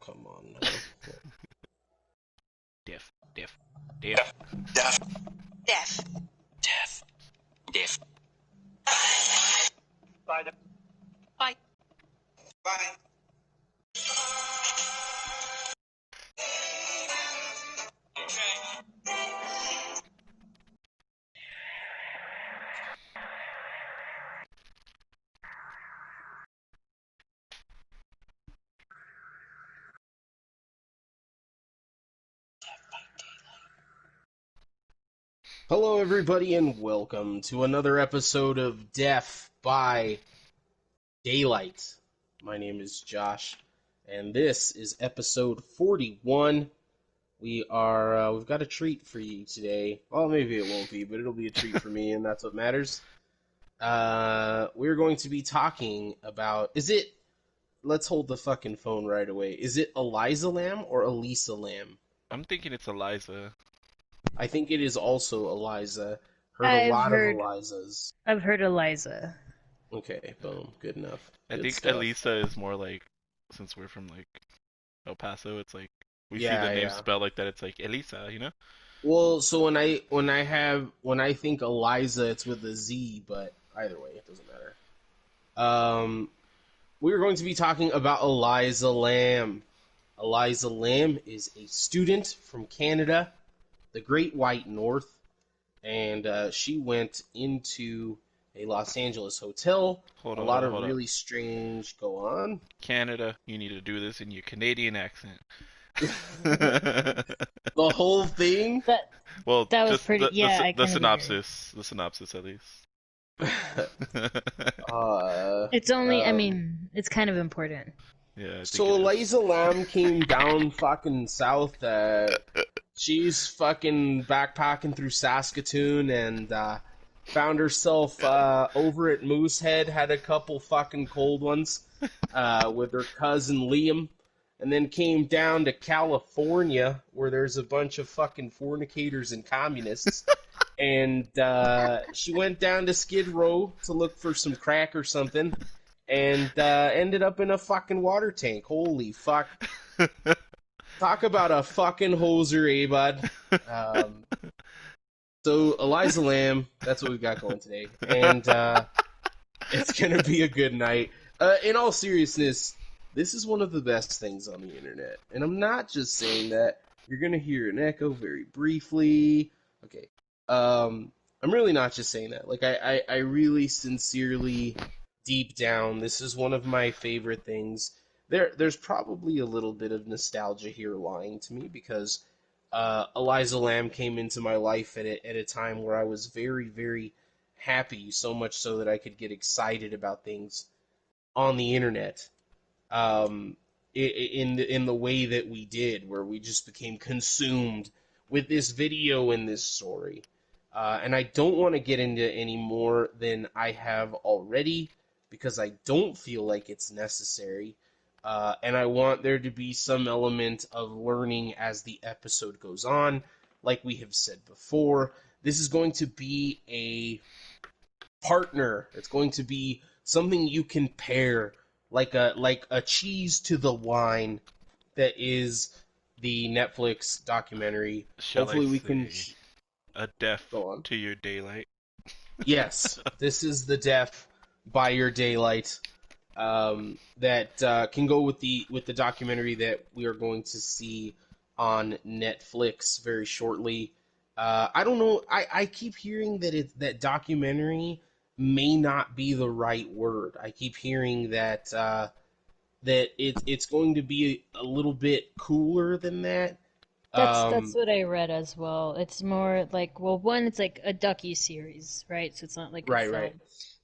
come on now. Diff. Def. Bye. Bye. Bye. Hello, everybody, and welcome to another episode of Death by Daylight. My name is Josh, and this is episode 41. We've got a treat for you today. Well, maybe it won't be, but it'll be a treat for me, and that's what matters. We're going to be talking about, let's hold the fucking phone right away. Is it Elisa Lamb or Elisa Lamb? I'm thinking it's Elisa. I think it is also Elisa. Of Elisas. I've heard Elisa. Okay, boom, good enough. I Good think stuff. Elisa is more like, since we're from like El Paso, it's like we see Yeah, the name yeah. spelled like that. It's like Elisa, you know? Well, so when I think Eliza, it's with a Z, but either way, it doesn't matter. We're going to be talking about Elisa Lamb. Elisa Lamb is a student from Canada, the Great White North, and she went into a Los Angeles hotel. Hold a on, lot hold of on. really strange go on. Canada, you need to do this in your Canadian accent. The whole thing. Well, That was just pretty. the I synopsis. The synopsis, at least. It's only. I mean, it's kind of important. Yeah. I think So it is. Elisa Lamb came down fucking south. She's fucking backpacking through Saskatoon and found herself over at Moosehead. Had a couple fucking cold ones with her cousin Liam, and then came down to California where there's a bunch of fucking fornicators and communists. And she went down to Skid Row to look for some crack or something, and ended up in a fucking water tank. Holy fuck. Talk about a fucking hoser, eh, bud? So, Elisa Lamb, that's what we've got going today. And it's going to be a good night. In all seriousness, this is one of the best things on the internet. And I'm not just saying that. You're going to hear an echo very briefly. Okay. I'm really not just saying that. Like, I really sincerely, deep down, this is one of my favorite things. There's probably a little bit of nostalgia here lying to me because Elisa Lamb came into my life at a time where I was very, very happy, so much so that I could get excited about things on the internet. In the way that we did, where we just became consumed with this video and this story. And I don't want to get into any more than I have already, because I don't feel like it's necessary. And I want there to be some element of learning as the episode goes on. Like we have said before, this is going to be a partner. It's going to be something you can pair, like a cheese to the wine that is the Netflix documentary. Shall Hopefully I we say can... a death Go on. to your daylight? Yes, this is the Death by Your Daylight. That can go with the documentary that we are going to see on Netflix very shortly. I don't know. I keep hearing that documentary may not be the right word. I keep hearing that it's going to be a little bit cooler than that. That's what I read as well. It's more like, well, one, it's like a docu-series, right? So it's not like a Right, film. right.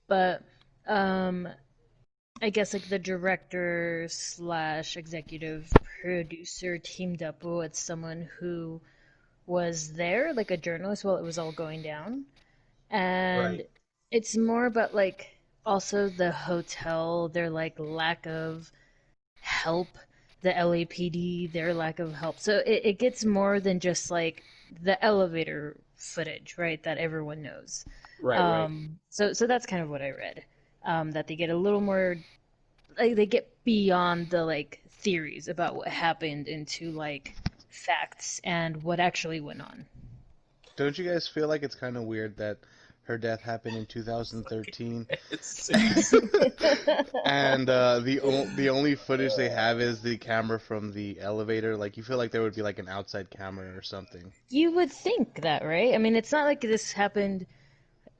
But I guess like the director slash executive producer teamed up with someone who was there, like a journalist, while it was all going down. And Right. it's more about like also the hotel, their like lack of help, the LAPD, their lack of help. So it gets more than just like the elevator footage, right? That everyone knows. Right. So that's kind of what I read. That they get a little more, like they get beyond the like theories about what happened into like facts and what actually went on. Don't you guys feel like it's kind of weird that her death happened in 2013, It's and the only footage they have is the camera from the elevator? Like, you feel like there would be like an outside camera or something. You would think that, right? I mean, it's not like this happened,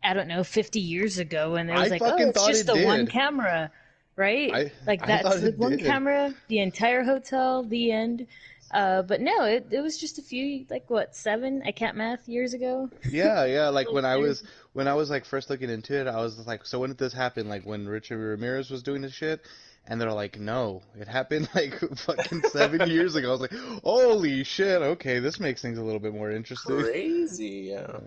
I don't know, 50 years ago, and there was I like, fucking it's thought just it the one did. camera, right? Like I that's thought the it one did. camera, the entire hotel, the end. But no, it was just a few, like what, 7? I can't math years ago. Yeah. Like when I was like first looking into it, I was like, so when did this happen? Like when Richard Ramirez was doing this shit, and they're like, no, it happened like fucking 7 years ago. I was like, holy shit, okay, this makes things a little bit more interesting. crazy, yeah.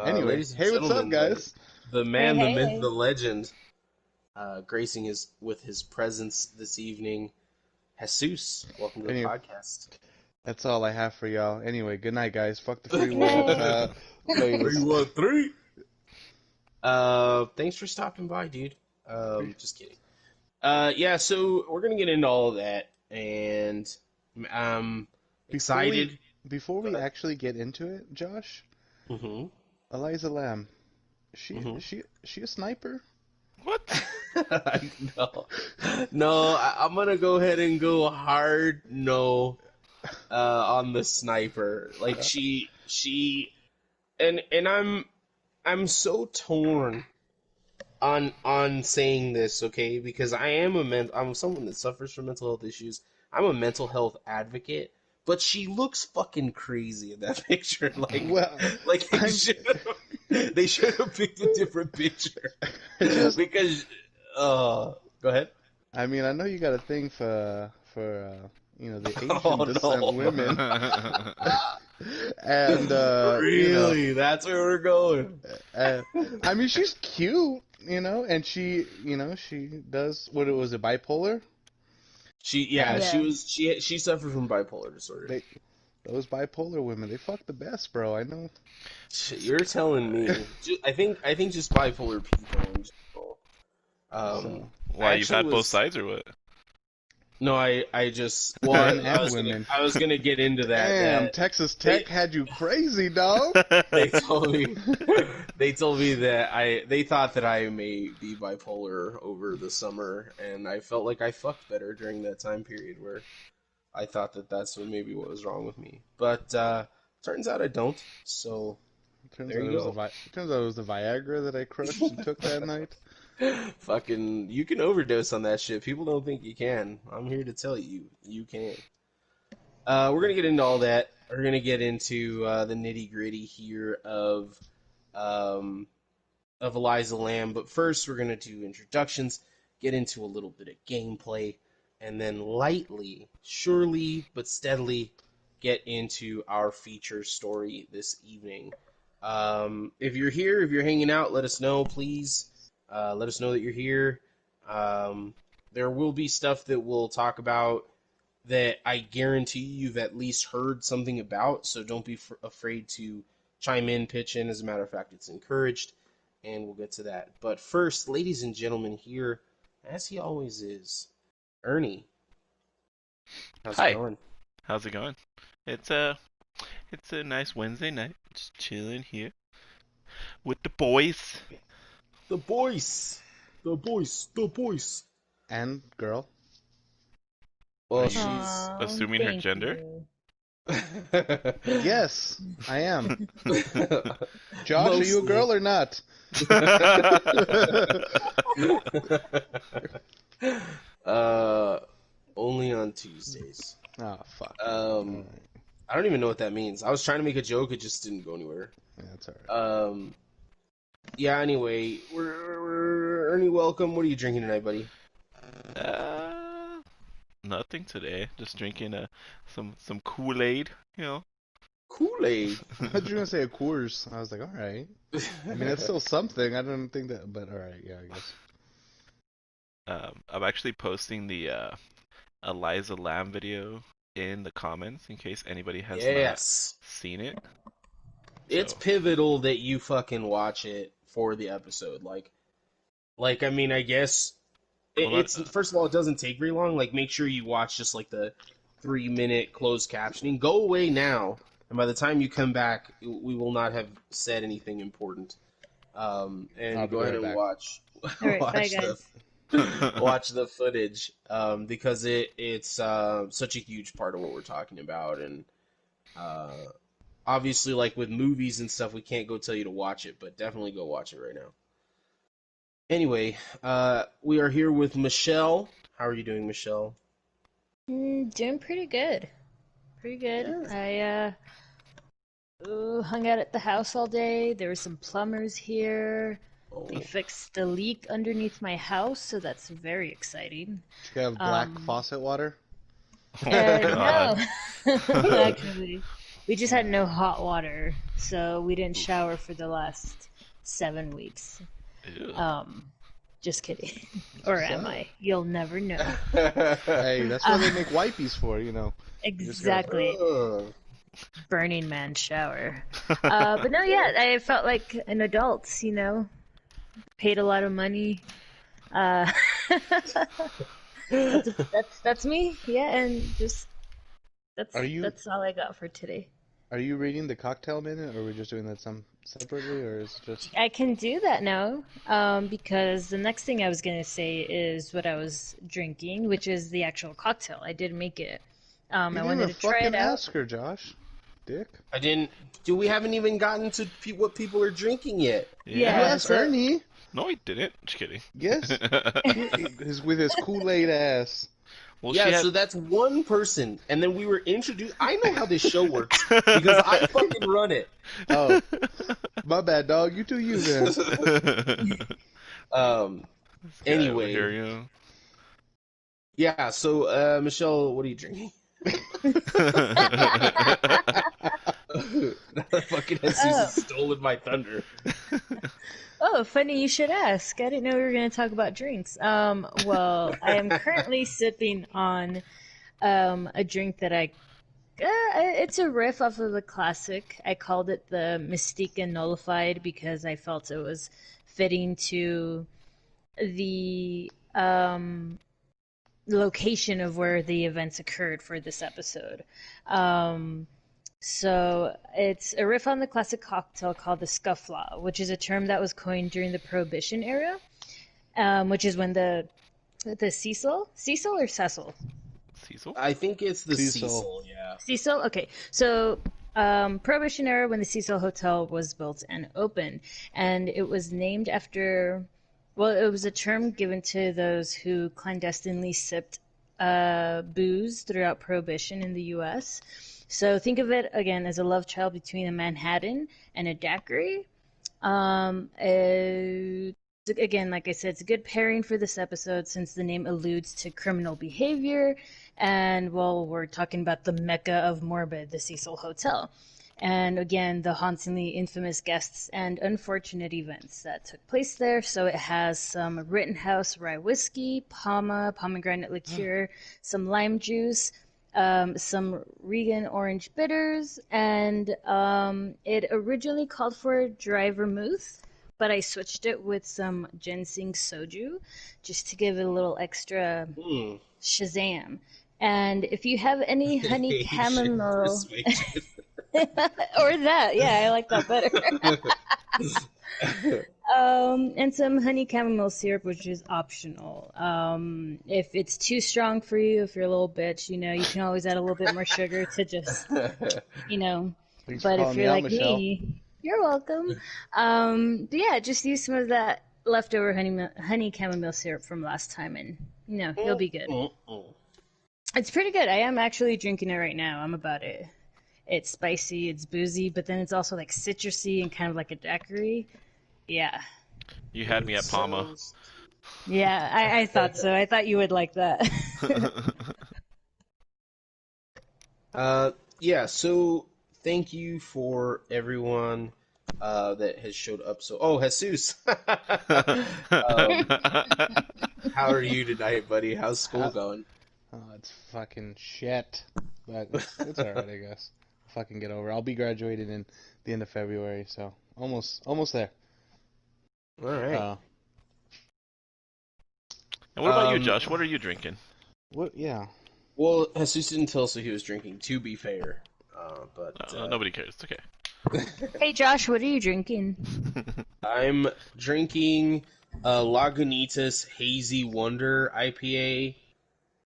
Anyway, Ladies and hey, what's up, gentlemen, guys? the man, the myth, Hey. the legend, gracing with his presence this evening, Jesus. Welcome to the Anyway. podcast. That's all I have for y'all. Anyway, good night, guys. Fuck the free Good world. night. Latest. 313. Thanks for stopping by, dude. Just kidding. Yeah, so we're gonna get into all of that, and I'm excited. Before we actually get into it, Josh, Mm-hmm. Eliza Lamb, she Mhm. she a sniper? What? No, I'm gonna go ahead and go hard no on the sniper. Like and I'm so torn on saying this, okay? Because I'm someone that suffers from mental health issues. I'm a mental health advocate, but she looks fucking crazy in that picture. Like, Well, like they should have picked a different picture. Just- Because, go ahead. I mean, I know you got a thing for the Asian Oh, descent no. women, and Really? That's where we're going. I mean, she's cute, and she does what it was, a bipolar. Yeah. She suffered from bipolar disorder. Those bipolar women, they fuck the best, bro. I know. You're telling me. I think just bipolar people in general. So, Why, I you've actually had both was- sides or what? No, I just Men I and was women. I was gonna get into that. Damn, that Texas Tech had you crazy, dog. they told me that they thought that I may be bipolar over the summer, and I felt like I fucked better during that time period where I thought that that's what was wrong with me. But turns out I don't. So Turns There out you it was go. turns out it was the Viagra that I crushed and took that night. fucking, you can overdose on that shit. People don't think you can. I'm here to tell you, you can. We're gonna get into all that. We're gonna get into the nitty gritty here of Eliza Lamb. But first, we're gonna do introductions, get into a little bit of gameplay, and then lightly, surely but steadily, get into our feature story this evening. If you're here, if you're hanging out, let us know, please. Let us know that you're here. There will be stuff that we'll talk about that I guarantee you've at least heard something about, so don't be afraid to chime in, pitch in. As a matter of fact, it's encouraged, and we'll get to that. But first, ladies and gentlemen, here, as he always is, Ernie. How's Hi. it going? How's it going? It's a nice Wednesday night. Just chilling here with the boys. The boys! The boys! The boys! And girl. Well, Are you she's... Aw, assuming her thank gender? you. Yes, I am. Josh, are you a Mostly. girl or not? Only on Tuesdays. Oh, fuck. Um, I don't even know what that means. I was trying to make a joke, it just didn't go anywhere. Yeah, that's alright. Yeah. Anyway, we're Ernie. Welcome. What are you drinking tonight, buddy? Nothing today. Just drinking some Kool-Aid, you know. Kool-Aid. I thought you were gonna say a Coors. I was like, alright. I mean, that's still something. I don't think that, but alright, yeah, I guess. I'm actually posting the Eliza Lamb video in the comments in case anybody has Yes. not seen it. It's So- pivotal that you fucking watch it for the episode. Like I mean, I guess It's first of all, it doesn't take very long. Like, make sure you watch just like the 3-minute closed captioning. Go away now, and by the time you come back, we will not have said anything important. And I'll be go ahead right and back. watch All right, bye, guys. watch the footage because it's such a huge part of what we're talking about, and obviously, like with movies and stuff, we can't go tell you to watch it, but definitely go watch it right now. Anyway, we are here with Michelle. How are you doing, Michelle? Doing pretty good. Pretty good. Yeah. I hung out at the house all day. There were some plumbers here. Oh. They fixed the leak underneath my house, so that's very exciting. You have black faucet water? Oh, God. No. Actually, we just had no hot water, so we didn't shower for the last 7 weeks. Ew. Just kidding. Or am I? You'll never know. Hey, that's what they make wipies for, you know. Exactly. Ugh. Burning Man shower. But no, yeah, I felt like an adult, you know. Paid a lot of money. That's me. Yeah, and just that's all I got for today. Are you reading the cocktail minute, or are we just doing that separately, or is it just... I can do that now, because the next thing I was gonna say is what I was drinking, which is the actual cocktail. I did make it. I wanted to try it out. Ask her, Josh. Dick. I didn't. Dude, we haven't even gotten to what people are drinking yet. You Yeah, asked so- Ernie. No, he didn't. Just kidding. Yes. With his Kool-Aid ass. Well, Yeah, she had... so that's one person, and then we were introduced. I know how this show works because I fucking run it. Oh, my bad, dog. You do you, man. Anyway, Here, you know. yeah. So, Michelle, what are you drinking? Fucking Jesus stolen my thunder. Oh, funny you should ask. I didn't know we were going to talk about drinks. Well, I am currently sipping on a drink that it's a riff off of a classic. I called it the Mystique and Nullified because I felt it was fitting to the location of where the events occurred for this episode. So it's a riff on the classic cocktail called the Scofflaw, which is a term that was coined during the Prohibition era, which is when the Cecil or Cecil? Cecil? I think it's the Cecil. Cecil. Yeah. Cecil? Okay. So Prohibition era when the Cecil Hotel was built and opened. And it was named after, well, it was a term given to those who clandestinely sipped booze throughout Prohibition in the U.S. So think of it, again, as a love child between a Manhattan and a Daiquiri. Again, like I said, it's a good pairing for this episode since the name alludes to criminal behavior. And, well, we're talking about the mecca of morbid, the Cecil Hotel. And, again, the hauntingly infamous guests and unfortunate events that took place there. So it has some Rittenhouse Rye whiskey, Pama, pomegranate liqueur, some lime juice, some Regan orange bitters, and it originally called for dry vermouth, but I switched it with some ginseng soju just to give it a little extra shazam. And if you have any honey chamomile... or that, yeah, I like that better. And some honey chamomile syrup, which is optional. If it's too strong for you, if you're a little bitch, you know, you can always add a little bit more sugar to just, you know. Thanks But for if calling you're me out, like Michelle. me, you're welcome. But yeah, just use some of that leftover honey chamomile syrup from last time, and you know, you'll be good. It's pretty good. I am actually drinking it right now. I'm about it. It's spicy, it's boozy, but then it's also like citrusy and kind of like a daiquiri. Yeah. You had me at Pama. Yeah, I thought so. I thought you would like that. Yeah, so thank you for everyone that has showed up. So, oh, Jesus. How are you tonight, buddy? How's school going? Oh, it's fucking shit. But it's alright, I guess. I'll fucking get over it. I'll be graduated in the end of February, so almost there. All right. And what about you, Josh? What are you drinking? What? Yeah. Well, Jesus didn't tell us what he was drinking, to be fair. But Nobody cares. It's okay. Hey Josh, what are you drinking? I'm drinking Lagunitas Hazy Wonder IPA.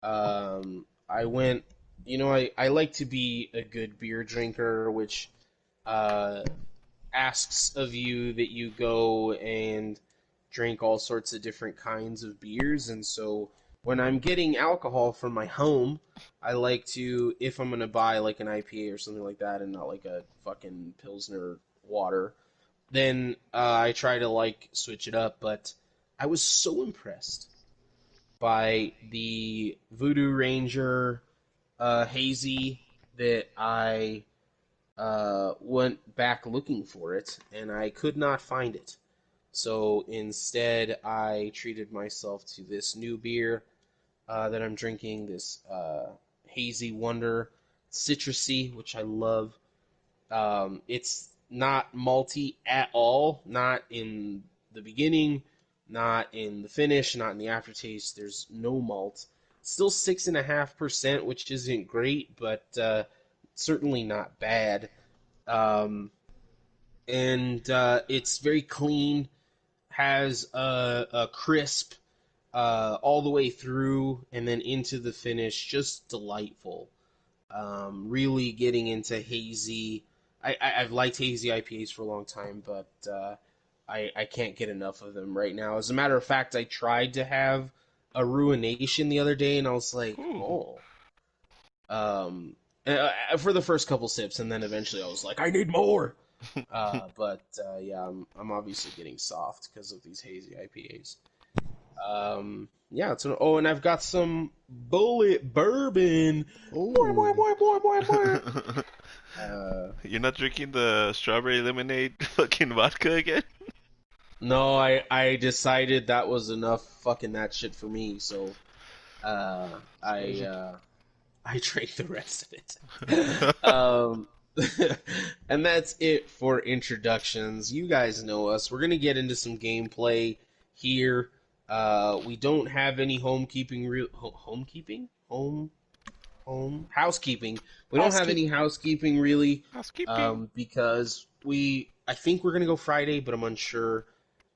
I went, I like to be a good beer drinker, which asks of you that you go and drink all sorts of different kinds of beers, and so when I'm getting alcohol from my home, I like to, if I'm gonna buy like an IPA or something like that, and not like a fucking Pilsner water, then I try to like switch it up. But I was so impressed by the Voodoo Ranger Hazy that I went back looking for it, and I could not find it. So instead, I treated myself to this new beer that I'm drinking, this Hazy Wonder Citrusy, which I love. It's not malty at all, not in the beginning, not in the finish, not in the aftertaste. There's no malt. Still 6.5%, which isn't great, but certainly not bad. And it's very clean, has a crisp all the way through and then into the finish, just delightful. Really getting into hazy. I've liked hazy IPAs for a long time, but I can't get enough of them right now. As a matter of fact, I tried to have a Ruination the other day, and I was like, Ooh. for the first couple sips, and then eventually I was like, I need more. But yeah, I'm obviously getting soft because of these hazy IPAs. Yeah, and I've got some Bullet Bourbon. Ooh. You're not drinking the strawberry lemonade fucking vodka again? No, I decided that was enough fucking that shit for me, so I drank the rest of it. And that's it for introductions. You guys know us. We're gonna get into some gameplay here. We don't have any housekeeping. We don't have any housekeeping really, Housekeeping. because I think we're gonna go Friday, but I'm unsure.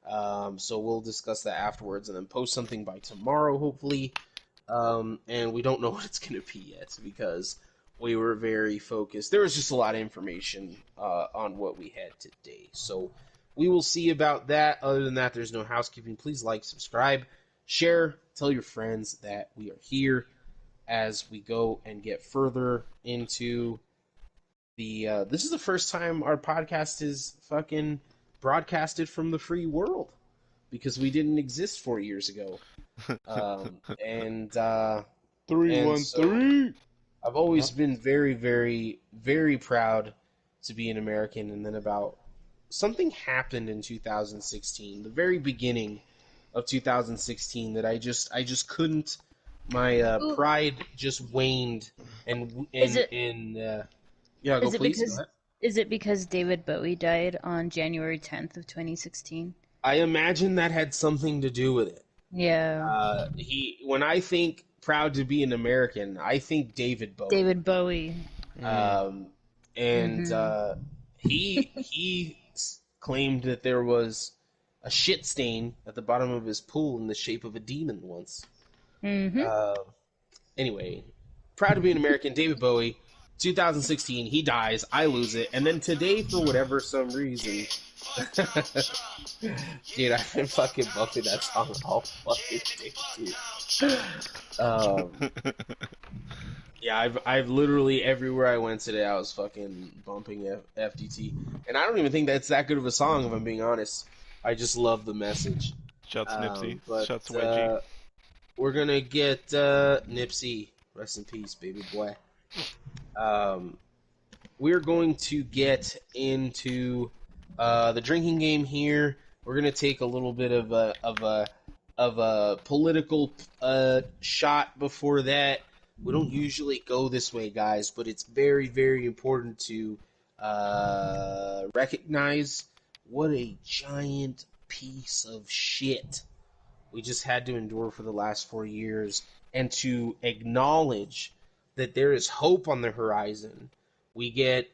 So we'll discuss that afterwards, and then post something by tomorrow, hopefully. And we don't know what it's gonna be yet because we were very focused. There was just a lot of information on what we had today, so we will see about that. Other than that, there's no housekeeping. Please like, subscribe, share, tell your friends that we are here as we go and get further into the... this is the first time our podcast is fucking broadcasted from the free world, because we didn't exist 4 years ago. And 313. I've always been very, very, very proud to be an American, and then something happened in 2016, the very beginning of 2016, that I just couldn't. My pride just waned, and yeah, go please. Go ahead. Is it because David Bowie died on January 10th of 2016? I imagine that had something to do with it. Yeah. When I think proud to be an American, I think David Bowie. David Bowie. He claimed that there was a shit stain at the bottom of his pool in the shape of a demon once. Anyway, proud to be an American, David Bowie. 2016, he dies, I lose it, and then today, for whatever some reason, dude, I've been fucking bumping that song all fucking day, dude. Yeah, I've literally, everywhere I went today, I was fucking bumping FDT, and I don't even think that's that good of a song, if I'm being honest. I just love the message. Shouts Nipsey. But, Shouts YG. we're gonna get Nipsey, rest in peace, baby boy. We're going to get into the drinking game here. We're gonna take a little bit of a political shot before that. We don't usually go this way, guys, but it's very, very important to recognize what a giant piece of shit we just had to endure for the last 4 years, and to acknowledge that there is hope on the horizon. We get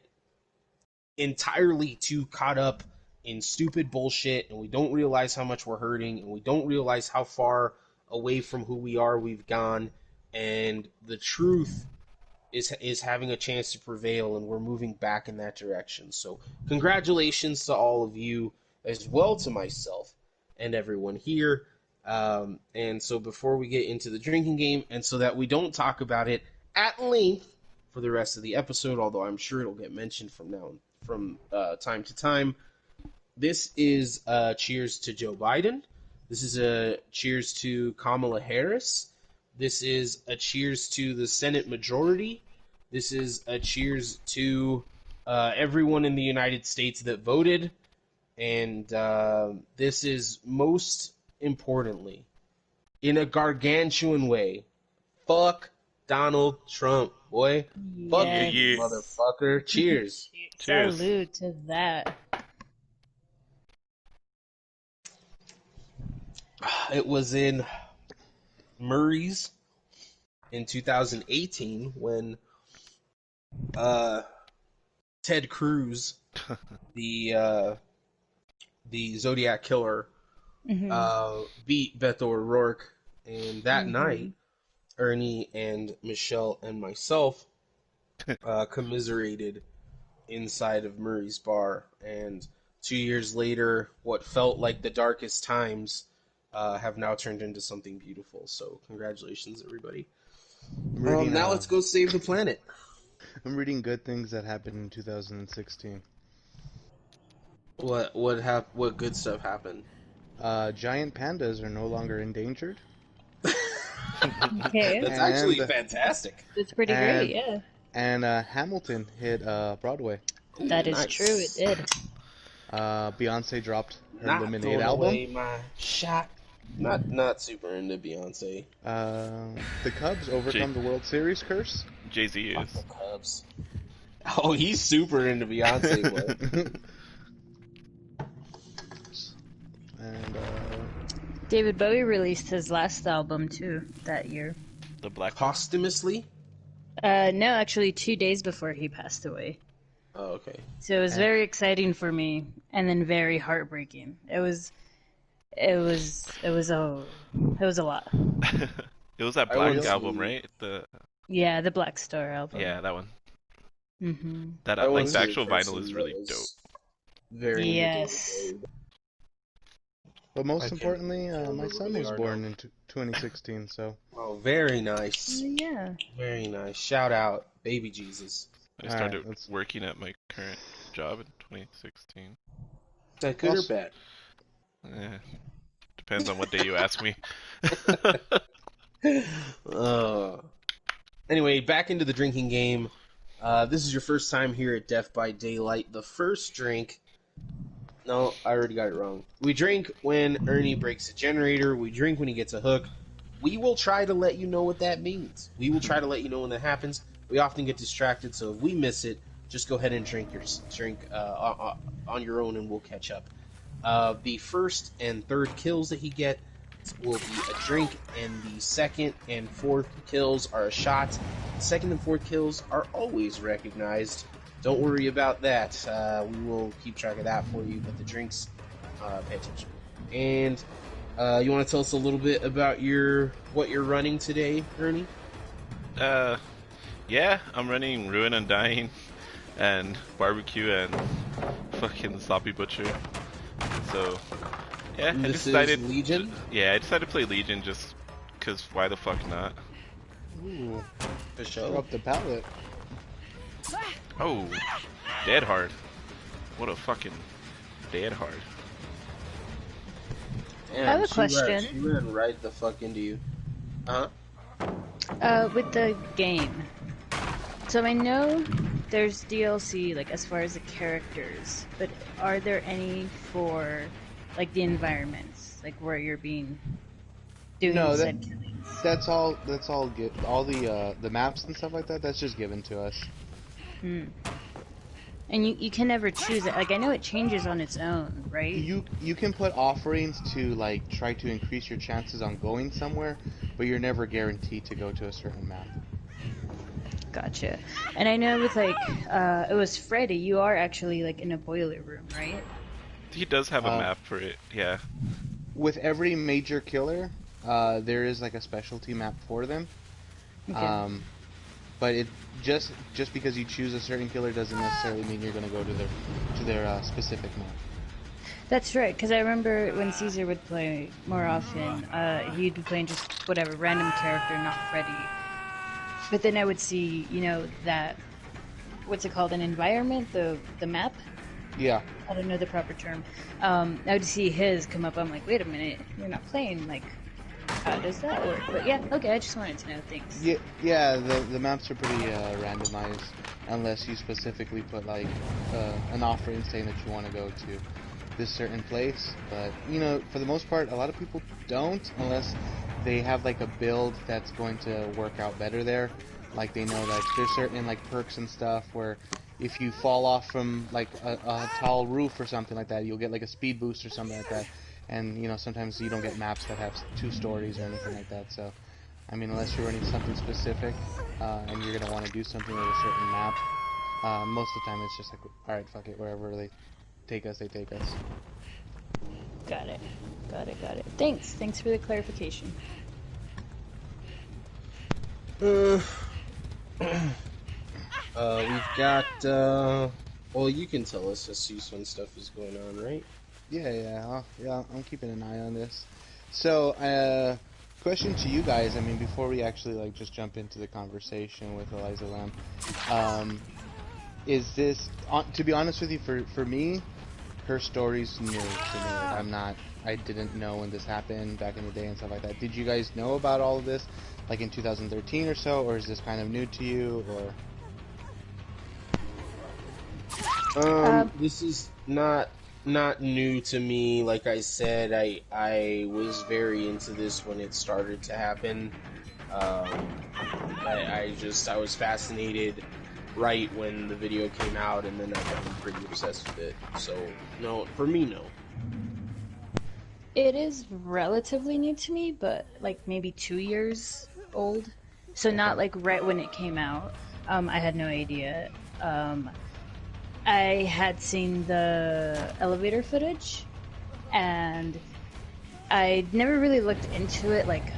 entirely too caught up in stupid bullshit, and we don't realize how much we're hurting, and we don't realize how far away from who we are we've gone, and the truth is having a chance to prevail, and we're moving back in that direction. So congratulations to all of you, as well to myself and everyone here. And so before we get into the drinking game, and so that we don't talk about it at length for the rest of the episode, although I'm sure it'll get mentioned from time to time, this is a cheers to Joe Biden. This is a cheers to Kamala Harris. This is a cheers to the Senate majority. This is a cheers to everyone in the United States that voted. And this is most importantly, in a gargantuan way, fuck Donald Trump, boy. Fuck Yes. you, motherfucker. Cheers. Cheers. Salute to that. It was in Murray's in 2018 when Ted Cruz, the Zodiac killer, beat Beto O'Rourke, and that night, Ernie and Michelle and myself commiserated inside of Murray's bar, and 2 years later, what felt like the darkest times have now turned into something beautiful. So congratulations, everybody. Now let's go save the planet. I'm reading good things that happened in 2016. What good stuff happened? Giant pandas are no longer endangered. Okay. That's actually fantastic. It's pretty great, yeah. And Hamilton hit Broadway. That is Nice. true, it did. Beyonce dropped her Not Lemonade throwing album. away my shot. Not super into Beyonce. The Cubs overcome the World Series curse. Jay-Z Fuck is. the Cubs. Oh, he's super into Beyonce. Boy. And David Bowie released his last album too that year. The Black Posthumously? No, actually 2 days before he passed away. Oh, okay. So it was very exciting for me, and then very heartbreaking. It was a lot. It was that I Black honestly- album, right? Yeah, the Black Star album. Yeah, that one. Mm-hmm. That I like was the a actual person vinyl is that really was dope. Very into Yes. David Bowie. but most I can't importantly, remember my who son they was are born now. in 2016. So Oh, very nice. Yeah. Very nice. Shout out, baby Jesus. I Alright, started let's- working at my current job in 2016. Is that good or Also- bad? Eh, depends on what day you ask me. Anyway, back into the drinking game. This is your first time here at Death by Daylight. The first drink... No, I already got it wrong. We drink when Ernie breaks a generator. We drink when he gets a hook. We will try to let you know what that means. We will try to let you know when that happens. We often get distracted, so if we miss it, just go ahead and drink on your own, and we'll catch up. The first and third kills that he gets will be a drink, and the second and fourth kills are a shot. Second and fourth kills are always recognized. Don't worry about that. We will keep track of that for you, but the drinks, pay attention. And you want to tell us a little bit about what you're running today, Ernie? Yeah, I'm running Ruin Undying and Barbecue and fucking Sloppy Butcher. So, yeah, And I this decided. is Legion? Yeah, I decided to play Legion just because why the fuck not? ooh, For sure. drop the pallet. Oh, dead hard. What a fucking dead hard. Damn, I have a she question. She ran right the fuck into you. Uh-huh. With the game. So I know there's DLC, like, as far as the characters, but are there any for, like, the environments? Like, where you're doing No, said killings? That's all all the maps and stuff like that. That's just given to us. And you can never choose it. Like, I know it changes on its own, right? You can put offerings to like try to increase your chances on going somewhere, but you're never guaranteed to go to a certain map. Gotcha. And I know with like, it was Freddy, you are actually like in a boiler room, right? He does have a map for it, yeah. With every major killer, there is like a specialty map for them. Okay. But it just because you choose a certain killer doesn't necessarily mean you're gonna go to their specific map. That's right, because I remember when Caesar would play more often, he'd be playing just whatever, random character, not Freddy. But then I would see, you know, that, what's it called, an environment, the map? Yeah. I don't know the proper term. I would see his come up, I'm like, wait a minute, you're not playing, like, how does that work? But yeah, okay, I just wanted to know things. Yeah, the maps are pretty randomized, unless you specifically put like an offering saying that you want to go to this certain place. But you know, for the most part, a lot of people don't, unless they have like a build that's going to work out better there. Like they know like there's certain like perks and stuff where if you fall off from like a tall roof or something like that, you'll get like a speed boost or something like that. And, you know, sometimes you don't get maps that have 2 stories or anything like that, so, I mean, unless you're running something specific, and you're gonna want to do something with a certain map, most of the time it's just like, alright, fuck it, wherever they take us, they take us. Got it. Thanks for the clarification. We've got, well, you can tell us as soon when stuff is going on, right? Yeah, I'm keeping an eye on this. So, question to you guys, I mean, before we actually, like, just jump into the conversation with Elisa Lam, is this, to be honest with you, for me, her story's new to me. I didn't know when this happened back in the day and stuff like that. Did you guys know about all of this, like, in 2013 or so, or is this kind of new to you, or? This is not new to me. Like I said, I was very into this when it started to happen. I was fascinated right when the video came out, and then I've gotten pretty obsessed with it. So, no, for me, no. It is relatively new to me, but like maybe 2 years old. So not like right when it came out. I had no idea. I had seen the elevator footage, and I never really looked into it like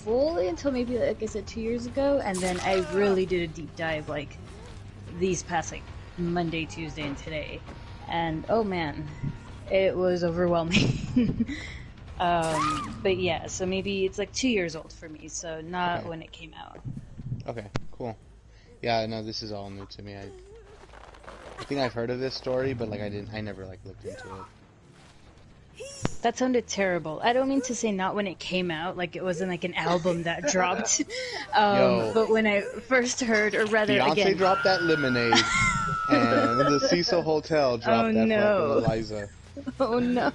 fully until maybe, like I said, 2 years ago, and then I really did a deep dive like these past like Monday, Tuesday, and today, and oh man, it was overwhelming. But yeah, so maybe it's like 2 years old for me, so not when it came out. Okay, cool. Yeah, no, this is all new to me. I think I've heard of this story, but like I never like looked into it. That sounded terrible. I don't mean to say not when it came out, like it wasn't like an album that dropped. But when I first heard, or rather Beyonce again... dropped that Lemonade, and the Cecil Hotel dropped that fucking Elisa. Oh no.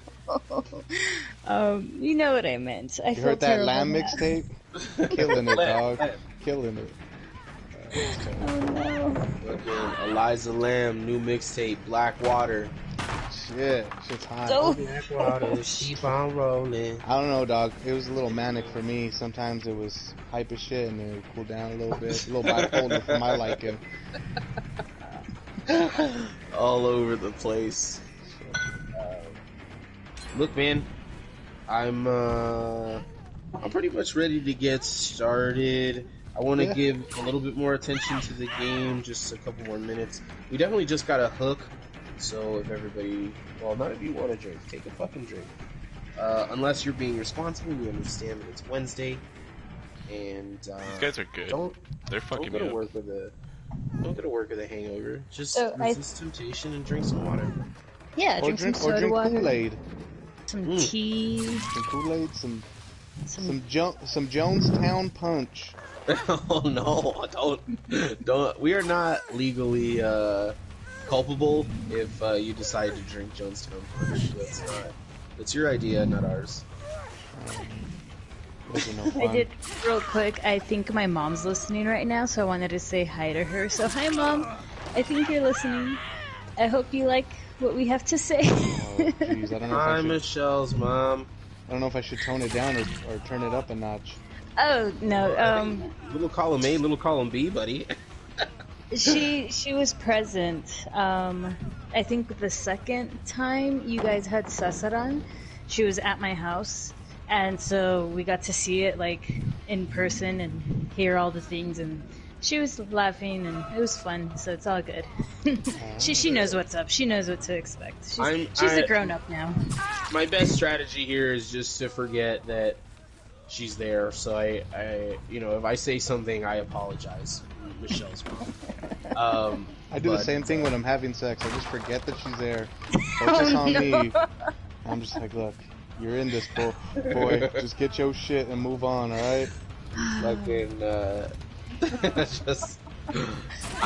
You know what I meant. You heard that Lamb mixtape? Killing it, dog. Killing it. Oh no. Fucking Elisa Lam, new mixtape, Black Water. Shit's hot. Oh. Black Water, keep on rolling. I don't know, dog. It was a little manic for me. Sometimes it was hype as shit, and then it would cool down a little bit. A little bipolar for my liking. All over the place. Look, man, I'm pretty much ready to get started. I want to give a little bit more attention to the game, just a couple more minutes. We definitely just got a hook, so if everybody, well, none of you want to drink, take a fucking drink. Unless you're being responsible, you understand that it's Wednesday, and these guys are good. They're fucking don't go to work with a hangover. Just So resist temptation and drink some water. Yeah, drink some soda water. Kool-Aid. Some tea. Some Kool-Aid, some Jonestown Punch. Oh no! Don't. We are not legally culpable if you decide to drink Jonestown Punch. That's your idea, not ours. I did real quick. I think my mom's listening right now, so I wanted to say hi to her. So hi, Mom. I think you're listening. I hope you like what we have to say. Oh, jeez, I don't know if I Hi, should. Michelle's mom. I don't know if I should tone it down or turn it up a notch. Oh no, Little column A, little column B, buddy. she was present. I think the second time you guys had Sasaran, she was at my house, and so we got to see it like in person and hear all the things, and she was laughing and it was fun, so it's all good. She knows what's up. She knows what to expect. She's a grown up now. My best strategy here is just to forget that she's there. So I if I say something, I apologize, Michelle's mom. I do the same thing when I'm having sex. I just forget that she's there. Focus on me. I'm just like, look, you're in this, boy. Just get your shit and move on, all right? Fucking just.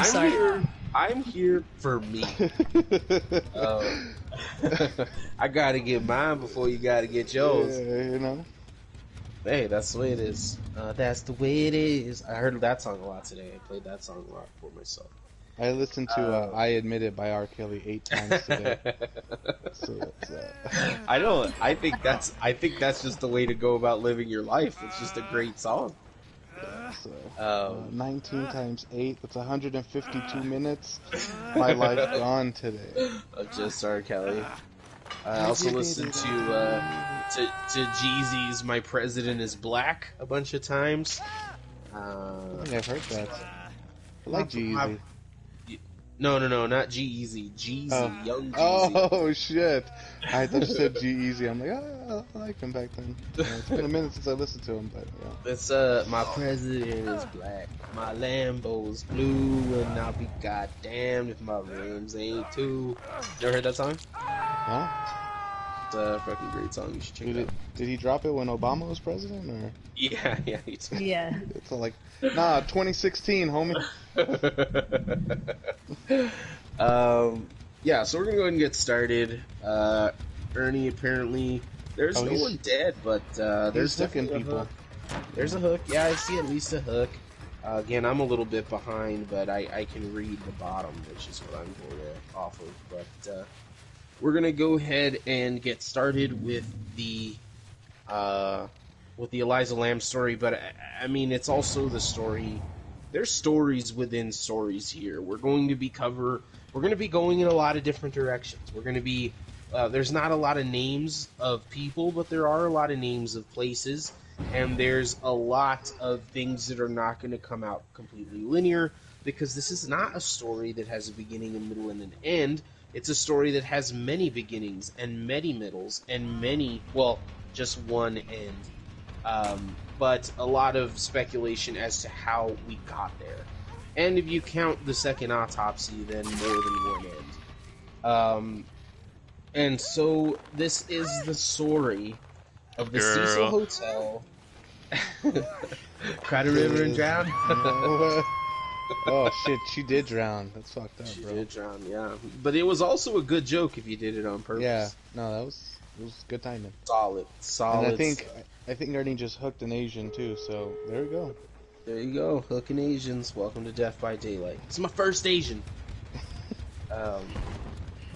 Sorry. I'm here for me. I gotta get mine before you gotta get yours. Yeah, you know. Hey, that's the way it is. That's the way it is. I heard that song a lot today. I played that song a lot for myself. I listened to "I Admit It" by R. Kelly 8 times today. So that's, I think that's just the way to go about living your life. It's just a great song. So, 19 times 8, that's 152 minutes. My life gone today. Of just R. Kelly. I also listened to Jeezy's "My President Is Black" a bunch of times. I think I've heard that. I like Jeezy. No, not G-Eazy. Jeezy, Young Jeezy. Oh, shit. I thought you said G-Eazy. I'm like, I liked him back then. It's been a minute since I listened to him, but yeah. It's, my president is black, my Lambo's blue, and I'll be goddamned if my rims ain't too. You ever heard that song? Huh? It's a fucking great song. You should check it out. Did he drop it when Obama was president, or? Yeah, he did. Yeah. It's all like, nah, 2016, homie. Yeah, so we're gonna go ahead and get started. Ernie, apparently, there's no one dead, but there's definitely people. There's a hook. Yeah, I see at least a hook. Again, I'm a little bit behind, but I can read the bottom, which is what I'm going off of. But we're gonna go ahead and get started with the Eliza Lamb story. But I mean, it's also the story. There's stories within stories here. We're going to be going in a lot of different directions. We're going to be there's not a lot of names of people, but there are a lot of names of places, and there's a lot of things that are not going to come out completely linear, because this is not a story that has a beginning, a middle, and an end. It's a story that has many beginnings and many middles and just one end. But a lot of speculation as to how we got there. And if you count the second autopsy, then more than one end. And so this is the story of the Cecil Hotel. Cry the river and drown? Oh shit, she did drown. That's fucked up, bro. She did drown, yeah. But it was also a good joke if you did it on purpose. Yeah, no, it was good timing. Solid. And I think Ernie just hooked an Asian too, so there we go. There you go, hooking Asians. Welcome to Death by Daylight. It's my first Asian.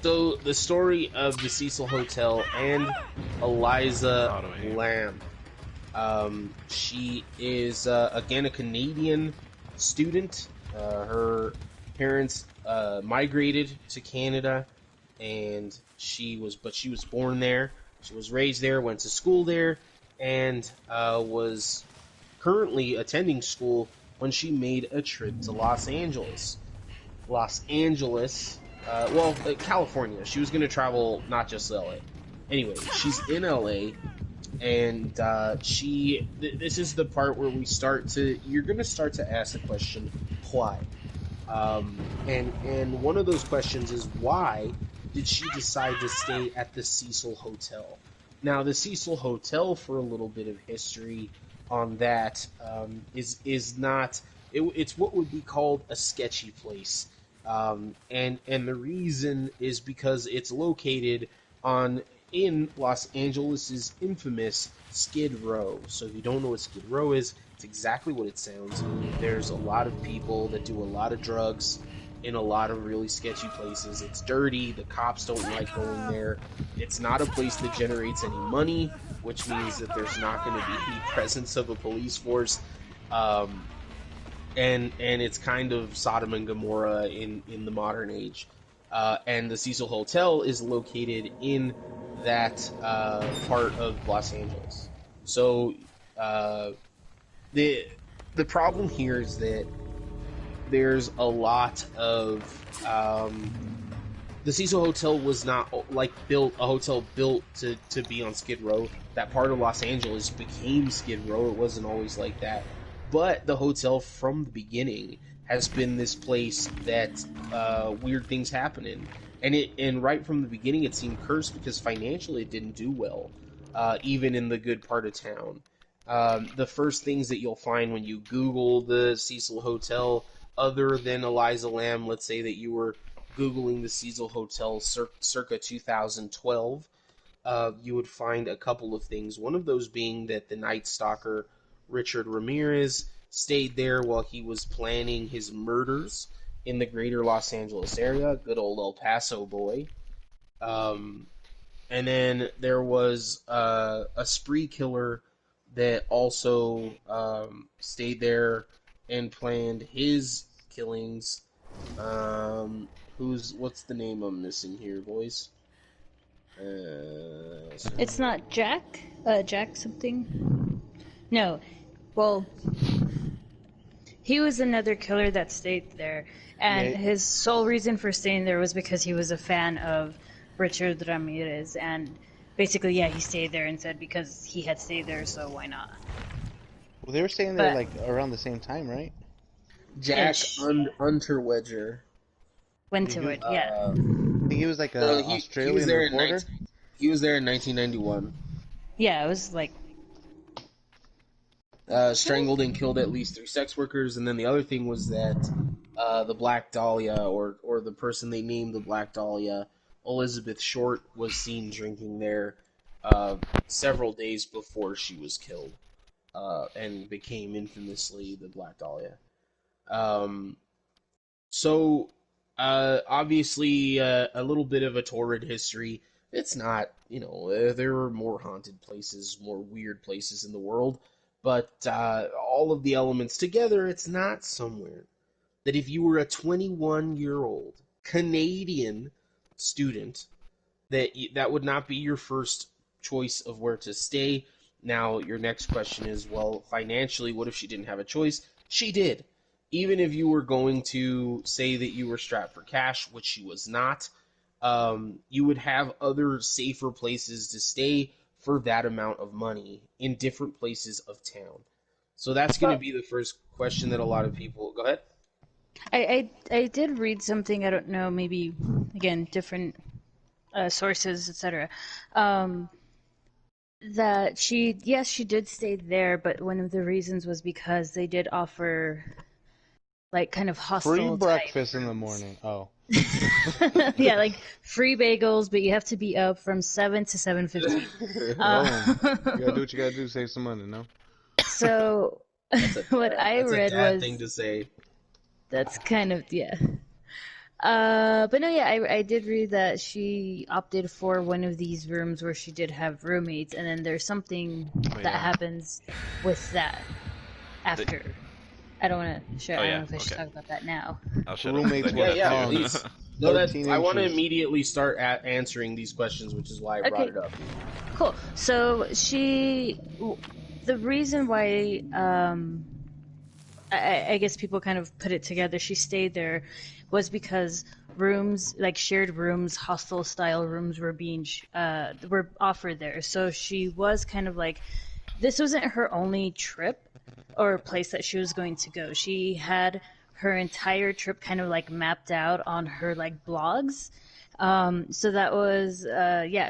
So the story of the Cecil Hotel and Eliza Lamb. She is again a Canadian student. Her parents migrated to Canada, and she was born there. She was raised there, went to school there, and was currently attending school when she made a trip to Los Angeles. California. She was going to travel, not just LA. Anyway, she's in LA, and this is the part where you're going to start to ask the question, why? And one of those questions is, why did she decide to stay at the Cecil Hotel? Now, the Cecil Hotel, for a little bit of history on that, is not. It's what would be called a sketchy place, and the reason is because it's located in Los Angeles' infamous Skid Row. So if you don't know what Skid Row is, it's exactly what it sounds. There's a lot of people that do a lot of drugs, in a lot of really sketchy places. It's dirty. The cops don't like going there. It's not a place that generates any money, which means that there's not going to be any presence of a police force. And it's kind of Sodom and Gomorrah in the modern age. And the Cecil Hotel is located in that part of Los Angeles. So the problem here is that there's a lot of the Cecil Hotel was not like built a hotel built to be on Skid Row. That part of Los Angeles became Skid Row. It wasn't always like that. But the hotel from the beginning has been this place that weird things happen in. And right from the beginning it seemed cursed because financially it didn't do well, even in the good part of town. The first things that you'll find when you Google the Cecil Hotel, other than Eliza Lamb, let's say that you were Googling the Cecil Hotel circa 2012, you would find a couple of things. One of those being that the Night Stalker Richard Ramirez stayed there while he was planning his murders in the greater Los Angeles area. Good old El Paso boy. And then there was a spree killer that also stayed there and planned his killings. What's the name I'm missing here, boys? It's not Jack? Jack something? No. Well, he was another killer that stayed there, and his sole reason for staying there was because he was a fan of Richard Ramirez, and basically, he stayed there and said because he had stayed there, so why not? Well, they were staying there like around the same time, right? Jack Unterweger. Winterwood, yeah. I think he was like an Australian reporter. He was there in 1991. Yeah, it was like... strangled and killed at least 3 sex workers, and then the other thing was that the Black Dahlia, or the person they named the Black Dahlia, Elizabeth Short, was seen drinking there several days before she was killed, and became infamously the Black Dahlia. So, obviously, a little bit of a torrid history. It's not, there are more haunted places, more weird places in the world, but all of the elements together, it's not somewhere that if you were a 21-year-old Canadian student, that would not be your first choice of where to stay. Now, your next question is, well, financially, what if she didn't have a choice? She did. Even if you were going to say that you were strapped for cash, which she was not, you would have other safer places to stay for that amount of money in different places of town. So that's going to be the first question that a lot of people... Go ahead. I did read something, I don't know, maybe, again, different sources, etc., that she did stay there, but one of the reasons was because they did offer, like, kind of hostile free breakfast type in the morning. Oh. Yeah, like free bagels, but you have to be up from 7 to 7:15. You gotta do what you gotta do, save some money, no? So, what I read bad was... thing to say. That's kind of, but no, I did read that she opted for one of these rooms where she did have roommates, and then there's something that happens with that after. I don't want to share. I don't know if I should talk about that now. I'll shut Roommates up. were Please. No, I want to immediately start answering these questions, which is why I brought it up. Cool. So the reason why, I guess people kind of put it together, she stayed there, was because rooms, like shared rooms, hostel style rooms, were offered there. So she was kind of like, this wasn't her only trip or place that she was going to go. She had her entire trip kind of like mapped out on her like blogs. So that was,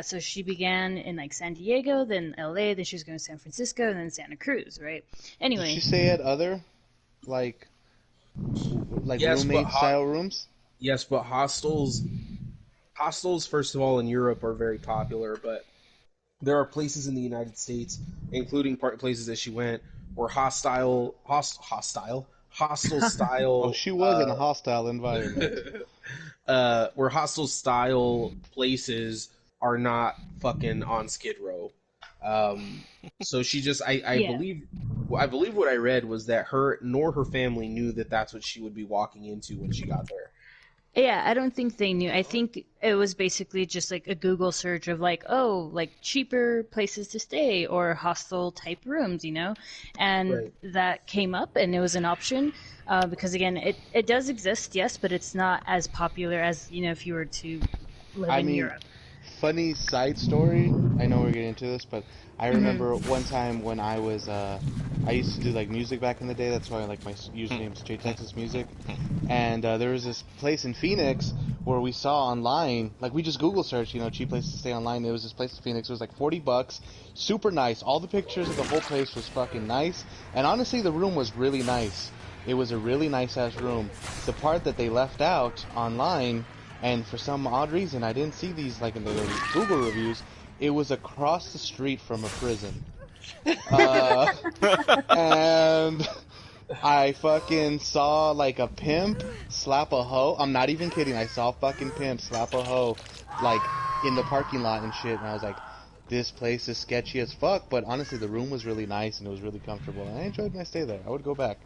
so she began in like San Diego, then LA, then she was going to San Francisco, and then Santa Cruz, right? Anyway. Did she stay at other, like yes, roommate style rooms? Yes, but hostels, first of all, in Europe are very popular, but there are places in the United States, including places that she went, where hostile hostile style. Oh, she was in a hostile environment. Where hostile style places are not fucking on Skid Row. So she just, I Yeah. believe what I read was that her nor her family knew that that's what she would be walking into when she got there. Yeah, I don't think they knew. I think it was basically just like a Google search of like, oh, like cheaper places to stay or hostel type rooms, you know? And Right. that came up and it was an option because, again, it does exist, yes, but it's not as popular as, you know, if you were to live I in mean, Europe. funny side story. I know we're getting into this, but I remember one time when I was, I used to do like music back in the day. That's why like my username is J Texas Music. And there was this place in Phoenix where we saw online, like we just Google searched, you know, cheap places to stay online. There was this place in Phoenix. It was like $40, super nice. All the pictures of the whole place was fucking nice. And honestly, the room was really nice. It was a really nice ass room. The part that they left out online, and for some odd reason, I didn't see these like in the Google reviews. It was across the street from a prison. And I fucking saw like a pimp slap a hoe. I'm not even kidding. I saw a fucking pimp slap a hoe like in the parking lot and shit. And I was like, this place is sketchy as fuck. But honestly, the room was really nice and it was really comfortable. And I enjoyed my stay there. I would go back.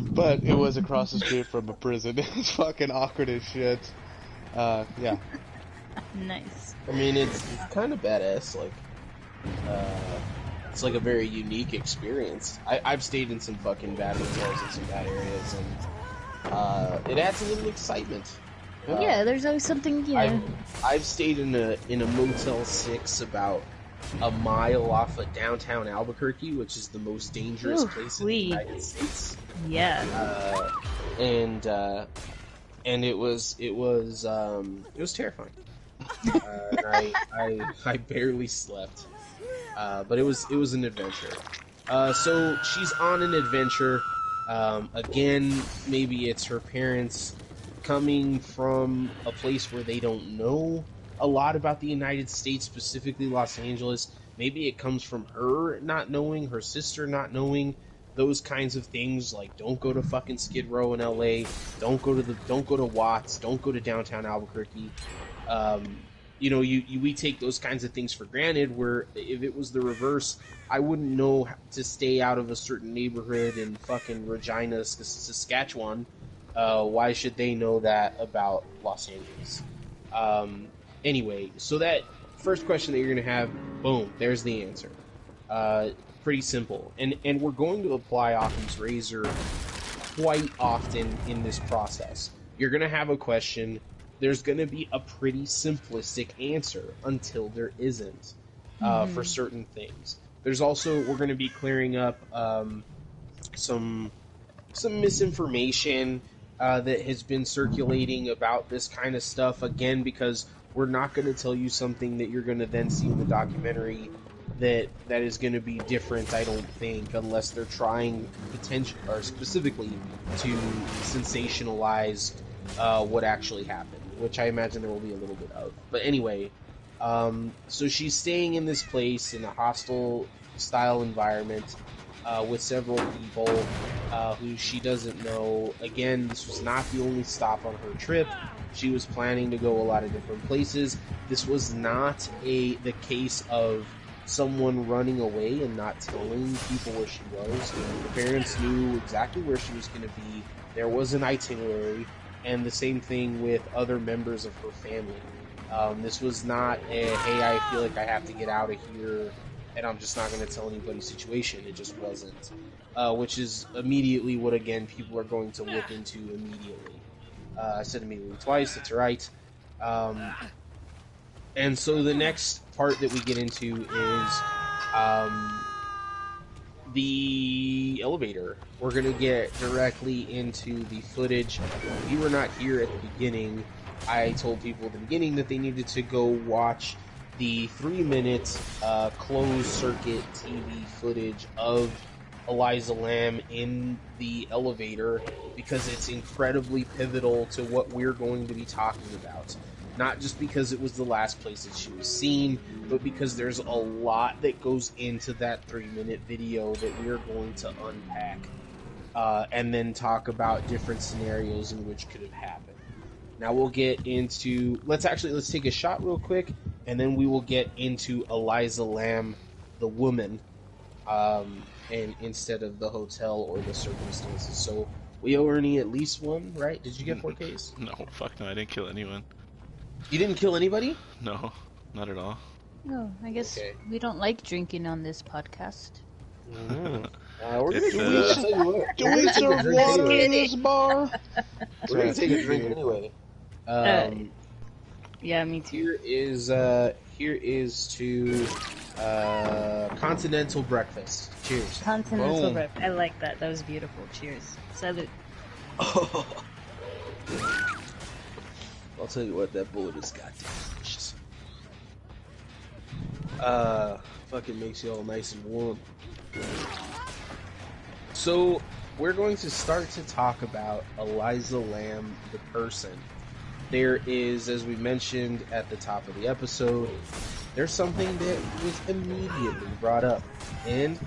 But it was across the street from a prison. It was fucking awkward as shit. Yeah. Nice. I mean, it's kind of badass. Like, it's like a very unique experience. I've stayed in some fucking bad hotels in some bad areas, and it adds a little excitement. Yeah, there's always something, you know. I've stayed in a Motel 6 about a mile off of downtown Albuquerque, which is the most dangerous place in the United States. Yeah. And it was terrifying. And I barely slept. But it was an adventure. So she's on an adventure. Again, maybe it's her parents coming from a place where they don't know a lot about the United States, specifically Los Angeles. Maybe it comes from her not knowing, her sister not knowing, those kinds of things. Like, don't go to fucking Skid Row in LA. Don't go to Watts. Don't go to downtown Albuquerque. You know, we take those kinds of things for granted, where if it was the reverse, I wouldn't know to stay out of a certain neighborhood in fucking Regina, Saskatchewan. Why should they know that about Los Angeles? Anyway, so that first question that you're going to have, boom, there's the answer. Pretty simple. And we're going to apply Occam's razor quite often in this process. You're going to have a question. There's going to be a pretty simplistic answer until there isn't for certain things. There's also, we're going to be clearing up some misinformation that has been circulating about this kind of stuff, again, because we're not going to tell you something that you're going to then see in the documentary that is going to be different, I don't think, unless they're trying specifically to sensationalize what actually happened, which I imagine there will be a little bit of. But anyway, so she's staying in this place in a hostile style environment with several people who she doesn't know. Again, this was not the only stop on her trip. She was planning to go a lot of different places. This was not the case of someone running away and not telling people where she was. Her parents knew exactly where she was going to be. There was an itinerary, and the same thing with other members of her family. This was not a, hey, I feel like I have to get out of here and I'm just not going to tell anybody situation. It just wasn't. Which is immediately what, again, people are going to look into immediately. I said immediately twice, that's right. And so the next part that we get into is the elevator. We're going to get directly into the footage. If you were not here at the beginning, I told people at the beginning that they needed to go watch the 3-minute closed circuit TV footage of Elisa Lam in the elevator, because it's incredibly pivotal to what we're going to be talking about. Not just because it was the last place that she was seen, but because there's a lot that goes into that 3-minute video that we're going to unpack. and then talk about different scenarios in which could have happened. Now we'll get into let's take a shot real quick, and then we will get into Eliza Lamb, the woman, and instead of the hotel or the circumstances. So we owe Ernie at least one, right? Did you get 4Ks? No, fuck no, I didn't kill anyone. You didn't kill anybody? No, not at all. Oh, I guess Okay. we don't like drinking on this podcast. Mm. We're It's, gonna I'll tell you what, Do we're we gonna take a serve drink water anyway. in this bar? We're gonna take a drink anyway. Yeah, me too. Here is to continental breakfast. Cheers. Continental Boom. rep. I like that. That was beautiful. Cheers. Salute. I'll tell you what, that bullet is goddamn delicious. Fucking makes you all nice and warm. So, we're going to start to talk about Eliza Lamb, the person. There is, as we mentioned at the top of the episode, there's something that was immediately brought up. And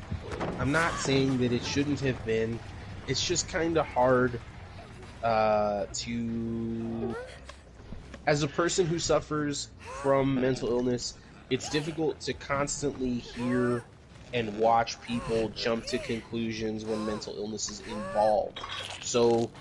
I'm not saying that it shouldn't have been. It's just kind of hard to... As a person who suffers from mental illness, it's difficult to constantly hear and watch people jump to conclusions when mental illness is involved. So,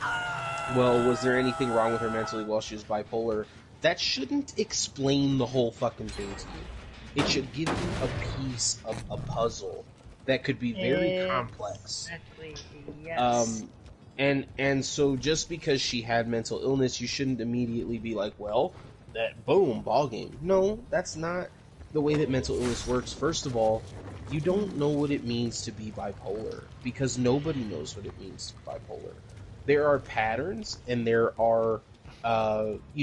well, was there anything wrong with her mentally while she was bipolar? That shouldn't explain the whole fucking thing to you. It should give you a piece of a puzzle that could be very complex. Exactly. Yes. And so just because she had mental illness, you shouldn't immediately be like, well, that boom, ball game. No, that's not the way that mental illness works. First of all, you don't know what it means to be bipolar because nobody knows what it means to be bipolar. There are patterns and there are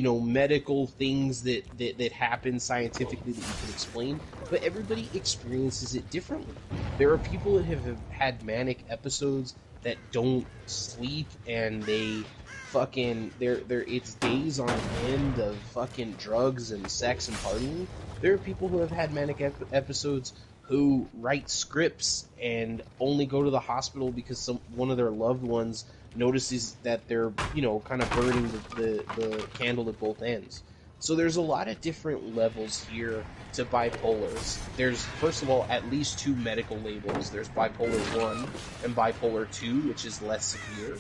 medical things that happen scientifically that you can explain, but everybody experiences it differently. There are people that have had manic episodes that don't sleep and they fucking it's days on end of fucking drugs and sex and partying. There are people who have had manic episodes who write scripts and only go to the hospital because one of their loved ones notices that they're kind of burning the candle at both ends. So there's a lot of different levels here to bipolars. There's, first of all, at least two medical labels. There's bipolar 1 and bipolar 2, which is less severe.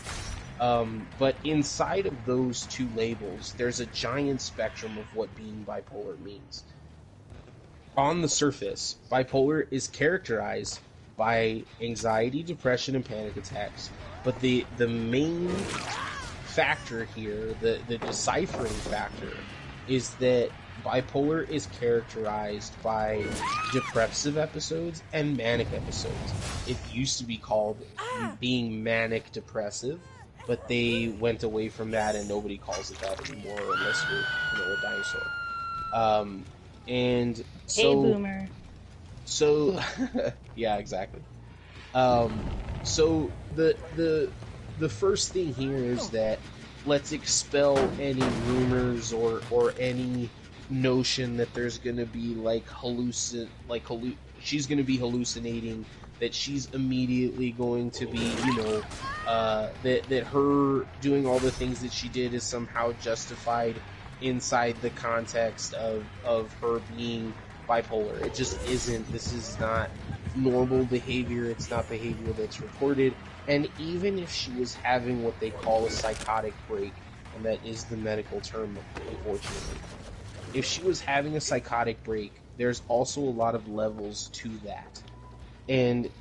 But inside of those two labels, there's a giant spectrum of what being bipolar means. On the surface, bipolar is characterized by anxiety, depression, and panic attacks. But the main factor here, the deciphering factor, is that bipolar is characterized by depressive episodes and manic episodes. It used to be called being manic depressive, but they went away from that and nobody calls it that anymore unless you're a dinosaur. And so, hey, boomer. So, yeah, exactly. So the first thing here is that let's expel any rumors or any notion that there's gonna be she's gonna be hallucinating, that she's immediately going to be that her doing all the things that she did is somehow justified inside the context of her being bipolar. It just isn't. This is not normal behavior. It's not behavior that's reported. And even if she was having what they call a psychotic break, and that is the medical term, unfortunately, if she was having a psychotic break, there's also a lot of levels to that. And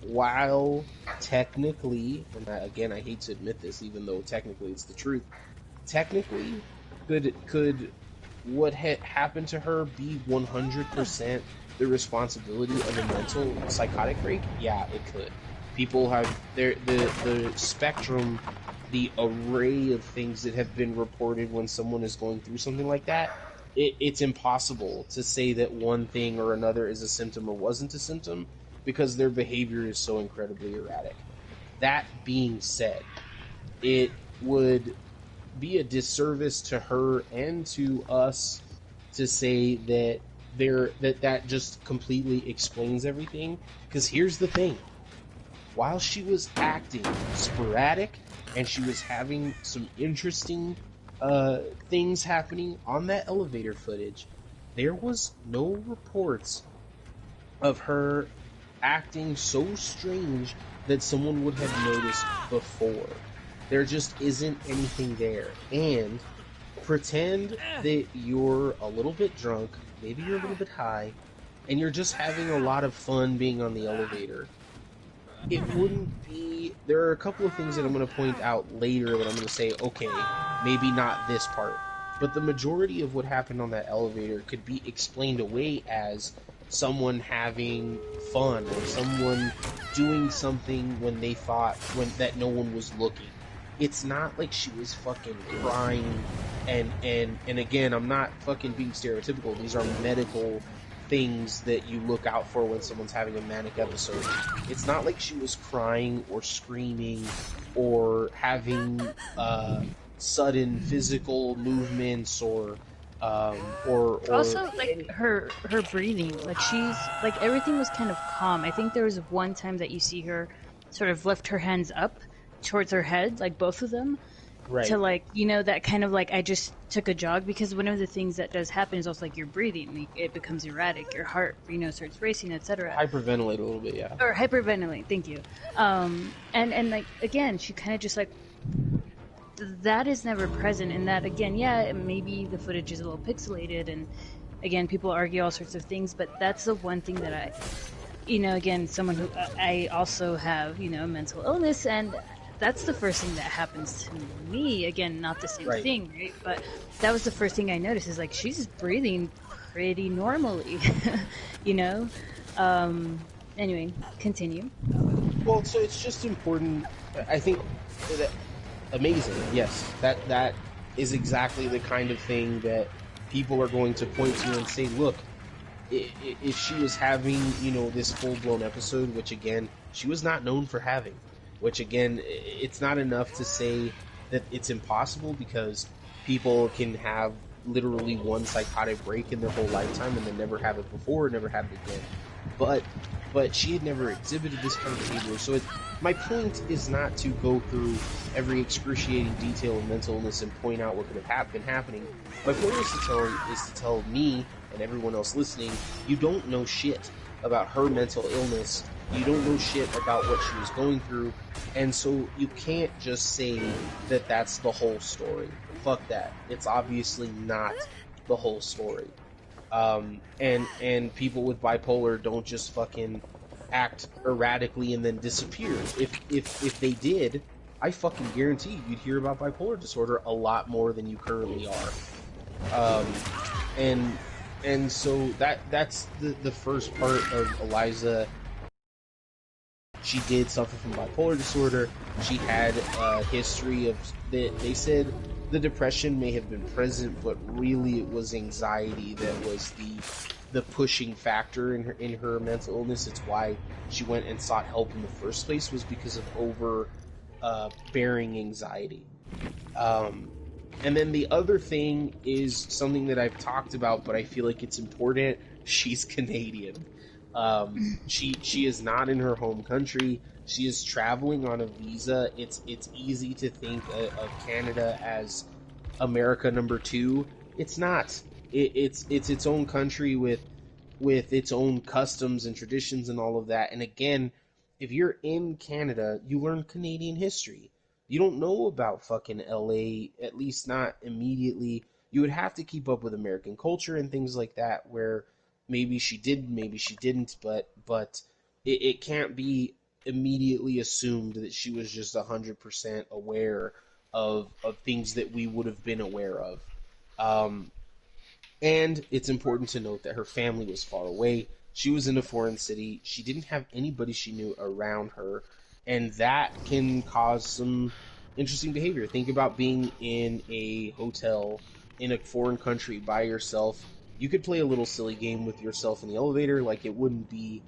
while technically, and again, I hate to admit this, even though technically it's the truth, technically, could what had happened to her be 100% the responsibility of a mental psychotic break? Yeah, it could. People have the spectrum, the array of things that have been reported when someone is going through something like that. It's impossible to say that one thing or another is a symptom or wasn't a symptom because their behavior is so incredibly erratic. That being said, it would be a disservice to her and to us to say that that just completely explains everything. Because here's the thing. while she was acting sporadic and she was having some interesting things happening on that elevator footage, there was no reports of her acting so strange that someone would have noticed before. There just isn't anything there. And pretend that you're a little bit drunk, maybe you're a little bit high, and you're just having a lot of fun being on the elevator. It wouldn't be... There are a couple of things that I'm going to point out later that I'm going to say, okay, maybe not this part. But the majority of what happened on that elevator could be explained away as someone having fun or someone doing something when they thought that no one was looking. It's not like she was fucking crying and again, I'm not fucking being stereotypical. These are medical things that you look out for when someone's having a manic episode. It's not like she was crying or screaming or having sudden physical movements or also like her breathing, like she's like everything was kind of calm. I think there was one time that you see her sort of lift her hands up towards her head, like both of them, right, to like, you know, that kind of like I just took a jog, because one of the things that does happen is also like your breathing, like, it becomes erratic, your heart, you know, starts racing, etc. Hyperventilate a little bit, yeah, or hyperventilate. Thank you. And like again, she kind of just like, that is never present. And that again, yeah, maybe the footage is a little pixelated, and again, people argue all sorts of things, but that's the one thing that I, you know, again, someone who I also have, you know, mental illness, and that's the first thing that happens to me. Again, not the same thing, right? But that was the first thing I noticed, is like she's breathing pretty normally, you know. Anyway, continue. Well, so it's just important. I think that amazing. Yes, that is exactly the kind of thing that people are going to point to and say, look, if she was having, you know, this full-blown episode, which again, she was not known for having, which again, it's not enough to say that it's impossible, because people can have literally one psychotic break in their whole lifetime and then never have it before, never have it again. But she had never exhibited this kind of behavior. So my point is not to go through every excruciating detail of mental illness and point out what could have been happening. My point is to tell me and everyone else listening, you don't know shit about her mental illness. You don't know shit about what she was going through, and so you can't just say that that's the whole story. Fuck that. It's obviously not the whole story. And people with bipolar don't just fucking act erratically and then disappear. If they did, I fucking guarantee you'd hear about bipolar disorder a lot more than you currently are. And so that's the first part of Eliza. She did suffer from bipolar disorder. She had a history of, they said the depression may have been present, but really it was anxiety that was the pushing factor in her mental illness. It's why she went and sought help in the first place, was because of bearing anxiety. And then the other thing is something that I've talked about, but I feel like it's important. She's Canadian. She is not in her home country. She is traveling on a visa. It's easy to think of Canada as America number 2. It's not. It's its own country with its own customs and traditions and all of that. And again, if you're in Canada, you learn Canadian history. You don't know about fucking LA, at least not immediately. You would have to keep up with American culture and things like that, where maybe she did, maybe she didn't, but it can't be immediately assumed that she was just 100% aware of things that we would have been aware of. And it's important to note that her family was far away. She was in a foreign city. She didn't have anybody she knew around her, and that can cause some interesting behavior. Think about being in a hotel in a foreign country by yourself. You could play a little silly game with yourself in the elevator, like it wouldn't be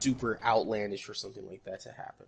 super outlandish for something like that to happen.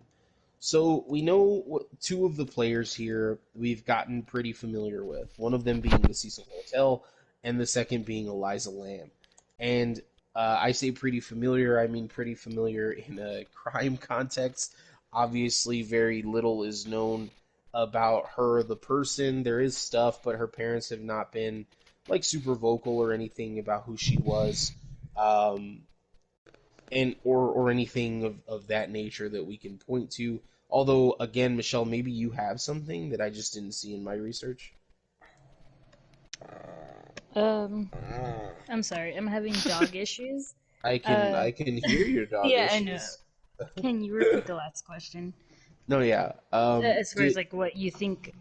So we know what 2 of the players here we've gotten pretty familiar with. One of them being the Cecil Hotel, and the second being Eliza Lamb. And I say pretty familiar, I mean pretty familiar in a crime context. Obviously, very little is known about her, the person. There is stuff, but her parents have not been like super vocal or anything about who she was, and or anything of that nature that we can point to. Although, again, Michelle, maybe you have something that I just didn't see in my research. I'm sorry, I'm having dog issues. I can hear your dog Yeah, I know. issues. Can you repeat the last question? No, yeah. As far as like what you think.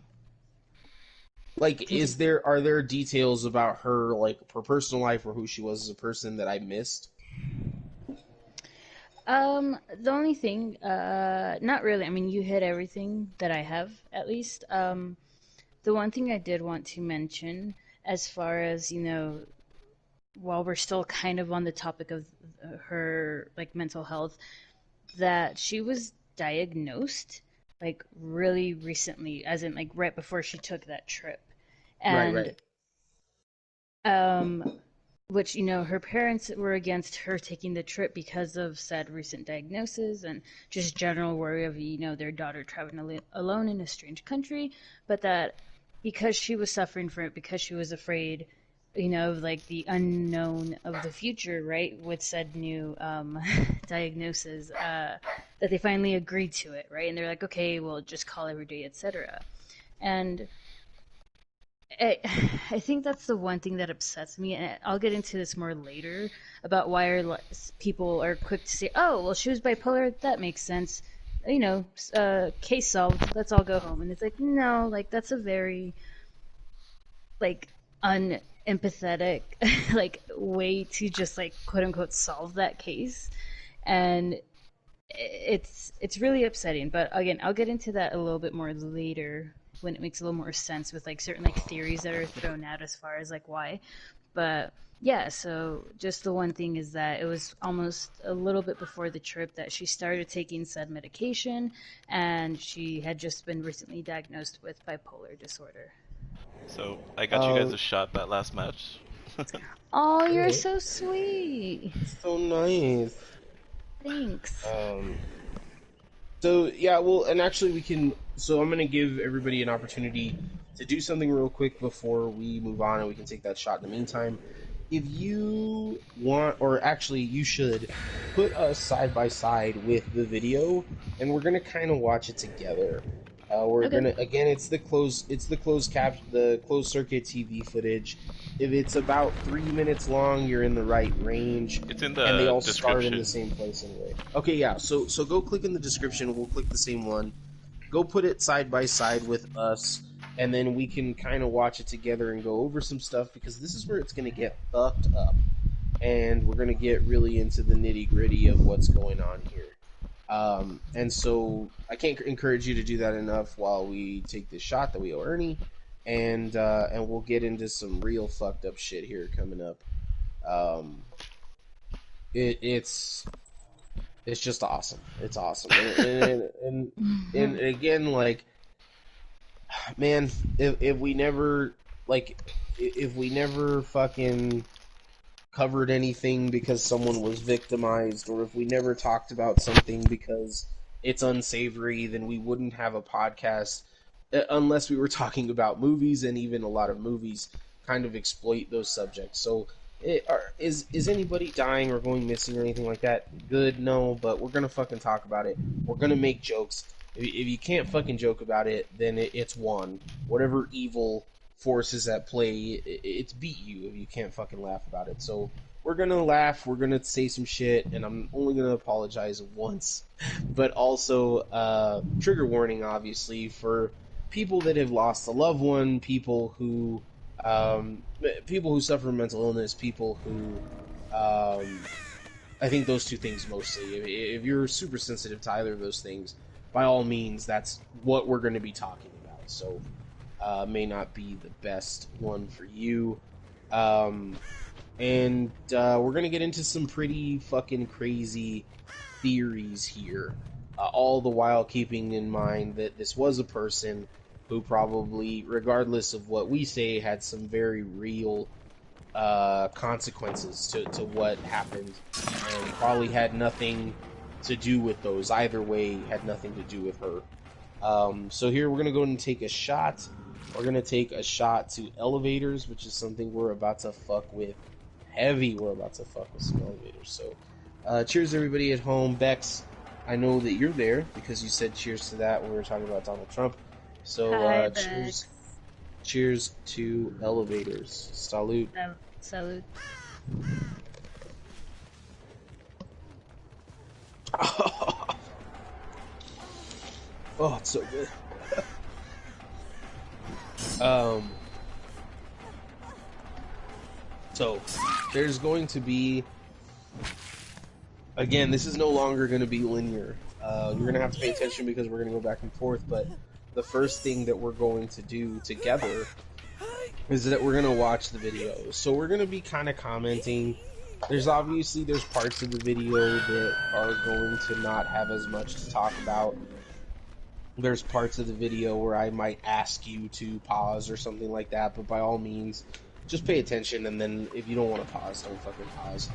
Like, are there details about her, like her personal life or who she was as a person that I missed? The only thing, not really. I mean, you hit everything that I have, at least. The one thing I did want to mention, as far as, while we're still kind of on the topic of her, like, mental health, that she was diagnosed, like, really recently, as in, like, right before she took that trip. And, Right. which, her parents were against her taking the trip because of said recent diagnosis and just general worry of, their daughter traveling alone in a strange country, but that because she was suffering from it, because she was afraid, of like the unknown of the future, right, with said new diagnosis, that they finally agreed to it, right? And they're like, okay, we'll just call every day, etc. And I think that's the one thing that upsets me, and I'll get into this more later about people are quick to say, "Oh, well, she was bipolar. That makes sense." Case solved. Let's all go home. And it's like, no, like that's a very like unempathetic like way to just like quote unquote solve that case, and it's really upsetting. But again, I'll get into that a little bit more later when it makes a little more sense with like certain like theories that are thrown out as far as like why. But yeah, so just the one thing is that it was almost a little bit before the trip that she started taking said medication, and she had just been recently diagnosed with bipolar disorder. So I got you guys a shot that last match. Oh, you're so sweet. So nice. Thanks. So yeah, well, and actually we can. So I'm gonna give everybody an opportunity to do something real quick before we move on, and we can take that shot in the meantime. If you want, or actually you should, put us side by side with the video, and we're gonna kind of watch it together. We're Okay. gonna again. The closed circuit TV footage. If it's about 3 minutes long, you're in the right range. It's in And they the all start in description. the same place anyway. Okay, yeah. So go click in the description. We'll click the same one. Go put it side by side with us, and then we can kind of watch it together and go over some stuff, because this is where it's gonna get fucked up, and we're gonna get really into the nitty gritty of what's going on here. And so I can't encourage you to do that enough while we take this shot that we owe Ernie, and we'll get into some real fucked up shit here coming up. It's just awesome. It's awesome, and again, like, man, if we never fucking covered anything because someone was victimized, or if we never talked about something because it's unsavory, then we wouldn't have a podcast, unless we were talking about movies, and even a lot of movies kind of exploit those subjects. So is anybody dying or going missing or anything like that? Good, no, but we're gonna fucking talk about it. We're gonna make jokes. If you can't fucking joke about it, then it's won. Whatever evil forces at play, it's beat you if you can't fucking laugh about it. So we're gonna laugh, we're gonna say some shit, and I'm only gonna apologize once. But also, trigger warning, obviously, for people that have lost a loved one, people who suffer mental illness, people who, I think those two things mostly. If you're super sensitive to either of those things, by all means, that's what we're going to be talking about. So, may not be the best one for you. And we're going to get into some pretty fucking crazy theories here. All the while keeping in mind that this was a person who probably, regardless of what we say, had some very real consequences to what happened, and probably had nothing to do with those. Either way, had nothing to do with her. So here we're going to go and take a shot. We're going to take a shot to elevators, which is something we're about to fuck with heavy. We're about to fuck with some elevators. So cheers, everybody at home. Bex, I know that you're there because you said cheers to that when we were talking about Donald Trump. So Hi, cheers. Cheers to elevators. Salute. Salute. Oh, it's so good. So there's going to be, again, this is no longer going to be linear. You're going to have to pay attention because we're going to go back and forth, but the first thing that we're going to do together is that we're going to watch the video. So we're going to be kind of commenting. There's parts of the video that are going to not have as much to talk about. There's parts of the video where I might ask you to pause or something like that, but by all means, just pay attention, and then if you don't want to pause, don't fucking pause.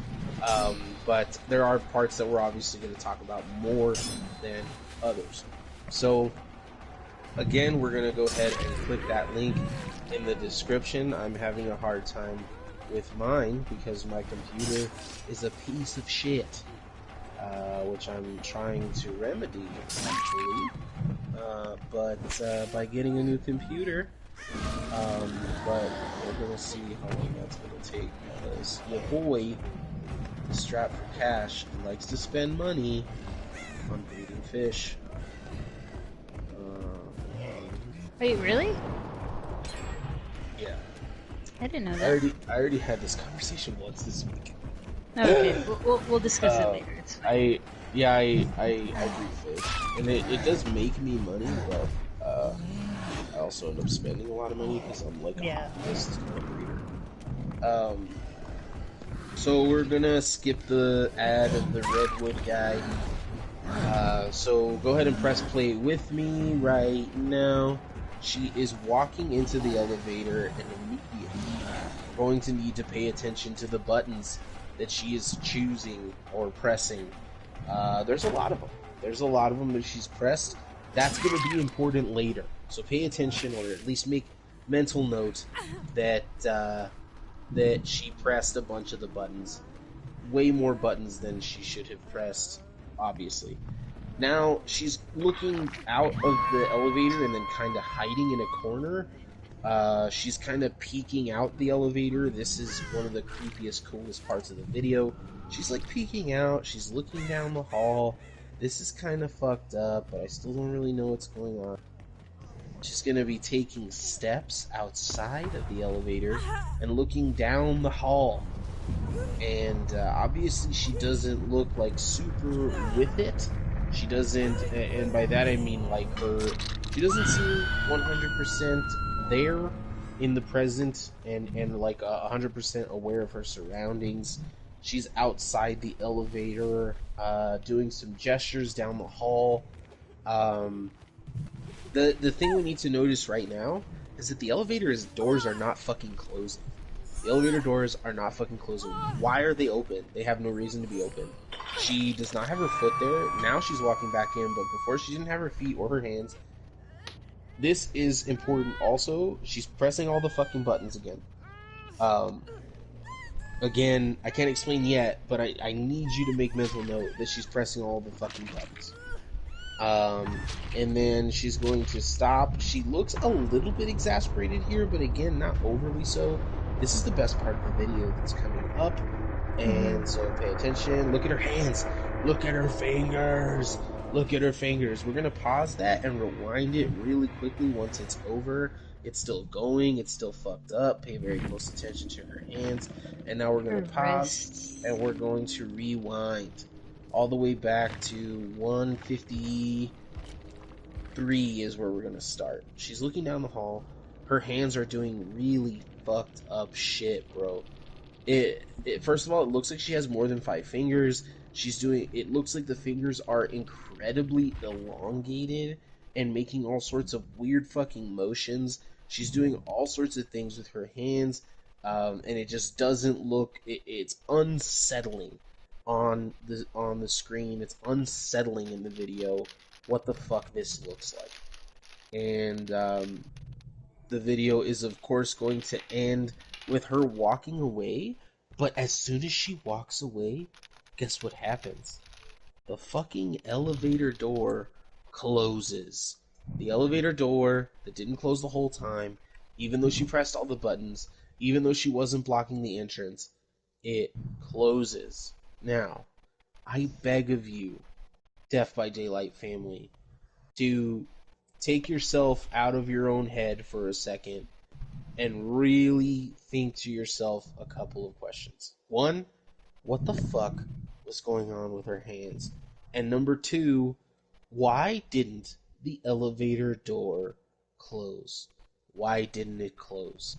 But there are parts that we're obviously going to talk about more than others. So, again, we're going to go ahead and click that link in the description. I'm having a hard time with mine because my computer is a piece of shit, which I'm trying to remedy, actually. But by getting a new computer, but we're gonna see how long that's gonna take because your boy is strapped for cash and likes to spend money on breeding fish. Wait, really? Yeah, I didn't know that. I already had this conversation once this week. Okay, we'll discuss it later. It's fine. I breed fish, and it does make me money, but I also end up spending a lot of money because I'm like a hobbyist kind of breeder. So we're gonna skip the ad of the redwood guy. So go ahead and press play with me right now. She is walking into the elevator, and immediately going to need to pay attention to the buttons that she is choosing or pressing. There's a lot of them. There's a lot of them that she's pressed. That's going to be important later. So pay attention, or at least make mental note that that she pressed a bunch of the buttons. Way more buttons than she should have pressed, obviously. Now, she's looking out of the elevator and then kind of hiding in a corner. She's kind of peeking out the elevator. This is one of the creepiest, coolest parts of the video. She's like peeking out. She's looking down the hall. This is kind of fucked up, but I still don't really know what's going on. She's going to be taking steps outside of the elevator and looking down the hall. And obviously she doesn't look like super with it. She doesn't, and by that I mean like she doesn't seem 100% there in the present and like 100% aware of her surroundings. She's outside the elevator, doing some gestures down the hall. The thing we need to notice right now is that the elevator's doors are not fucking closing. The elevator doors are not fucking closing. Why are they open? They have no reason to be open. She does not have her foot there. Now she's walking back in, but before she didn't have her feet or her hands. This is important also. She's pressing all the fucking buttons again. Again, I can't explain yet, but I need you to make mental note that she's pressing all the fucking buttons. And then she's going to stop. She looks a little bit exasperated here, but again, not overly so. This is the best part of the video that's coming up. And so pay attention. Look at her hands. Look at her fingers. Look at her fingers. We're going to pause that and rewind it really quickly once it's over. It's still going. It's still fucked up. Pay very close attention to her hands. And now we're going to pause and we're going to rewind all the way back to 153 is where we're going to start. She's looking down the hall. Her hands are doing really fucked up shit, bro. First of all, it looks like she has more than 5 fingers. It looks like the fingers are incredibly elongated and making all sorts of weird fucking motions. She's doing all sorts of things with her hands, and it just doesn't look, it's unsettling on the screen. It's unsettling in the video what the fuck this looks like. And the video is, of course, going to end with her walking away. But as soon as she walks away, guess what happens? The fucking elevator door closes. The elevator door that didn't close the whole time, even though she pressed all the buttons, even though she wasn't blocking the entrance, it closes. Now, I beg of you, Death by Daylight family, to take yourself out of your own head for a second and really think to yourself a couple of questions. One, what the fuck was going on with her hands? And number two, why didn't the elevator door close? Why didn't it close?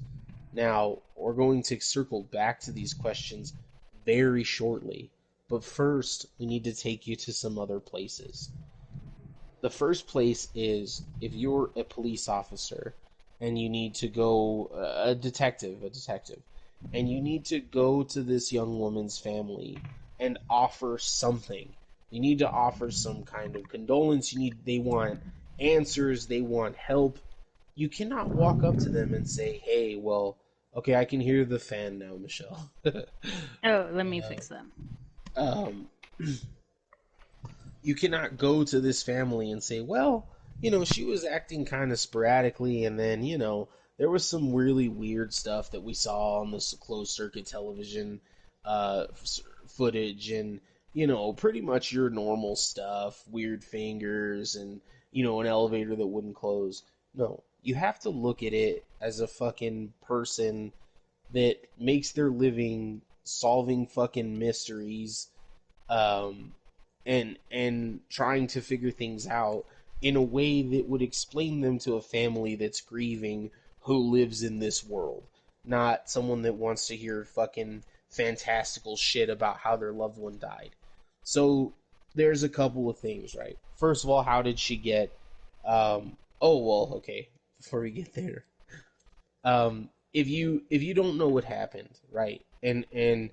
Now, we're going to circle back to these questions very shortly, but first, we need to take you to some other places. The first place is if you're a police officer and you need to go, a detective, and you need to go to this young woman's family and offer something. You need to offer some kind of condolence. They want answers. They want help. You cannot walk up to them and say, "Hey, well, okay, I can hear the fan now, Michelle." Oh, let me fix them. You cannot go to this family and say, "Well, she was acting kind of sporadically, and then, there was some really weird stuff that we saw on this closed circuit television footage, and, pretty much your normal stuff, weird fingers, and, an elevator that wouldn't close." No, you have to look at it as a fucking person that makes their living solving fucking mysteries, and trying to figure things out in a way that would explain them to a family that's grieving who lives in this world, not someone that wants to hear fucking fantastical shit about how their loved one died. So there's a couple of things, right? First of all, how did she get okay, before we get there, if you don't know what happened, right? And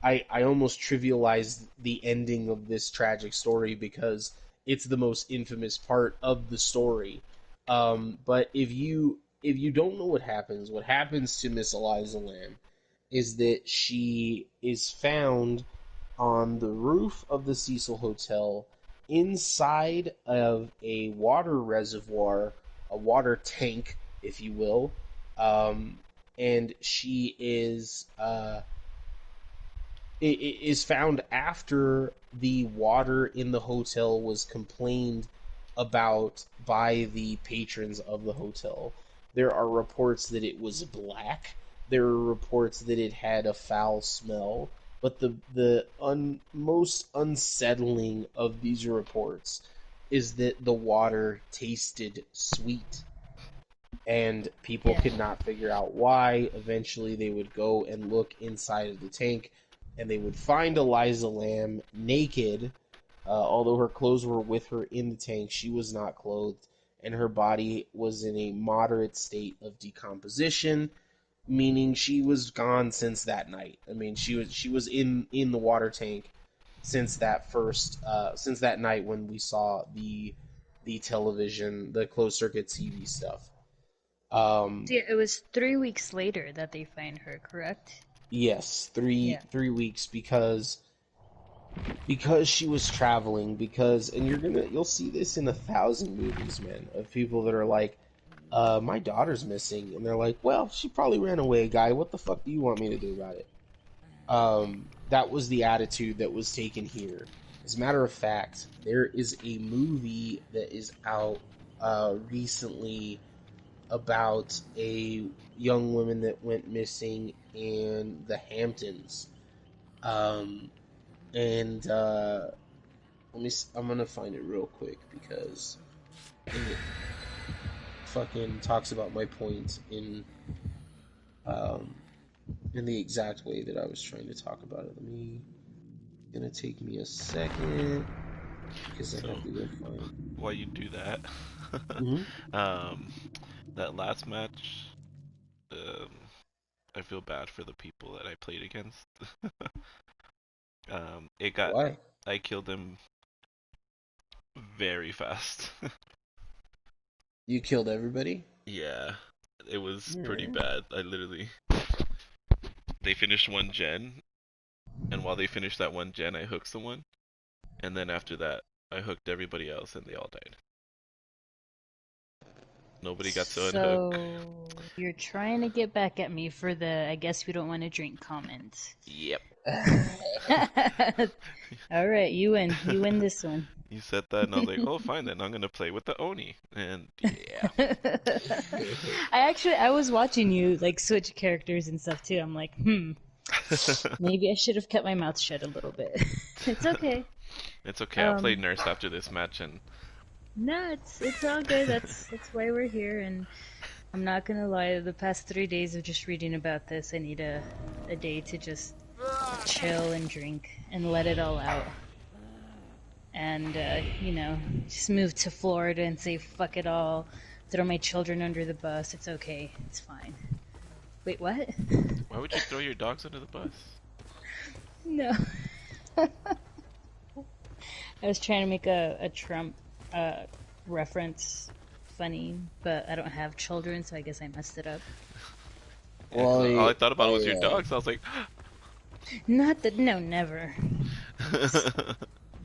I almost trivialized the ending of this tragic story because it's the most infamous part of the story. But if you don't know what happens to Miss Eliza Lamb is that she is found on the roof of the Cecil Hotel inside of a water reservoir, a water tank, if you will, and she is is found after the water in the hotel was complained about by the patrons of the hotel. There are reports that it was black. There are reports that it had a foul smell. But the most unsettling of these reports is that the water tasted sweet. And people could not figure out why. Eventually, they would go and look inside of the tank, and they would find Eliza Lamb naked. Although her clothes were with her in the tank, she was not clothed, and her body was in a moderate state of decomposition, meaning she was gone since that night. I mean, she was in the water tank since that night when we saw the television, the closed circuit TV stuff. Yeah, it was 3 weeks later that they find her, correct? Yes, three weeks because she was traveling. And you'll see this in 1,000 movies, man, of people that are like, my daughter's missing, and they're like, well, she probably ran away, guy. What the fuck do you want me to do about it? That was the attitude that was taken here. As a matter of fact, there is a movie that is out recently about a young woman that went missing in the Hamptons. And I'm gonna find it real quick because it fucking talks about my point in the exact way that I was trying to talk about it. Gonna take me a second because I have to go find. While you do that, that last match, I feel bad for the people that I played against. It got Why? I killed him very fast. You killed everybody? Yeah, it was pretty Alright. bad. They finished one gen, and while they finished that one gen, I hooked someone, and then after that, I hooked everybody else, and they all died. Nobody got to unhook. So you're trying to get back at me for the I guess we don't want to drink comment. Yep. All right, you win. You win this one. You said that, and I was like, oh, fine then. I'm gonna play with the Oni, and yeah. I was watching you like switch characters and stuff too. I'm like, maybe I should have kept my mouth shut a little bit. It's okay. It's okay. I'll play nurse after this match, and No, it's all good. That's why we're here. And I'm not gonna lie. The past 3 days of just reading about this, I need a day to just chill and drink and let it all out. And just move to Florida and say fuck it all. Throw my children under the bus. It's okay. It's fine. Wait, what? why would you throw your dogs under the bus? No. I was trying to make a Trump reference funny, but I don't have children, so I guess I messed it up. Yeah, all I thought about was your dogs. I was like, Not that, no, never.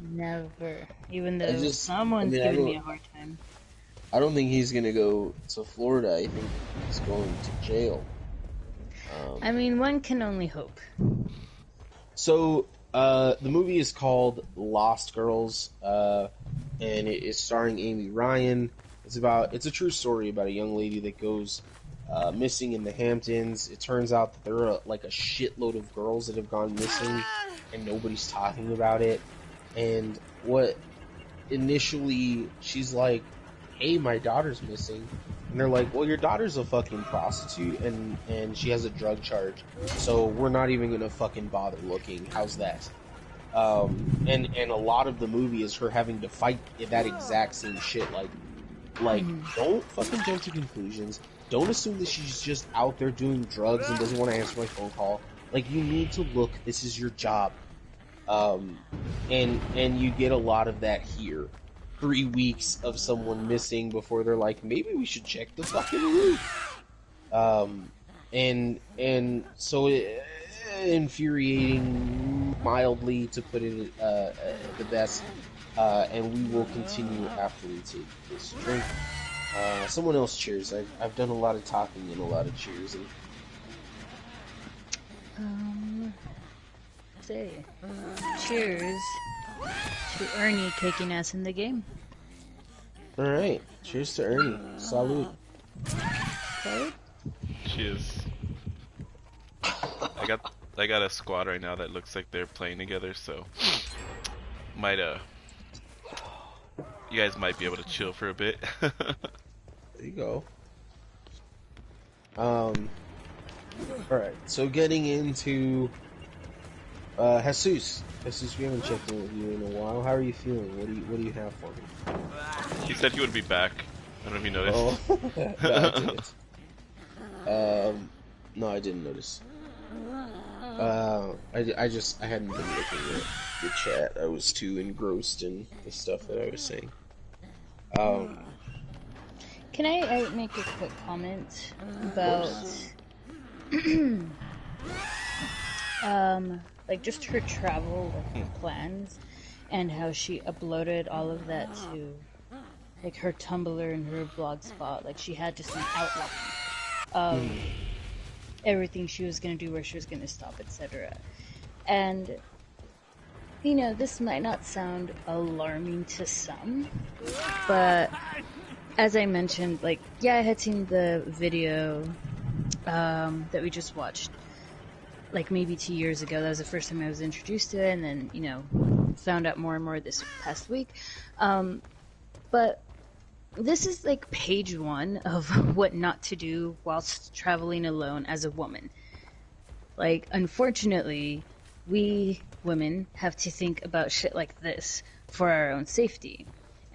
Never. Even though someone's giving me a hard time. I don't think he's gonna go to Florida. I think he's going to jail. I mean, one can only hope. So, the movie is called Lost Girls, and it is starring Amy Ryan. It's a true story about a young lady that goes missing in the Hamptons. It turns out that there are like a shitload of girls that have gone missing, and nobody's talking about it. And what initially she's like, hey, my daughter's missing. And they're like, well, your daughter's a fucking prostitute and she has a drug charge. So we're not even gonna fucking bother looking. How's that? And a lot of the movie is her having to fight that exact same shit. Like, don't fucking jump to conclusions. Don't assume that she's just out there doing drugs and doesn't want to answer my phone call. Like, you need to look. This is your job. And you get a lot of that here. 3 weeks of someone missing before they're like, maybe we should check the fucking roof. And so infuriating, mildly, to put it the best. And we will continue after we take this drink. Someone else cheers. I've done a lot of talking and a lot of cheers. Cheers to Ernie kicking ass in the game. Alright, cheers to Ernie. Salud. Salud? Cheers. I got a squad right now that looks like they're playing together, so you guys might be able to chill for a bit. There you go. Alright, so getting into Jesus, we haven't checked in with you in a while. How are you feeling? What do you have for me? He said he would be back. I don't know if you noticed. Oh, no, I didn't. No, I didn't notice. I hadn't been looking at the chat. I was too engrossed in the stuff that I was saying. Can I make a quick comment about like just her travel plans and how she uploaded all of that to like her Tumblr and her blog spot. Like she had just an outline of everything she was gonna do, where she was gonna stop, etc. And this might not sound alarming to some, but as I mentioned, like, yeah, I had seen the video that we just watched like maybe 2 years ago. That was the first time I was introduced to it, and then found out more and more this past week. But this is like page 1 of what not to do whilst traveling alone as a woman. Like, unfortunately, we women have to think about shit like this for our own safety.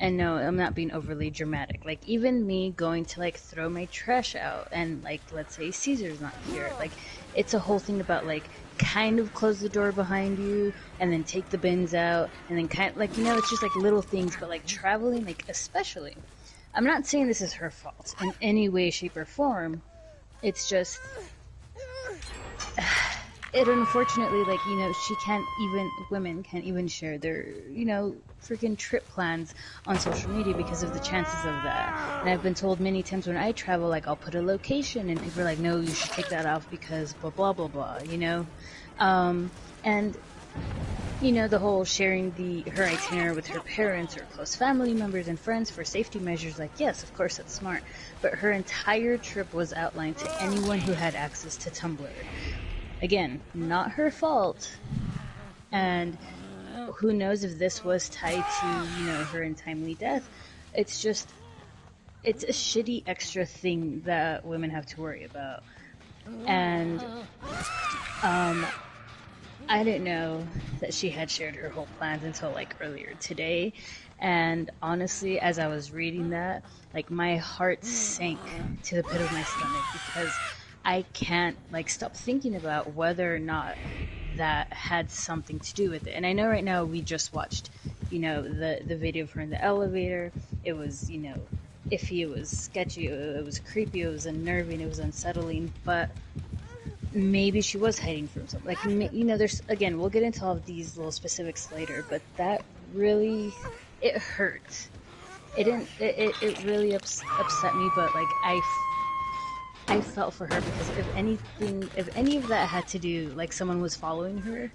And no, I'm not being overly dramatic. Like, even me going to, like, throw my trash out and, like, let's say Caesar's not here. Like, it's a whole thing about, like, kind of close the door behind you and then take the bins out and then kind of, like, you know, it's just, like, little things. But, like, traveling, like, especially. I'm not saying this is her fault in any way, shape, or form. It's just... it unfortunately, like, you know, women can't even share their, you know, freaking trip plans on social media because of the chances of that. And I've been told many times when I travel, like, I'll put a location and people are like, no, you should take that off because blah, blah, blah, blah, you know? And, you know, the whole sharing her itinerary with her parents or close family members and friends for safety measures, like, yes, of course, that's smart. But her entire trip was outlined to anyone who had access to Tumblr. Again, not her fault, and who knows if this was tied to, you know, her untimely death. It's just, it's a shitty extra thing that women have to worry about. And, I didn't know that she had shared her whole plans until, like, earlier today. And honestly, as I was reading that, like, my heart sank to the pit of my stomach because I can't, like, stop thinking about whether or not that had something to do with it. And I know right now we just watched, you know, the video of her in the elevator. It was, you know, iffy, it was sketchy, it was creepy, it was unnerving, it was unsettling, but maybe she was hiding from something. Like, you know, there's, again, we'll get into all of these little specifics later, but that really, it hurt. It really upset me, but, like, I felt for her because if any of that had to do, like, someone was following her,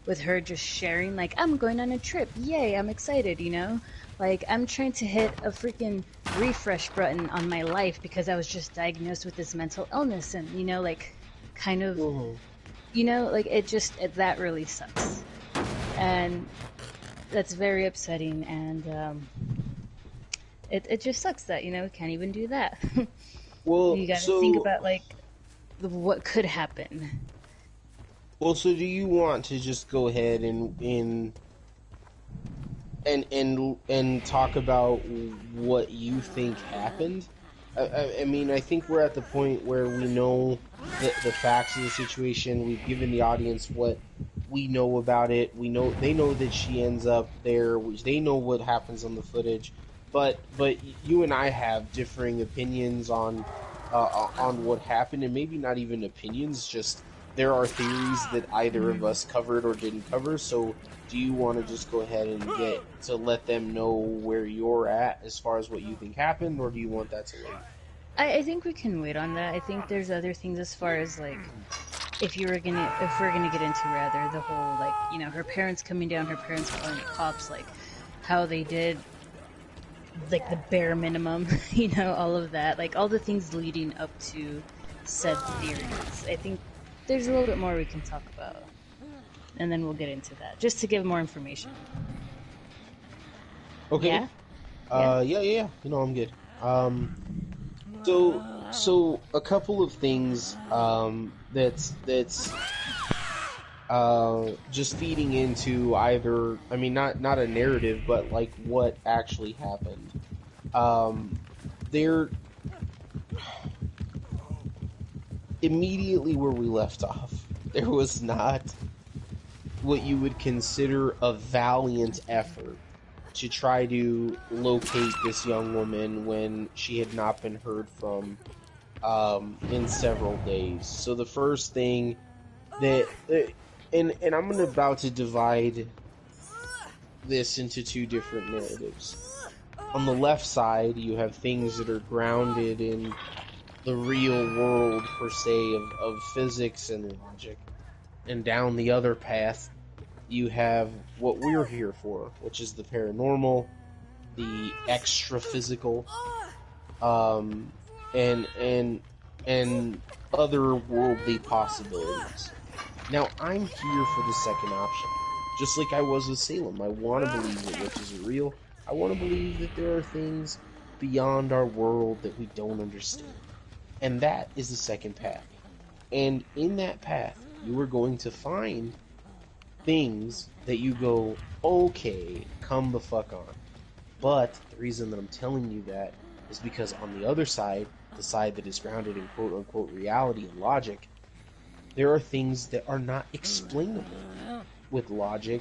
with her just sharing, like, I'm going on a trip, yay, I'm excited, you know? Like, I'm trying to hit a freaking refresh button on my life because I was just diagnosed with this mental illness and, you know, like, kind of, you know, like, that really sucks. And that's very upsetting, and, it just sucks that, you know, we can't even do that. Well, you gotta think about, like, what could happen. Well, so do you want to just go ahead and talk about what you think happened? I mean, I think we're at the point where we know the facts of the situation. We've given the audience what we know about it. They know that she ends up there. They know what happens on the footage. But you and I have differing opinions on what happened, and maybe not even opinions. Just there are theories that either of us covered or didn't cover. So, do you want to just go ahead and let them know where you're at as far as what you think happened, or do you want that to wait? I think we can wait on that. I think there's other things as far as, like, if we're gonna get into rather the whole, like, you know, her parents coming down, her parents calling the cops, like how they did, like, the bare minimum, you know, all of that, like all the things leading up to said theories. I think there's a little bit more we can talk about, and then we'll get into that just to give more information. Okay. Yeah. You know, I'm good. So a couple of things that's just feeding into either, I mean, not a narrative, but like what actually happened. There, immediately where we left off, there was not what you would consider a valiant effort to try to locate this young woman when she had not been heard from in several days. So the first thing that, and I'm about to divide this into two different narratives. On the left side, you have things that are grounded in the real world, per se, of physics and logic. And down the other path, you have what we're here for, which is the paranormal, the extra physical, and otherworldly possibilities. Now, I'm here for the second option. Just like I was with Salem, I want to believe that witches are real. I want to believe that there are things beyond our world that we don't understand. And that is the second path. And in that path, you are going to find things that you go, okay, come the fuck on. But the reason that I'm telling you that is because on the other side, the side that is grounded in quote-unquote reality and logic, there are things that are not explainable with logic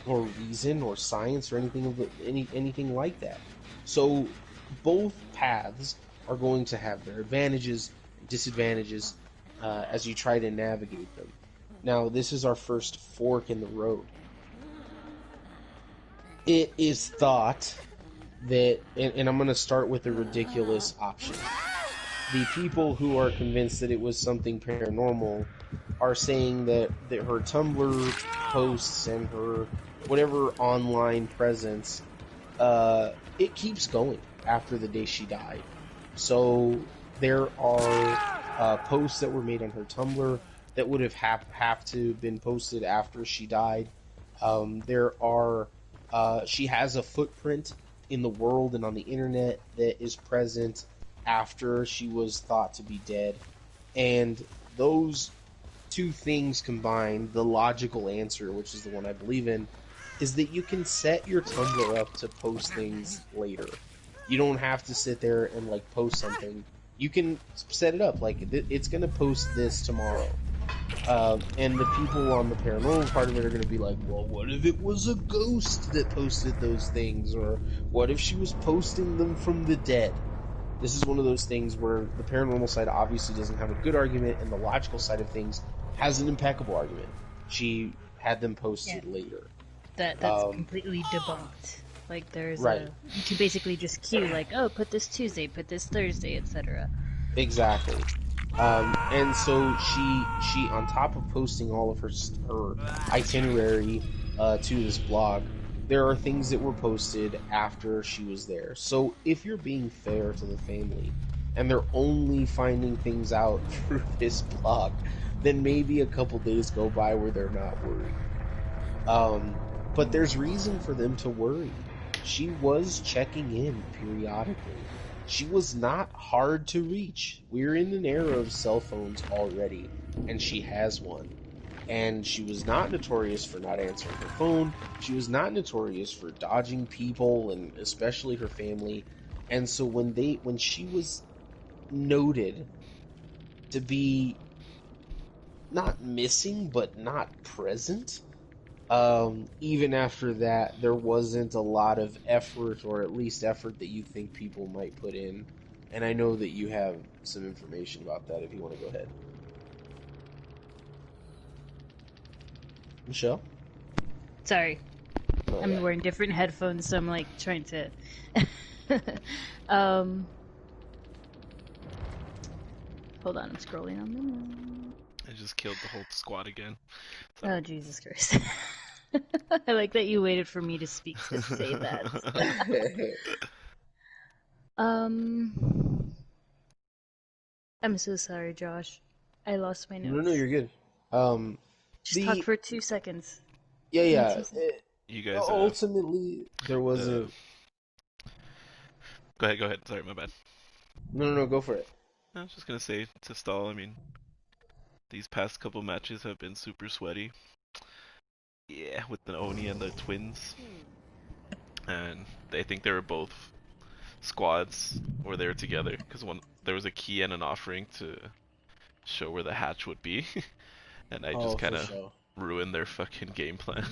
or reason or science or anything like that. So both paths are going to have their advantages and disadvantages as you try to navigate them. Now, this is our first fork in the road. It is thought that, and I'm going to start with a ridiculous option. The people who are convinced that it was something paranormal are saying that her Tumblr posts and her whatever online presence, it keeps going after the day she died. So there are posts that were made on her Tumblr that would have to been posted after she died. There are she has a footprint in the world and on the internet that is present after she was thought to be dead. And those two things combined, the logical answer, which is the one I believe in, is that you can set your Tumblr up to post things later. You don't have to sit there and like post something. You can set it up like it's going to post this tomorrow. And the people on the paranormal part of it are going to be like, well, what if it was a ghost that posted those things? Or what if she was posting them from the dead? This is one of those things where the paranormal side obviously doesn't have a good argument, and the logical side of things has an impeccable argument. She had them posted later. That's completely debunked. Like, there's right. You can basically just cue, like, oh, put this Tuesday, put this Thursday, etc. Exactly. And so she on top of posting all of her itinerary to this blog, there are things that were posted after she was there. So if you're being fair to the family and they're only finding things out through this blog, then maybe a couple days go by where they're not worried. But there's reason for them to worry. She was checking in periodically. She was not hard to reach. We're in an era of cell phones already, and she has one. And she was not notorious for not answering her phone. She was not notorious for dodging people, and especially her family. And so when she was noted to be not missing, but not present, even after that, there wasn't a lot of effort, or at least effort that you think people might put in. And I know that you have some information about that if you want to go ahead. Michelle? Sorry. Oh, I'm yeah. wearing different headphones, so I'm like trying to. Hold on, I'm scrolling on them. I just killed the whole squad again. So. Oh, Jesus Christ. I like that you waited for me to speak to say that. I'm so sorry, Josh. I lost my notes. No, you're good. Just talk for 2 seconds. Yeah. You guys. Ultimately, there was a. Go ahead. Sorry, my bad. No, go for it. I was just gonna say to stall. I mean, these past couple matches have been super sweaty. Yeah, with the Oni and the twins, and I think they were both squads were there together because there was a key and an offering to show where the hatch would be, and I just kind of ruined their fucking game plan.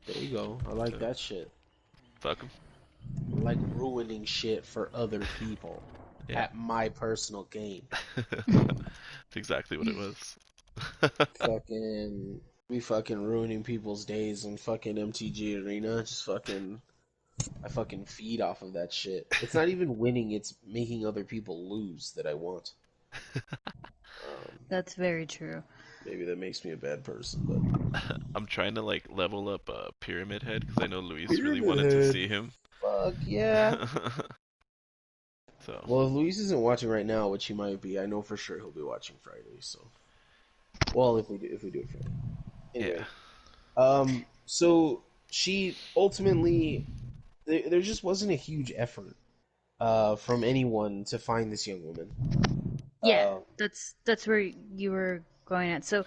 There you go. I like that shit. Fuck them. I like ruining shit for other people at my personal game. That's exactly what it was. We fucking ruining people's days on fucking MTG Arena. I fucking feed off of that shit. It's not even winning, it's making other people lose that I want. That's very true. Maybe that makes me a bad person, but... I'm trying to, like, level up Pyramid Head, because I know Luis really wanted to see him. Fuck yeah. So. Well, if Luis isn't watching right now, which he might be, I know for sure he'll be watching Friday, so... Well, if we do it Friday. Anyway. Yeah. So, she ultimately... There just wasn't a huge effort from anyone to find this young woman. Yeah, that's where you were going at. So,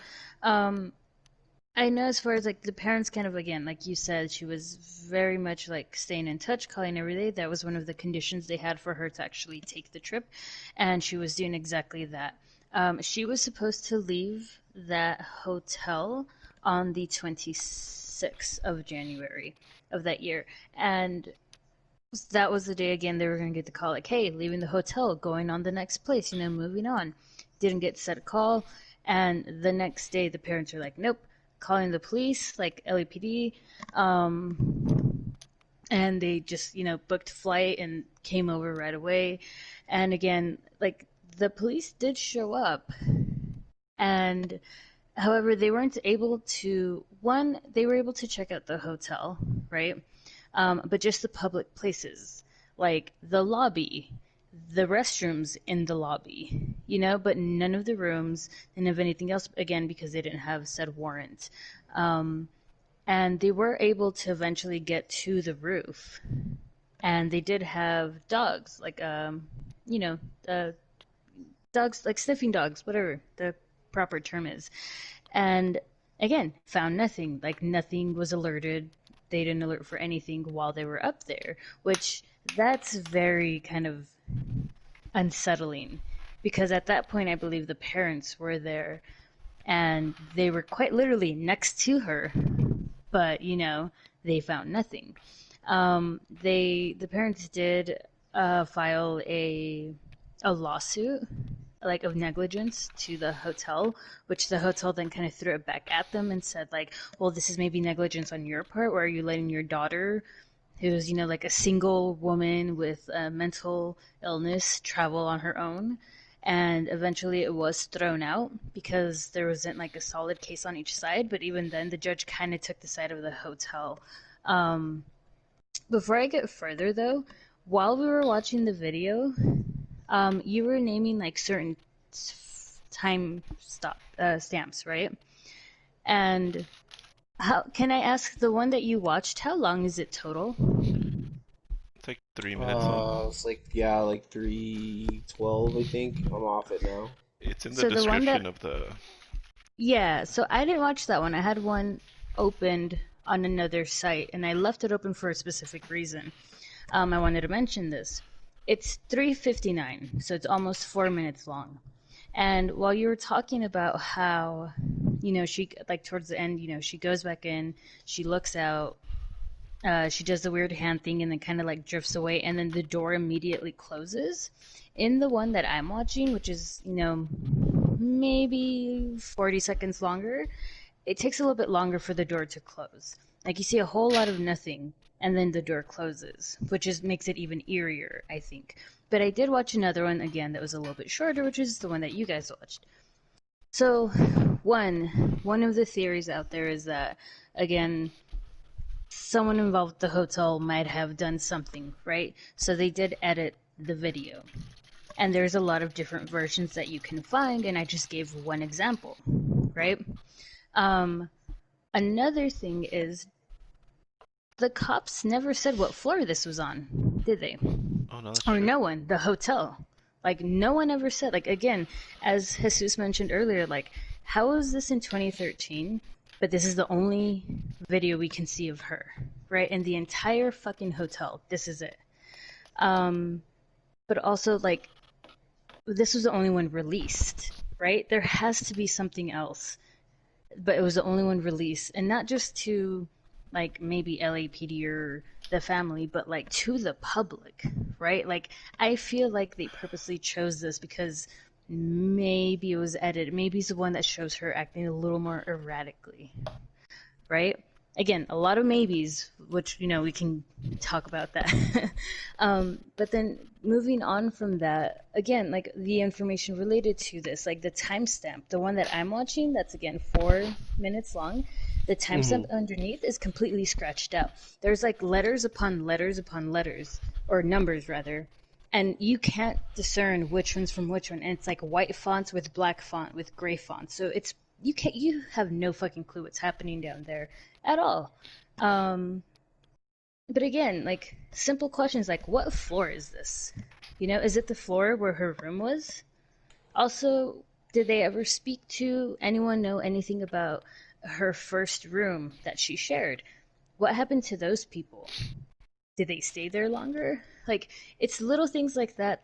I know as far as like the parents kind of, again, like you said, she was very much like staying in touch, calling every day. That was one of the conditions they had for her to actually take the trip, and she was doing exactly that. She was supposed to leave that hotel on the 26th of January of that year, and that was the day again they were going to get the call like, hey, leaving the hotel, going on the next place, moving on. Didn't get set a call, and the next day the parents are like, nope, calling the police, like LAPD, and they just booked flight and came over right away. And again, like, the police did show up, and however they weren't able to, one, they were able to check out the hotel, right? But just the public places, like the lobby, the restrooms in the lobby, but none of the rooms, none of anything else, again, because they didn't have said warrant. And they were able to eventually get to the roof. And they did have dogs, like, dogs, like sniffing dogs, whatever the proper term is. And again, found nothing. Like, nothing was alerted. They didn't alert for anything while they were up there, which that's very kind of unsettling, because at that point I believe the parents were there and they were quite literally next to her, but they found nothing. The parents did file a lawsuit, like, of negligence to the hotel, which the hotel then kind of threw it back at them and said, like, well, this is maybe negligence on your part, where are you letting your daughter, who's like a single woman with a mental illness, travel on her own. And eventually it was thrown out because there wasn't like a solid case on each side, but even then the judge kind of took the side of the hotel. Before I get further though, while we were watching the video, you were naming like certain stamps, right? And how can I ask, the one that you watched, how long is it total? It's like 3 minutes long. It's like 3:12, I think. I'm off it now. It's in the So the one description that, of the. yeah, so I didn't watch that one. I had one opened on another site, and I left it open for a specific reason. I wanted to mention this. It's 3:59, so it's almost 4 minutes long. And while you were talking about how, she, like, towards the end, she goes back in, she looks out, she does the weird hand thing, and then kind of like drifts away, and then the door immediately closes. In the one that I'm watching, which is, maybe 40 seconds longer, it takes a little bit longer for the door to close. Like, you see a whole lot of nothing, and then the door closes, which makes it even eerier, I think. But I did watch another one, again, that was a little bit shorter, which is the one that you guys watched. So, one of the theories out there is that, again, someone involved with the hotel might have done something, right? So they did edit the video. And there's a lot of different versions that you can find, and I just gave one example, right? Another thing is, the cops never said what floor this was on, did they? Oh no, that's Or true. no one, the hotel. Like, no one ever said, like, again, as Jesus mentioned earlier, like, how is this in 2013, but this is the only video we can see of her, right? In the entire fucking hotel, this is it. But also, like, this was the only one released, right? There has to be something else, but it was the only one released, and not just to, like, maybe LAPD or the family, but like to the public, right? Like, I feel like they purposely chose this because maybe it was edited. Maybe it's the one that shows her acting a little more erratically, right? Again, a lot of maybes, which, we can talk about that. But then moving on from that, again, like, the information related to this, like the timestamp, the one that I'm watching, that's again 4 minutes long. The timestamp underneath is completely scratched out. There's like letters upon letters upon letters, or numbers rather, and you can't discern which one's from which one. And it's like white fonts with black font with gray font. So you have no fucking clue what's happening down there at all. But again, like, simple questions like, what floor is this? Is it the floor where her room was? Also, did they ever speak to anyone, know anything about her first room that she shared. What happened to those people? Did they stay there longer? Like, it's little things like that,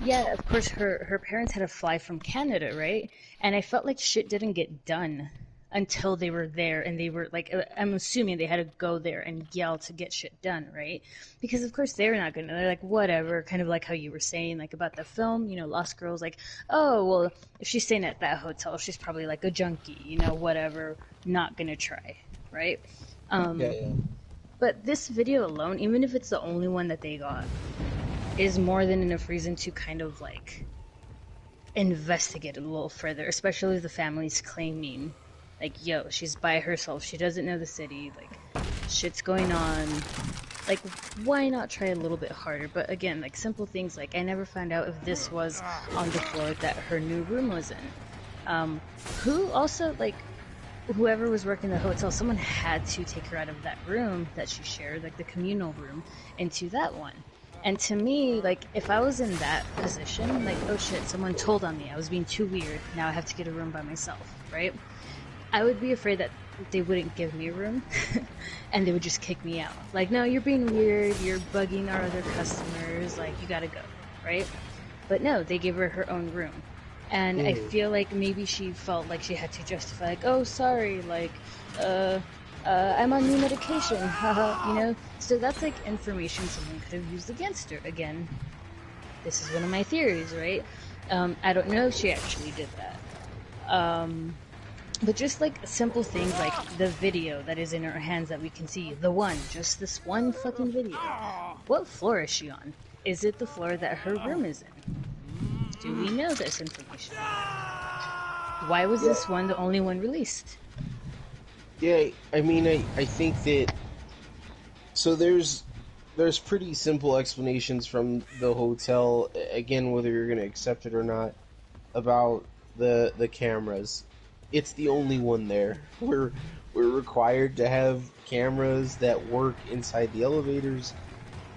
yeah, of course, her parents had to fly from Canada, right? And I felt like shit didn't get done until they were there, and they were, like, I'm assuming they had to go there and yell to get shit done, right? Because, of course, they're like, whatever, kind of like how you were saying, like, about the film, Lost Girls, like, oh, well, if she's staying at that hotel, she's probably, like, a junkie, whatever, not gonna try, right? Yeah. But this video alone, even if it's the only one that they got, is more than enough reason to kind of, like, investigate a little further, especially if the family's claiming, like, yo, she's by herself, she doesn't know the city, like, shit's going on. Like, why not try a little bit harder? But again, like, simple things like, I never found out if this was on the floor that her new room was in. Who also, like, whoever was working the hotel, someone had to take her out of that room that she shared, like the communal room, into that one. And to me, like, if I was in that position, like, oh shit, someone told on me, I was being too weird, now I have to get a room by myself, right? I would be afraid that they wouldn't give me a room, and they would just kick me out. Like, no, you're being weird, you're bugging our other customers, like, you gotta go, right? But no, they gave her her own room. And I feel like maybe she felt like she had to justify, like, oh, sorry, like, I'm on new medication, haha, So that's, like, information someone could have used against her. Again, this is one of my theories, right? I don't know if she actually did that. But just, like, simple things like the video that is in her hands that we can see. Just this one fucking video. What floor is she on? Is it the floor that her room is in? Do we know this information? Why was this one the only one released? Yeah, I mean, I think that... So there's pretty simple explanations from the hotel, again, whether you're going to accept it or not, about the cameras. It's the only one there. We're required to have cameras that work inside the elevators.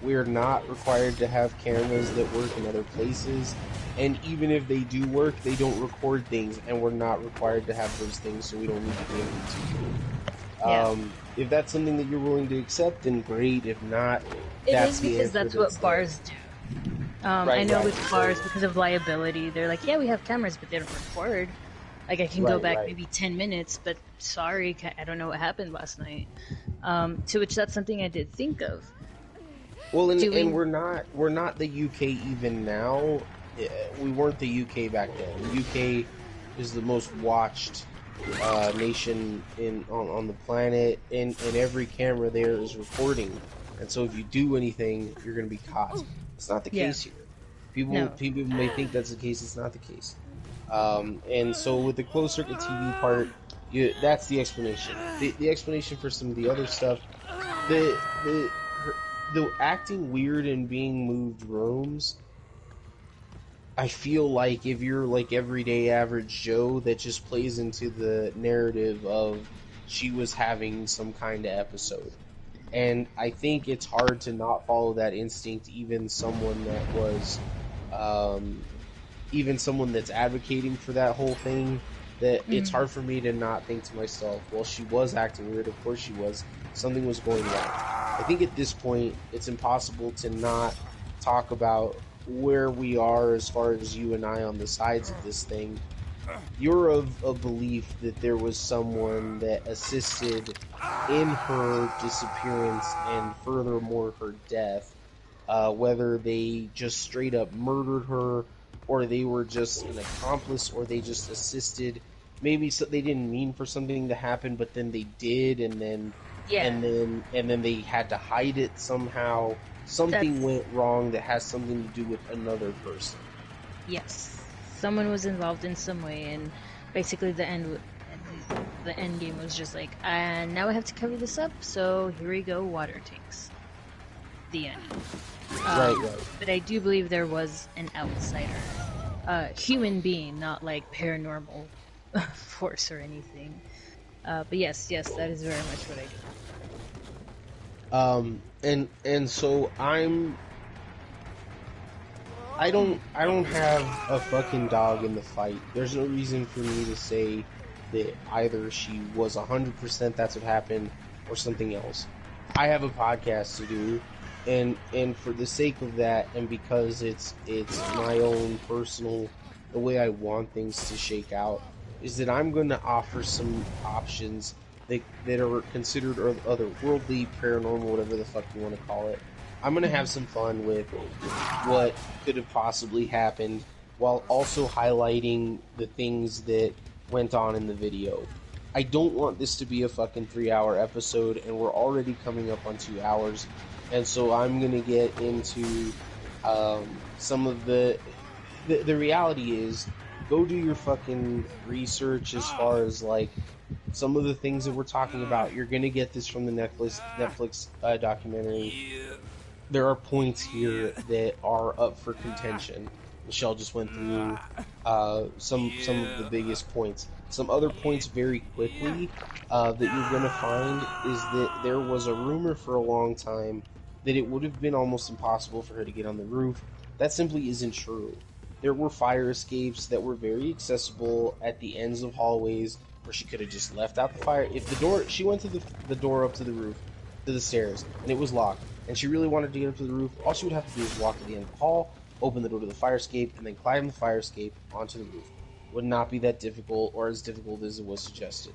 We're not required to have cameras that work in other places. And even if they do work, they don't record things, and we're not required to have those things, so we don't need to be able to. Yeah. If that's something that you're willing to accept, then great. If not, it is because that's what bars do. I know with bars, because of liability, they're like, yeah, we have cameras, but they don't record. Like, I can go back maybe 10 minutes, but sorry, I don't know what happened last night. To which that's something I did think of. Well, and we're not the UK even now. We weren't the UK back then. The UK is the most watched nation on the planet, and every camera there is recording. And so if you do anything, you're going to be caught. It's not the case here. People may think that's the case. It's not the case. And so with the closed circuit TV part, that's the explanation. The explanation for some of the other stuff, the acting weird and being moved rooms, I feel like if you're like everyday average Joe, that just plays into the narrative of she was having some kind of episode. And I think it's hard to not follow that instinct, even someone that's advocating for that whole thing, that it's hard for me to not think to myself, well, she was acting weird, of course she was. Something was going wrong. I think at this point, it's impossible to not talk about where we are as far as you and I on the sides of this thing. You're of a belief that there was someone that assisted in her disappearance and furthermore her death, whether they just straight up murdered her, or they were just an accomplice, or they just assisted. Maybe they didn't mean for something to happen, but then they did, and then they had to hide it somehow. Something went wrong that has something to do with another person. Yes, someone was involved in some way, and basically the end game was just like, and now I have to cover this up, so here we go, water tanks. The end. Right. But I do believe there was an outsider, human being, not like paranormal force or anything. But yes, that is very much what I do. And so I don't have a fucking dog in the fight. There's no reason for me to say that either she was 100% that's what happened or something else. I have a podcast to do, and for the sake of that, and because it's my own personal, the way I want things to shake out, is that I'm going to offer some options that are considered otherworldly, paranormal, whatever the fuck you want to call it. I'm going to have some fun with what could have possibly happened, while also highlighting the things that went on in the video. I don't want this to be a fucking 3-hour episode, and we're already coming up on 2 hours, and so I'm gonna get into some of the reality is, go do your fucking research as far as like some of the things that we're talking about. You're gonna get this from the Netflix documentary. There are points here that are up for contention. Michelle just went through some of the biggest points. Some other points very quickly that you're going to find is that there was a rumor for a long time that it would have been almost impossible for her to get on the roof. That simply isn't true. There were fire escapes that were very accessible at the ends of hallways where she could have just left out the fire. If the door, she went to the door up to the roof, to the stairs, and it was locked, and she really wanted to get up to the roof, all she would have to do is walk to the end of the hall, open the door to the fire escape, and then climb the fire escape onto the roof. Would not be that difficult, or as difficult as it was suggested.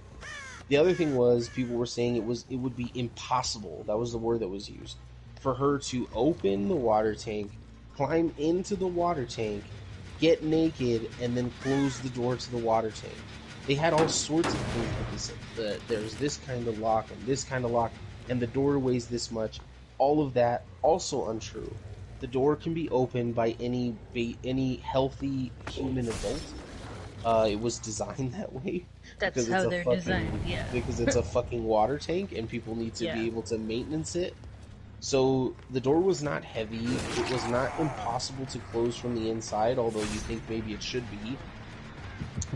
The other thing was, people were saying it would be impossible, that was the word that was used, for her to open the water tank, climb into the water tank, get naked, and then close the door to the water tank. They had all sorts of things that they said. There's this kind of lock, and this kind of lock, and the door weighs this much. All of that, also untrue. The door can be opened by any healthy human adult. It was designed that way. That's how they're designed, yeah. Because it's a fucking water tank, and people need to be able to maintenance it. So the door was not heavy. It was not impossible to close from the inside, although you think maybe it should be.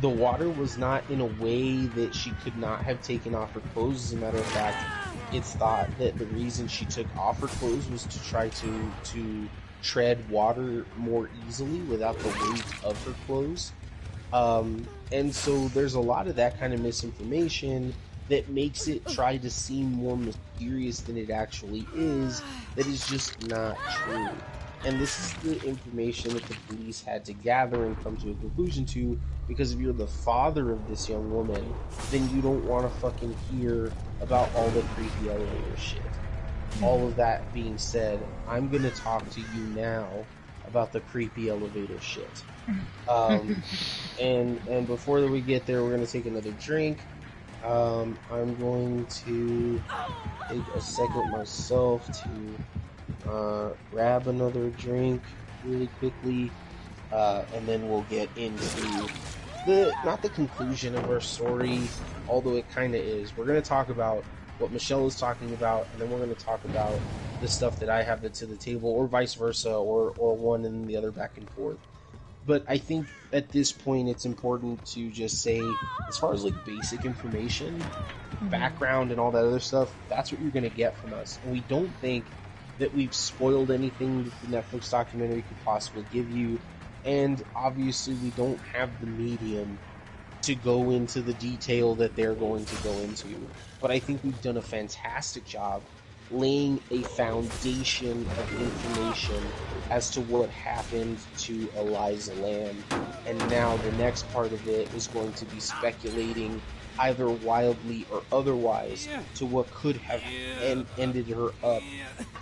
The water was not in a way that she could not have taken off her clothes. As a matter of fact, it's thought that the reason she took off her clothes was to try to tread water more easily without the weight of her clothes. And so there's a lot of that kind of misinformation that makes it try to seem more mysterious than it actually is, that is just not true. And this is the information that the police had to gather and come to a conclusion to, because if you're the father of this young woman, then you don't want to fucking hear about all the creepy elevator shit. All of that being said, I'm going to talk to you now about the creepy elevator shit. And before we get there, we're going to take another drink. I'm going to take a second myself to grab another drink really quickly, and then we'll get into not the conclusion of our story, although it kind of is. We're going to talk about what Michelle is talking about, and then we're going to talk about the stuff that I have to the table, or vice versa, or one and the other back and forth. But I think at this point it's important to just say, as far as like basic information, background and all that other stuff, that's what you're going to get from us. And we don't think that we've spoiled anything that the Netflix documentary could possibly give you. And obviously we don't have the medium to go into the detail that they're going to go into. But I think we've done a fantastic job laying a foundation of information as to what happened to Eliza Lamb. And now the next part of it is going to be speculating, either wildly or otherwise, to what could have ended her up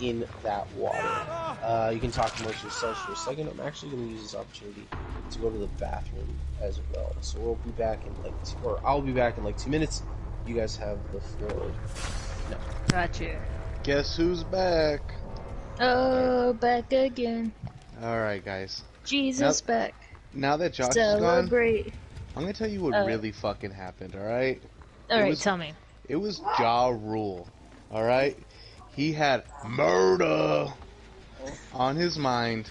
in that water. You can talk amongst yourselves for a second. I'm actually going to use this opportunity to go to the bathroom as well. So we'll be back in I'll be back in like 2 minutes. You guys have the floor. No. Gotcha. Guess who's back? Oh, back again. Alright, guys. Jesus, back. Now that Josh is Celebrate. gone, I'm gonna tell you what really fucking happened, alright? Alright, tell me. It was Ja Rule, alright? He had murder on his mind,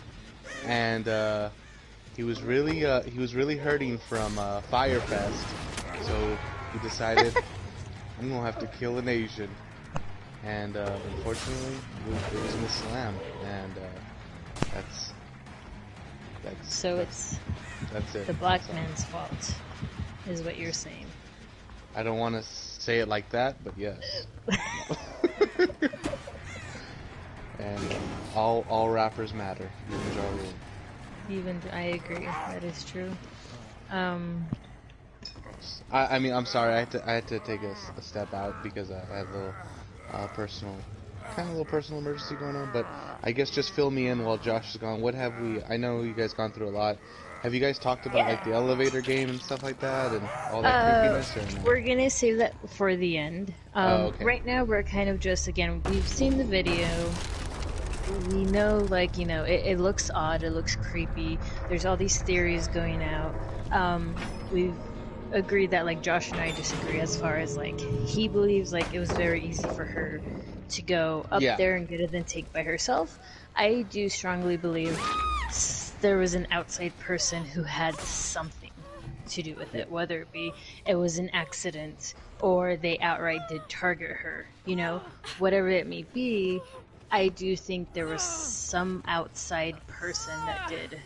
and he was really hurting from Firefest, so he decided, I'm gonna have to kill an Asian. And unfortunately, it was Miss Lamb, and that's so it's it. the black man's fault, is what you're saying. I don't want to say it like that, but yes. And all rappers matter, even Ja Rule. Even I agree, that is true. Um, I mean, I'm sorry, I had to take a step out because I had a little personal, kind of a little personal emergency going on. But I guess just fill me in while Josh is gone. What have we? I know you guys gone through a lot. Have you guys talked about like the elevator game and stuff like that and all that creepiness or no? we're gonna save that for the end. Oh, okay. Right now we're kind of just, again, we've seen the video. We know, like, it looks odd, it looks creepy. There's all these theories going out. We've agreed that, like, Josh and I disagree as far as, like, he believes, like, it was very easy for her to go up Yeah. there and get it then take by herself. I do strongly believe there was an outside person who had something to do with it, whether it was an accident or they outright did target her, whatever it may be. I do think there was some outside person that did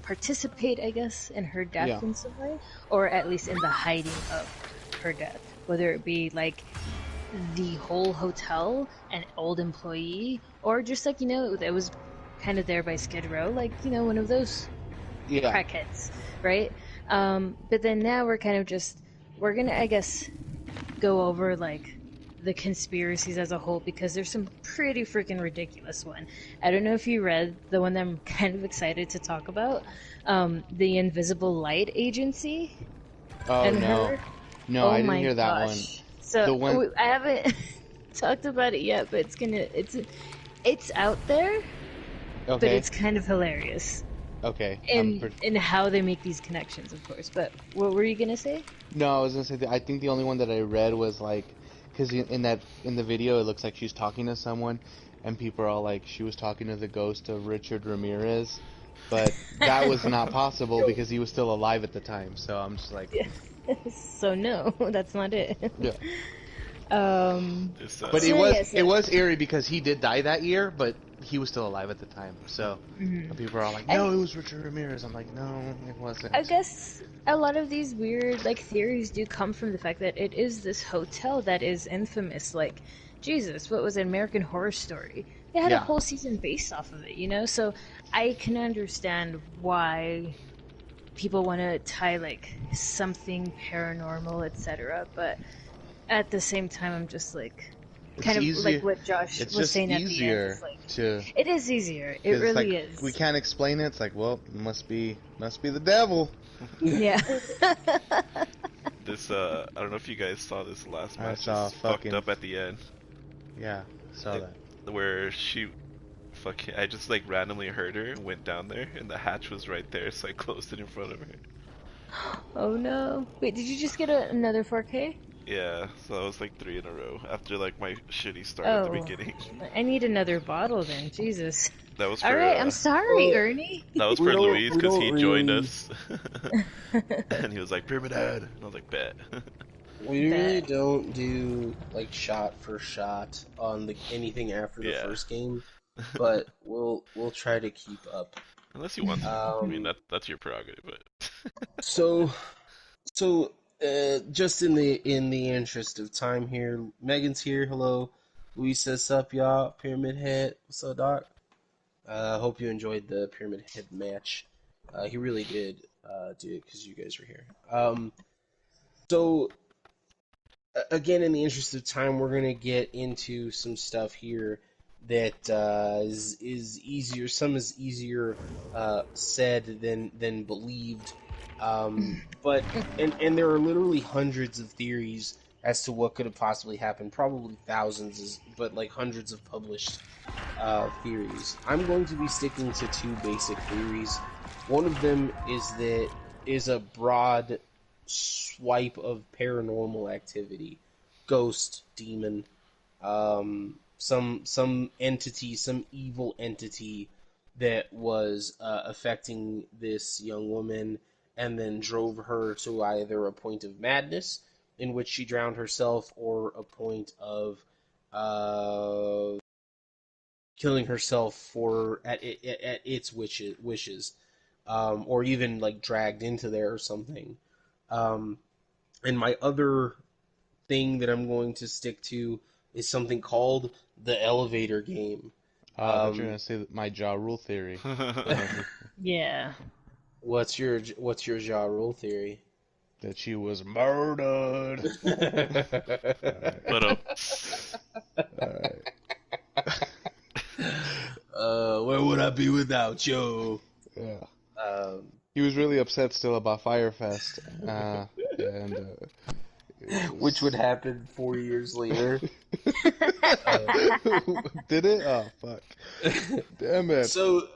participate, I guess, in her death Yeah. in some way, or at least in the hiding of her death, whether it be like the whole hotel, an old employee, or just like, it was kind of there by Skid Row, like, one of those Yeah. crackheads, right? But then now we're gonna, I guess, go over like the conspiracies as a whole, because there's some pretty freaking ridiculous one. I don't know if you read the one that I'm kind of excited to talk about, the Invisible Light Agency Oh and no. her. No, Oh I didn't my hear that one. gosh. So The one. I haven't talked about it yet, but it's out there, but Okay. it's kind of hilarious. Okay. In how they make these connections, of course. But what were you gonna say? No, I was gonna say that I think the only one that I read was like, because in the video it looks like she's talking to someone, and people are all like she was talking to the ghost of Richard Ramirez, but that was not possible because he was still alive at the time. So I'm just like, So no, that's not it. yeah. This, But So yes, it was eerie because he did die that year, but he was still alive at the time. So people are all like, no, it was Richard Ramirez. I'm like, no, it wasn't. I guess a lot of these weird like theories do come from the fact that it is this hotel that is infamous. Like, Jesus, what was it, American Horror Story? They had a Yeah. whole season based off of it. So I can understand why people want to tie like something paranormal, etc. But at the same time, I'm just like, It's kind of easier. like what Josh It's was just saying at the end. easier It's like, to. it is easier. It 'Cause it's really like, is. we can't explain it. It's like, well, it must be the devil. Yeah. this I don't know if you guys saw this last I match. saw It's fucked fucking. up at the end. Yeah, saw It- that. Where she fucking, I just like randomly heard her, went down there, and the hatch was right there, so I closed it in front of her. Oh no. Wait, did you just get another 4K? Yeah, so that was like 3 in a row after like my shitty start at the Oh, beginning. I need another bottle then. Jesus. That was for Alright, I'm sorry, well, Ernie. that was We for don't- Luis we because he don't joined really- us, and he was like Pyramid Head, and I was like bet. We really Bet. don't do like shot for shot on anything after the Yeah. first game, but we'll try to keep up. Unless you want to. I mean that's your prerogative, but So just in the interest of time here, Megan's here. Hello, Luis says sup, y'all. Pyramid Head, what's up, Doc? Hope you enjoyed the Pyramid Head match. He really did do it because you guys were here. So again, in the interest of time, we're gonna get into some stuff here that is easier. Some is easier said than believed. But there are literally hundreds of theories as to what could have possibly happened. Probably thousands, but like hundreds of published theories. I'm going to be sticking to two basic theories. One of them is a broad swipe of paranormal activity, ghost, demon, some entity, some evil entity that was affecting this young woman, and then drove her to either a point of madness in which she drowned herself, or a point of killing herself at its wishes, or even like dragged into there or something. And And my other thing that I'm going to stick to is something called the elevator game. I thought you were gonna say my Ja Rule theory. Yeah. What's your Ja Rule theory? That she was murdered. But Alright. Where would I be without you? Yeah. Um, He was really upset still about Firefest. which would happen 4 years later. Did it? Oh, fuck. Damn it. So,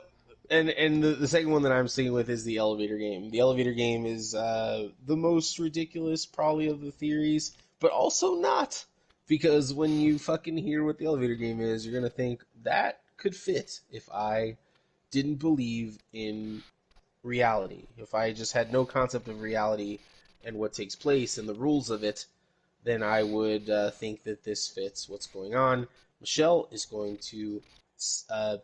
and the second one that I'm sticking with is the elevator game. The elevator game is the most ridiculous, probably, of the theories, but also not. Because when you fucking hear what the elevator game is, you're going to think, that could fit if I didn't believe in reality. If I just had no concept of reality and what takes place and the rules of it, then I would think that this fits what's going on. Michelle is going to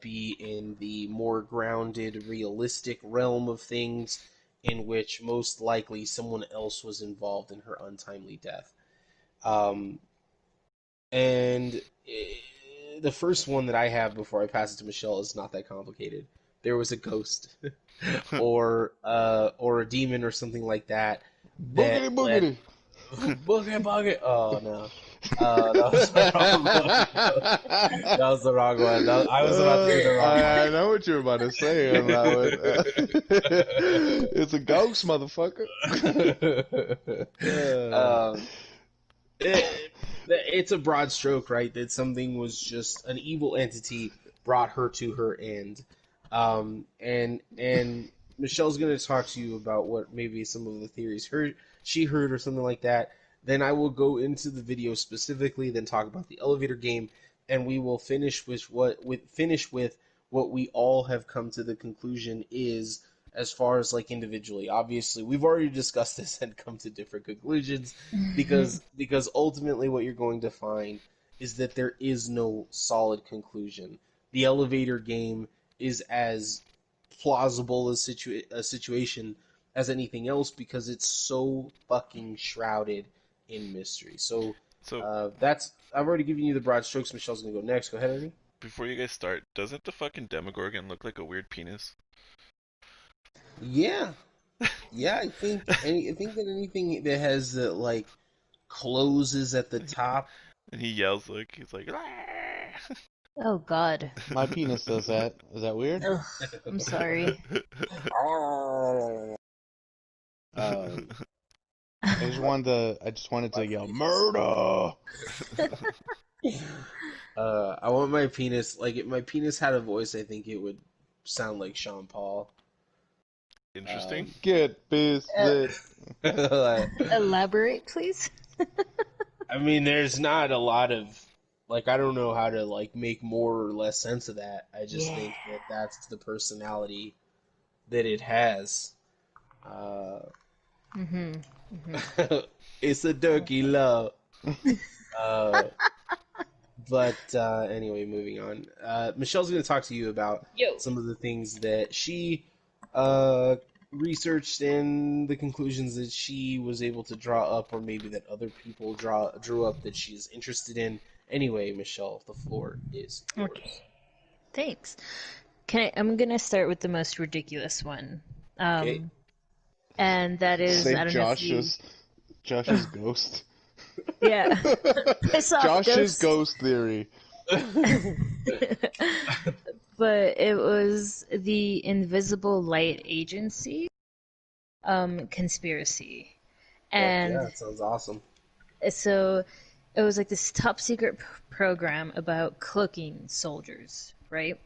be in the more grounded, realistic realm of things, in which most likely someone else was involved in her untimely death. And the first one that I have before I pass it to Michelle is not that complicated. There was a ghost, or a demon, or something like that. Boogity boogity. Boogie boogie. Oh no. That was the wrong one. That was the wrong one. I was about to say the wrong one. I know what you're about to say on that one. It's a ghost, motherfucker. It's a broad stroke, right? That something was just an evil entity brought her to her end. And Michelle's going to talk to you about what maybe some of the theories she heard or something like that. Then I will go into the video specifically, then talk about the elevator game, and we will finish with what we all have come to the conclusion is, as far as like individually. Obviously, we've already discussed this and come to different conclusions because ultimately what you're going to find is that there is no solid conclusion. The elevator game is as plausible a situation as anything else because it's so fucking shrouded in mystery. So that's, I've already given you the broad strokes. Michelle's gonna go next. Go ahead, Ernie. before you guys start, doesn't the fucking Demogorgon look like a weird penis? Yeah, I think that anything that has like closes at the top. And he yells he's like, "Ah!" Oh God. My penis does that. Is that weird? Ugh, I'm sorry. I just wanted to yell murder. I want my penis, like, if my penis had a voice, I think it would sound like Sean Paul. Interesting. Get business. Elaborate, please. I mean, there's not a lot of, like, I don't know how to, like, make more or less sense of that. I just think that that's the personality that it has. It's a dirty love. But anyway, moving on. Michelle's going to talk to you about some of the things that she researched and the conclusions that she was able to draw up, or maybe that other people drew up that she's interested in. Anyway, Michelle, the floor is yours. Okay. Thanks. I'm going to start with the most ridiculous one. Okay. And that is, Say I don't know if you... Josh's ghost. Yeah. Piss off, Josh's ghost. ghost theory. But it was the Invisible Light Agency conspiracy. And yeah, that sounds awesome. so it was like this top secret program about cloaking soldiers, right?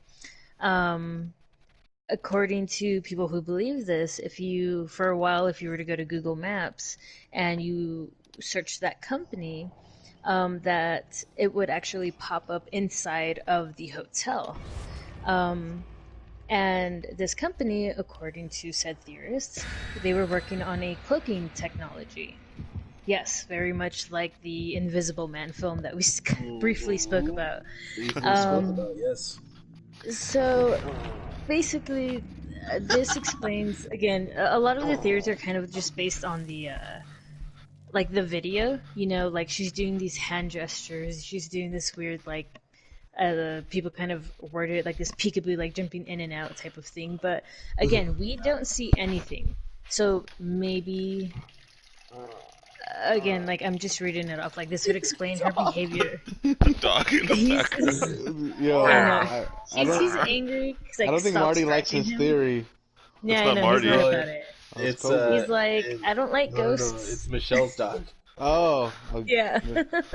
According to people who believe this, if you were to go to Google Maps and you search that company, that it would actually pop up inside of the hotel. And this company, according to said theorists, they were working on a cloaking technology. Yes, very much like the Invisible Man film that we briefly spoke about. Yes. So, basically, this explains, again, a lot of the theories are kind of just based on the like the video, you know, like she's doing these hand gestures, she's doing this weird like people kind of word it like this peekaboo, like jumping in and out type of thing. But again, we don't see anything, so maybe again, like I'm just reading it off. Like this would explain her behavior. A dog in the He's, background. Yo, I know. I don't, He's angry. 'Cause, like, I don't think stop Marty likes scratching his him. theory. Yeah, It's I not know. Marty. He's not about it. It's He's like, I don't like no, ghosts. it's Michelle's dog. Oh, Yeah.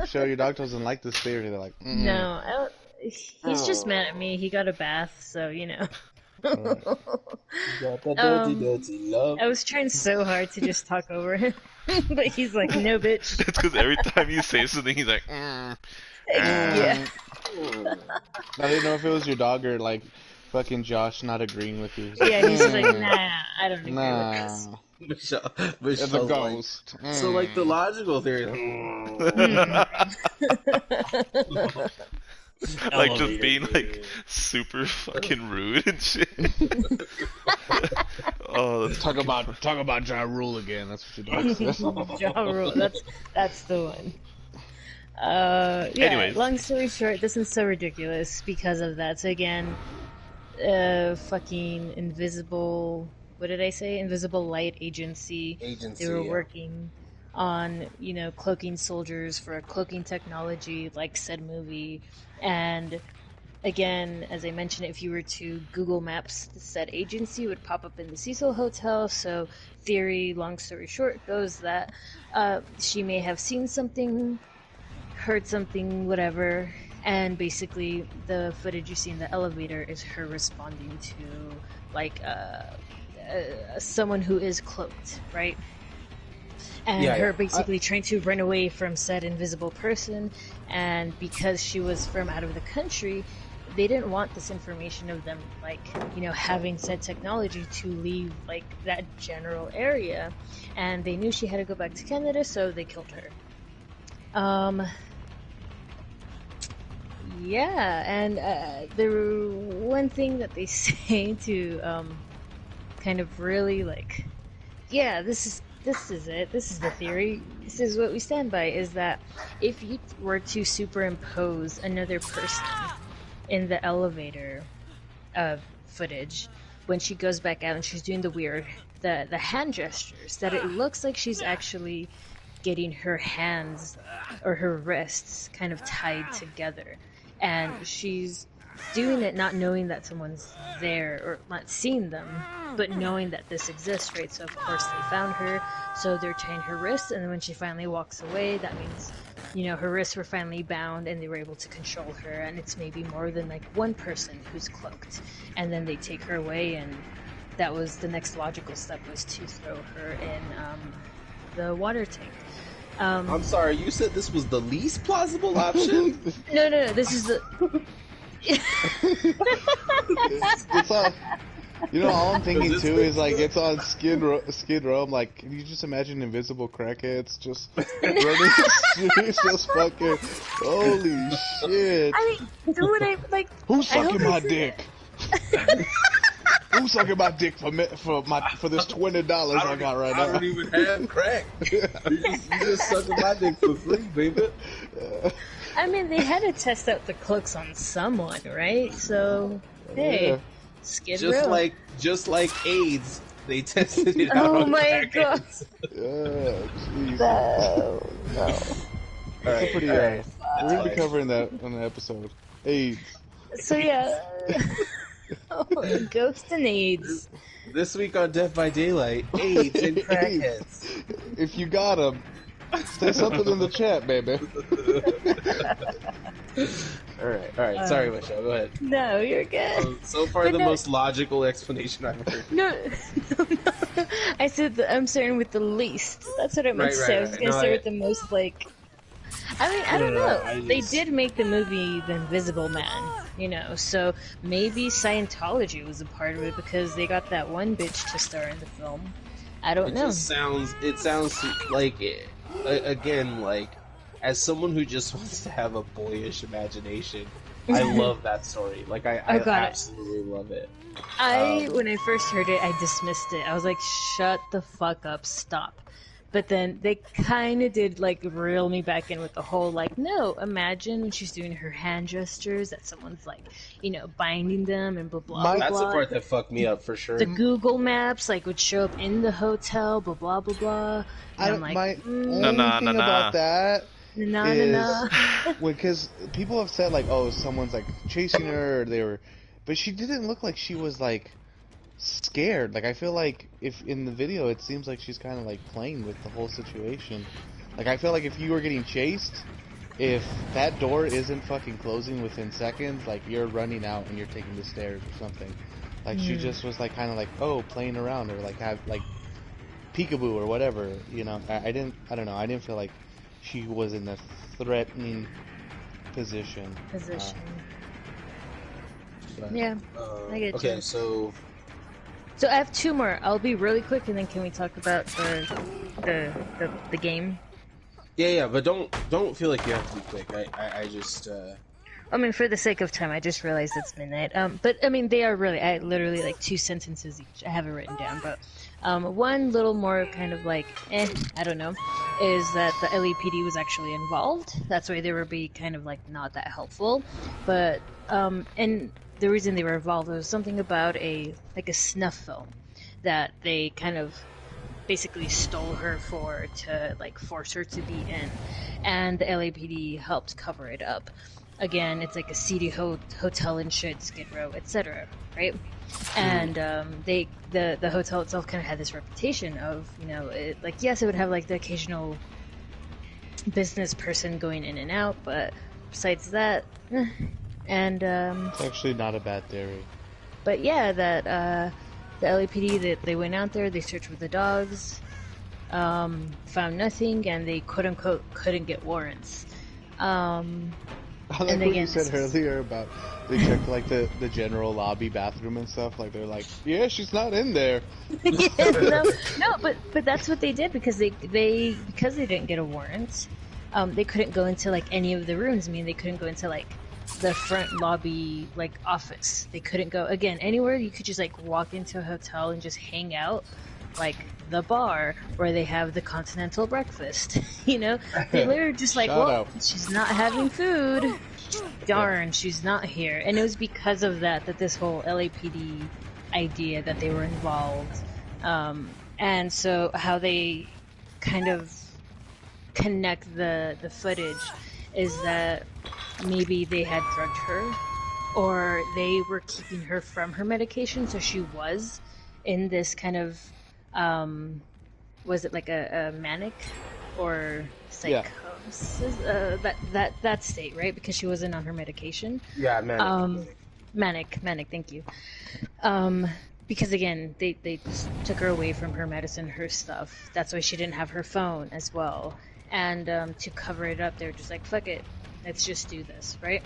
show your dog doesn't like this theory. They're like, mm. No, I don't. He's just mad at me. He got a bath, so you know. Got that dirty, dirty love. I was trying so hard to just talk over him, but he's like, no, bitch. It's because every time you say something, he's like, Yeah. I didn't know if it was your dog or like fucking Josh not agreeing with you. Yeah, he's like, nah, I don't agree with this. Nah, Michelle, it's a Michelle's like, ghost. so like the logical theory. like just being like super fucking rude and shit. Oh, that's Talk about Ja Rule again. That's what your dog says. Ja Rule, that's the one. Yeah, Anyways. long story short, this is so ridiculous because of that. So again, fucking invisible, what did I say? Invisible Light Agency. They were working on, you know, cloaking soldiers for a cloaking technology like said movie. And again, as I mentioned, if you were to Google Maps the said agency, it would pop up in the Cecil Hotel. So theory, long story short, goes that she may have seen something, heard something, whatever, and basically the footage you see in the elevator is her responding to like someone who is cloaked, right? And her basically trying to run away from said invisible person, and because she was from out of the country, they didn't want this information of them, like, you know, having said technology to leave like that general area, and they knew she had to go back to Canada, so they killed her. Yeah, and the one thing that they say to kind of really like, yeah, this is it, this is the theory, this is what we stand by, is that if you were to superimpose another person in the elevator footage, when she goes back out and she's doing the hand gestures, that it looks like she's actually getting her hands or her wrists kind of tied together, and she's doing it not knowing that someone's there or not seeing them, but knowing that this exists, right? So of course they found her, so they're tying her wrists, and then when she finally walks away, that means, you know, her wrists were finally bound and they were able to control her, and it's maybe more than like one person who's cloaked, and then they take her away, and that was the next logical step, was to throw her in the water tank. I'm sorry, you said this was the least plausible option? No, this is the It's on. You know, all I'm thinking too is like it's on Skid Row. I'm like, can you just imagine invisible crackheads just running the streets, just fucking holy shit? I mean, do what I like. Who's sucking my dick? Who's sucking my dick for this $20 I got right now? I don't even have crack. You just sucking my dick for free, baby. I mean, they had to test out the cloaks on someone, right? So, hey, Yeah. Skid Just Row. like AIDS, they tested it out. Oh on my god. crackheads. Yeah, jeez. No. That's a pretty. Alright. We're gonna be covering that on the episode. AIDS. So yeah. Ghost and AIDS. This week on Death by Daylight, AIDS and crackheads. If you got 'em, say something in the chat, baby. Alright. Sorry, Michelle, go ahead. No, you're good. So far, But the no- most logical explanation I've heard. No. I said that I'm starting with the least. That's what I meant to say. I was right. gonna No, start I- with the most, like. I mean, I don't know. I They just- did make the movie The Invisible Man, you know, so maybe Scientology was a part of it because they got that one bitch to star in the film. I don't know. It sounds like, again, like, as someone who just wants to have a boyish imagination, I love that story. Like, I got it. absolutely love it. When I first heard it, I dismissed it. I was like, shut the fuck up, stop. But then they kind of did like reel me back in with the whole like, no, imagine when she's doing her hand gestures that someone's like, binding them and blah blah blah. That's blah. the part that fucked me up for sure. The Google Maps like would show up in the hotel, blah blah blah blah. And I'm like, my only Nah, thing nah. about that nah. because people have said like, oh, someone's like chasing her, or but she didn't look like she was like scared. Like I feel like if in the video it seems like she's kind of like playing with the whole situation. Like I feel like if you were getting chased, if that door isn't fucking closing within seconds, like you're running out and you're taking the stairs or something. Like she just was like kind of like playing around or like have like peekaboo or whatever. I don't know. I didn't feel like she was in a threatening position. Yeah, I get okay, you. so I have two more. I'll be really quick, and then can we talk about the game? Yeah, but don't feel like you have to be quick. I just I mean, for the sake of time, I just realized it's midnight. But I mean, they are really, I literally like 2 sentences each. I have it written down, but one little more kind of like, I don't know, is that the LAPD was actually involved. That's why they were being kind of like not that helpful. But and the reason they were involved was something about a snuff film that they kind of basically stole her to like force her to be in, and the LAPD helped cover it up. Again, it's like a seedy hotel in shit, Skid Row, etc. Right? And the hotel itself kind of had this reputation of yes, it would have like the occasional business person going in and out, but besides that, and it's actually not a bad theory. But yeah, that the LAPD they went out there, they searched with the dogs, found nothing, and they quote unquote couldn't get warrants. I like what you said earlier about they checked like the general lobby bathroom and stuff. Like they're like, yeah, she's not in there. no, but that's what they did because they didn't get a warrant. They couldn't go into like any of the rooms. I mean, they couldn't go into like the front lobby like office. They couldn't go again anywhere. You could just like walk into a hotel and just hang out, like the bar where they have the continental breakfast. They literally just like, well, she's not having food. Darn, she's not here. And it was because of that this whole LAPD idea that they were involved. And so how they kind of connect the footage is that maybe they had drugged her, or they were keeping her from her medication, so she was in this kind of was it like a manic or psychosis? That state, right? Because she wasn't on her medication. Yeah, manic. Thank you. Because again, they took her away from her medicine, her stuff. That's why she didn't have her phone as well. And to cover it up, they were just like, fuck it, let's just do this, right?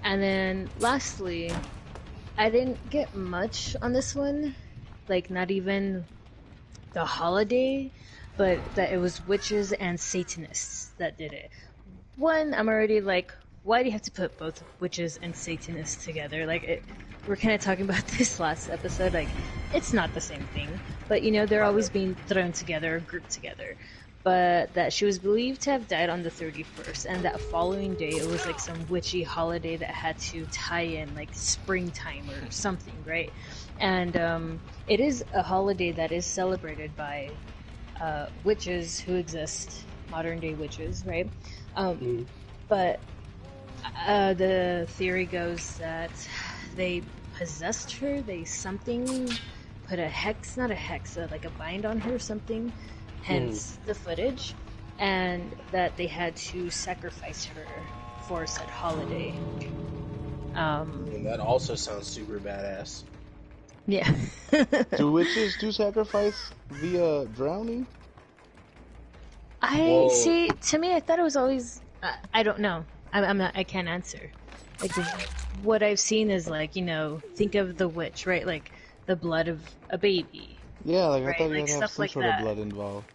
And then lastly, I didn't get much on this one, like not even the holiday, but that it was witches and Satanists that did it. One, I'm already like, why do you have to put both witches and Satanists together? Like, we're kind of talking about this last episode, like, it's not the same thing, but they're always being thrown together, grouped together. But that she was believed to have died on the 31st, and that following day it was like some witchy holiday that had to tie in like springtime or something, right? And it is a holiday that is celebrated by witches who exist, modern day witches, right? But the theory goes that they possessed her, put a hex, not a hex, like a bind on her or something, hence the footage, and that they had to sacrifice her for said holiday. And that also sounds super badass. Yeah. Do witches do sacrifice via drowning? See, to me, I thought it was always, I don't know. I can't answer. Like, what I've seen is like, think of the witch, right? Like, the blood of a baby. Yeah, like right? I thought you like, had to have some like sort that. of blood involved.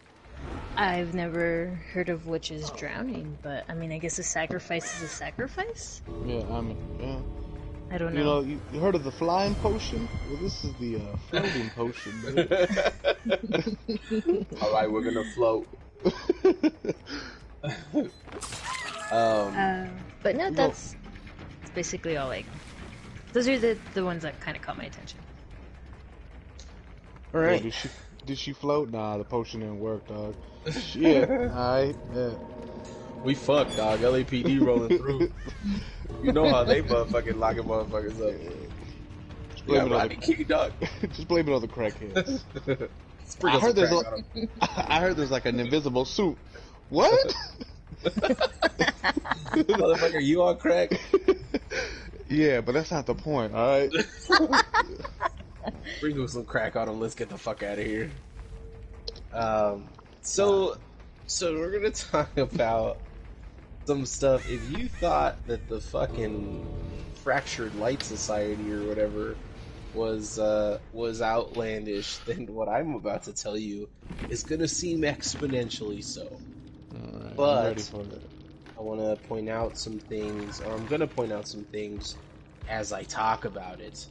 I've never heard of witches drowning, but I mean, I guess a sacrifice is a sacrifice? Yeah, yeah. I don't know. You heard of the flying potion? Well, this is the floating potion. Alright, we're gonna float. But no, No. that's basically all. Like, those are the ones that kind of caught my attention. All Yo, right. did she float? Nah, the potion didn't work, dog. Shit. Alright, yeah. We fucked, dog. LAPD rolling through. You know how they motherfucking locking motherfuckers up. Just Yeah, blame it on Rodney King, dog. just blame it on the crackheads. Sprinkle some crack on 'em. I heard there's like an invisible suit. What? Motherfucker, you on crack? Yeah, but that's not the point, alright? Sprinkle some crack on them. Let's get the fuck out of here. So we're gonna talk about some stuff. If you thought that the fucking Fractured Light Society or whatever was outlandish, then what I'm about to tell you is gonna seem exponentially so. Alright, But I'm ready for it. I want to point out some things, or I'm going to point out some things as I talk about it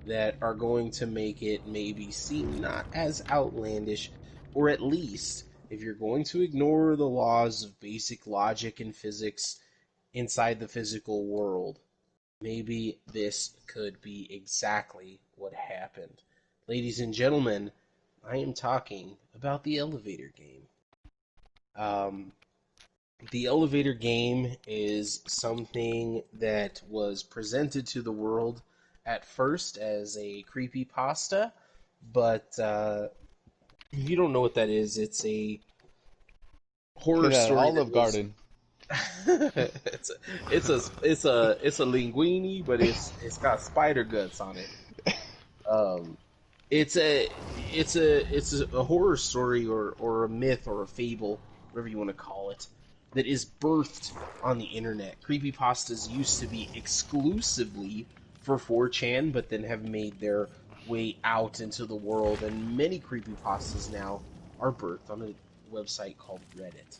that are going to make it maybe seem not as outlandish, or at least, if you're going to ignore the laws of basic logic and physics inside the physical world, maybe this could be exactly what happened. Ladies and gentlemen, I am talking about the elevator game. The elevator game is something that was presented to the world at first as a creepypasta, but if you don't know what that is, it's a horror Get out, story. Olive Garden. it's a linguine, but it's got spider guts on it. It's a horror story or a myth or a fable, whatever you want to call it, that is birthed on the internet. Creepypastas used to be exclusively for 4chan, but then have made their way out into the world, and many creepypastas now are birthed on a website called Reddit.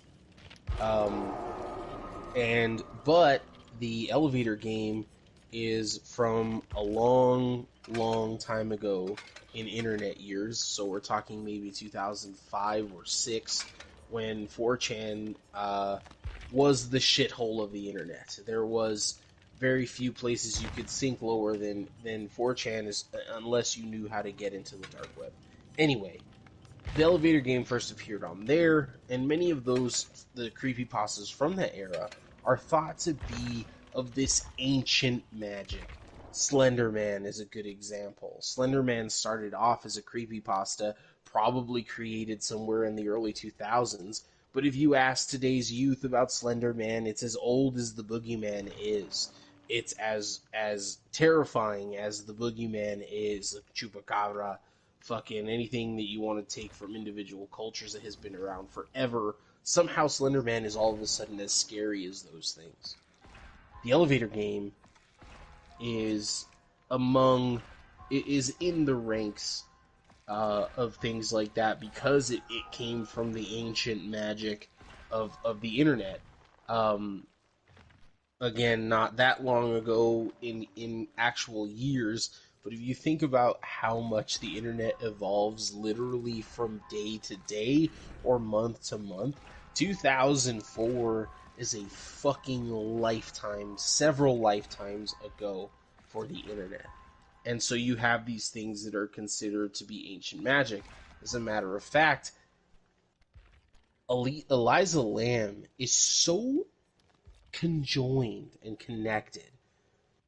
But the elevator game is from a long, long time ago in internet years, so we're talking maybe 2005 or 6, when 4chan was the shithole of the internet. There was very few places you could sink lower than 4chan, unless you knew how to get into the dark web. Anyway, the elevator game first appeared on there, and many of the creepypastas from that era are thought to be of this ancient magic. Slender Man is a good example. Slender Man started off as a creepypasta, probably created somewhere in the early 2000s, but if you ask today's youth about Slender Man, it's as old as the Boogeyman is. It's as terrifying as the Boogeyman is, like Chupacabra, fucking anything that you want to take from individual cultures that has been around forever. Somehow Slender Man is all of a sudden as scary as those things. The elevator game is in the ranks of things like that because it came from the ancient magic of the internet. Again, not that long ago in actual years, but if you think about how much the internet evolves literally from day to day or month to month, 2004 is a fucking lifetime, several lifetimes ago for the internet. And so you have these things that are considered to be ancient magic. As a matter of fact, Eliza Lamb is so conjoined and connected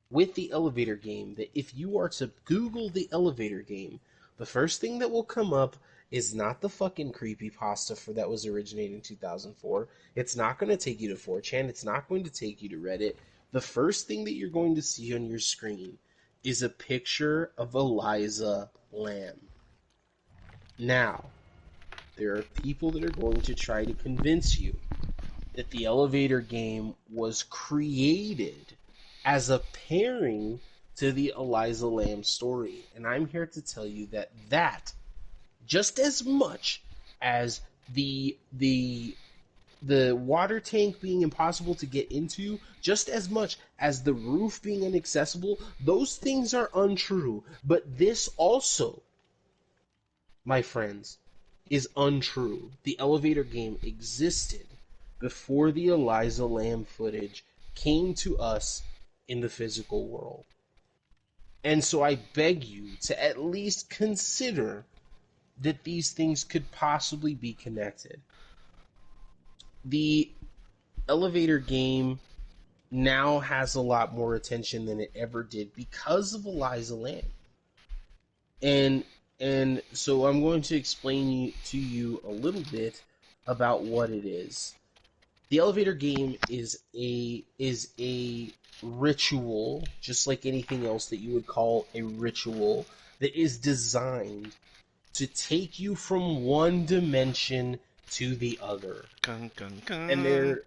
with the elevator game that if you are to Google the elevator game, the first thing that will come up is not the fucking creepypasta that was originated in 2004. It's not going to take you to 4chan. It's not going to take you to Reddit. The first thing that you're going to see on your screen is a picture of Eliza Lamb. Now, there are people that are going to try to convince you that the elevator game was created as a pairing to the Eliza Lamb story. And I'm here to tell you that just as much as the water tank being impossible to get into, just as much as the roof being inaccessible, those things are untrue. But this also, my friends, is untrue. The elevator game existed before the Eliza Lamb footage came to us in the physical world. And so I beg you to at least consider that these things could possibly be connected. The elevator game now has a lot more attention than it ever did because of Eliza Lamb. And so I'm going to explain to you a little bit about what it is. The elevator game is a ritual, just like anything else that you would call a ritual, that is designed to take you from one dimension to the other. Gun, gun, gun. And there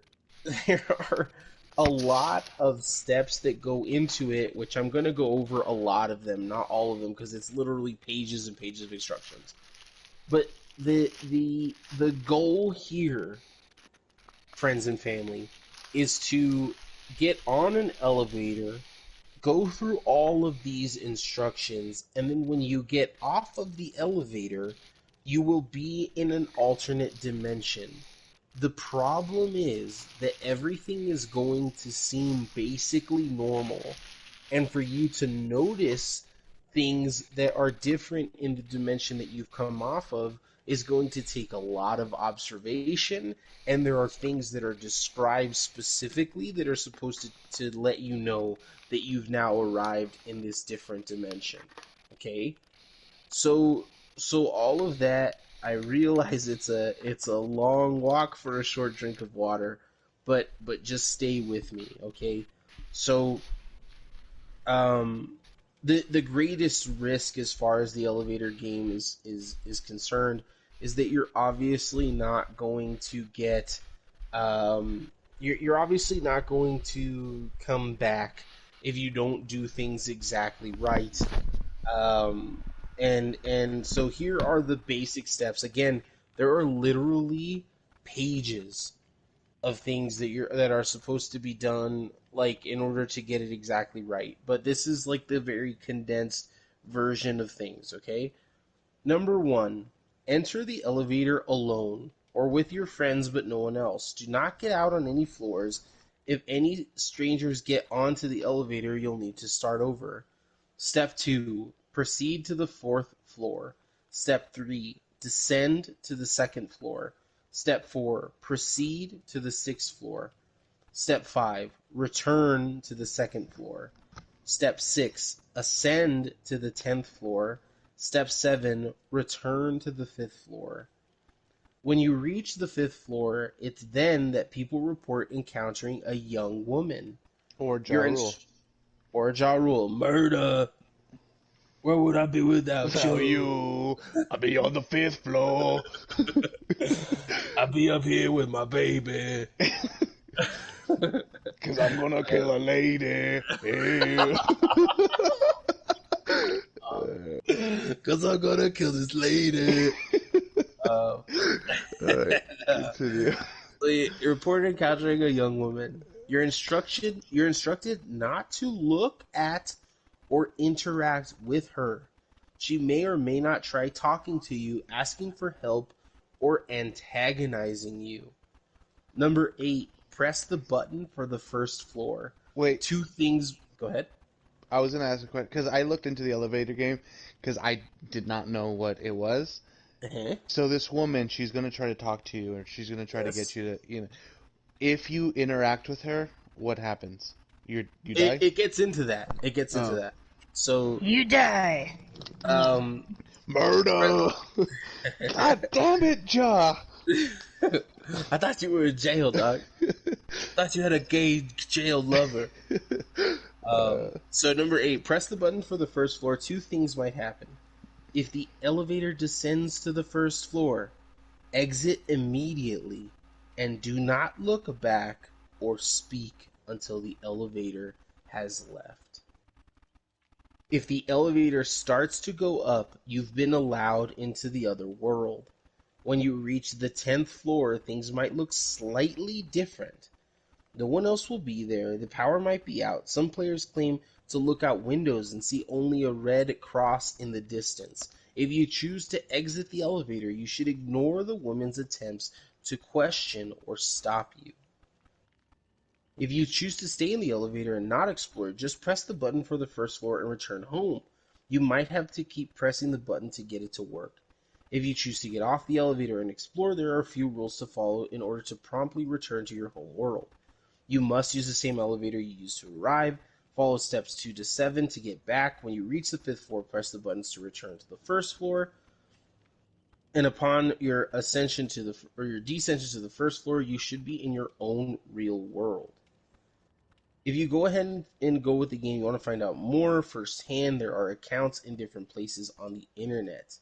are a lot of steps that go into it, which I'm going to go over a lot of them, not all of them, because it's literally pages and pages of instructions. But the goal here, friends and family, is to get on an elevator, go through all of these instructions, and then when you get off of the elevator, you will be in an alternate dimension. The problem is that everything is going to seem basically normal, and for you to notice things that are different in the dimension that you've come off of is going to take a lot of observation, and there are things that are described specifically that are supposed to let you know that you've now arrived in this different dimension. Okay? So all of that, I realize it's a long walk for a short drink of water, but just stay with me, okay? So the greatest risk as far as the elevator game is concerned is that you're obviously not going to get you're obviously not going to come back if you don't do things exactly right. And so here are the basic steps. Again, there are literally pages of things that are supposed to be done, like, in order to get it exactly right. But this is like the very condensed version of things, okay? Number 1, enter the elevator alone or with your friends but no one else. Do not get out on any floors. If any strangers get onto the elevator, you'll need to start over. Step 2, proceed to the 4th floor. Step 3, descend to the 2nd floor. Step 4, proceed to the 6th floor. Step 5, return to the 2nd floor. Step 6, ascend to the 10th floor. Step 7, return to the 5th floor. When you reach the 5th floor, it's then that people report encountering a young woman. Or Ja Rule. Or Ja Rule. Murder! Where would I be without you? I'll be on the 5th floor. I'll be up here with my baby. Cause I'm gonna kill a lady. Yeah. Cause I'm gonna kill this lady. Alright, continue. So you report encountering a young woman. You're instructed not to look at or interact with her. She may or may not try talking to you, asking for help, or antagonizing you. Number 8, press the button for the 1st floor. Wait, 2 things... Go ahead. I was gonna ask a question, because I looked into the elevator game, because I did not know what it was. Uh-huh. So this woman, she's gonna try to talk to you, or she's gonna try to get you to, if you interact with her, what happens? You die? It gets into that. It gets into that. So... You die! Murder! God damn it, Ja! I thought you were in jail, dog. I thought you had a gay jail lover. So number 8, press the button for the 1st floor. 2 things might happen. If the elevator descends to the 1st floor, exit immediately and do not look back or speak until the elevator has left. If the elevator starts to go up, you've been allowed into the other world. When you reach the 10th floor, things might look slightly different. No one else will be there. The power might be out. Some players claim to look out windows and see only a red cross in the distance. If you choose to exit the elevator, you should ignore the woman's attempts to question or stop you. If you choose to stay in the elevator and not explore, just press the button for the first floor and return home. You might have to keep pressing the button to get it to work. If you choose to get off the elevator and explore, there are a few rules to follow in order to promptly return to your home world. You must use the same elevator you used to arrive. Follow steps 2 to 7 to get back. When you reach the 5th floor, press the buttons to return to the first floor. And upon your ascension to your descension to the first floor, you should be in your own real world. If you go ahead and go with the game, you want to find out more firsthand, there are accounts in different places on the internet.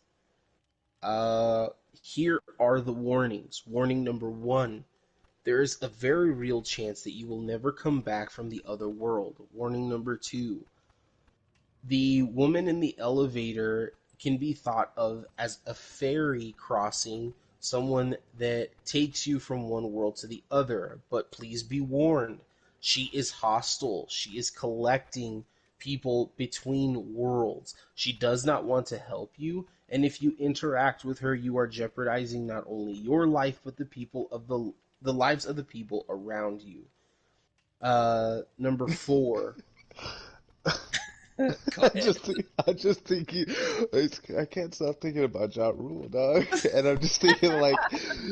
Here are the warnings. Warning number 1. There is a very real chance that you will never come back from the other world. Warning number 2. The woman in the elevator can be thought of as a ferry crossing, someone that takes you from one world to the other. But please be warned, she is hostile. She is collecting people between worlds. She does not want to help you, and if you interact with her, you are jeopardizing not only your life, but the lives of the people around you. Number 4. I just think I can't stop thinking about Ja Rule, dog. And I'm just thinking, like,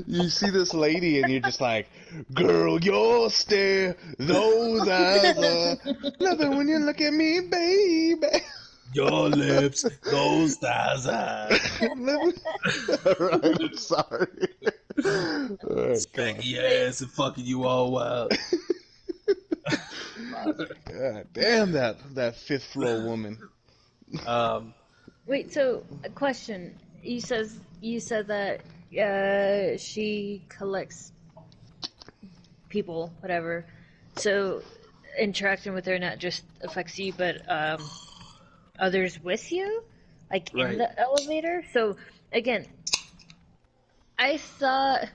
you see this lady and you're just like, girl, your stare, those eyes are nothing when you look at me, baby. Your lips, those thighs. Alright, I'm sorry. Alright, Spanking your ass and fucking you all wild. God damn that 5th floor woman. Wait, so a question. You said that she collects people, whatever. So interacting with her not just affects you, but others with you, like in the elevator. So again, I thought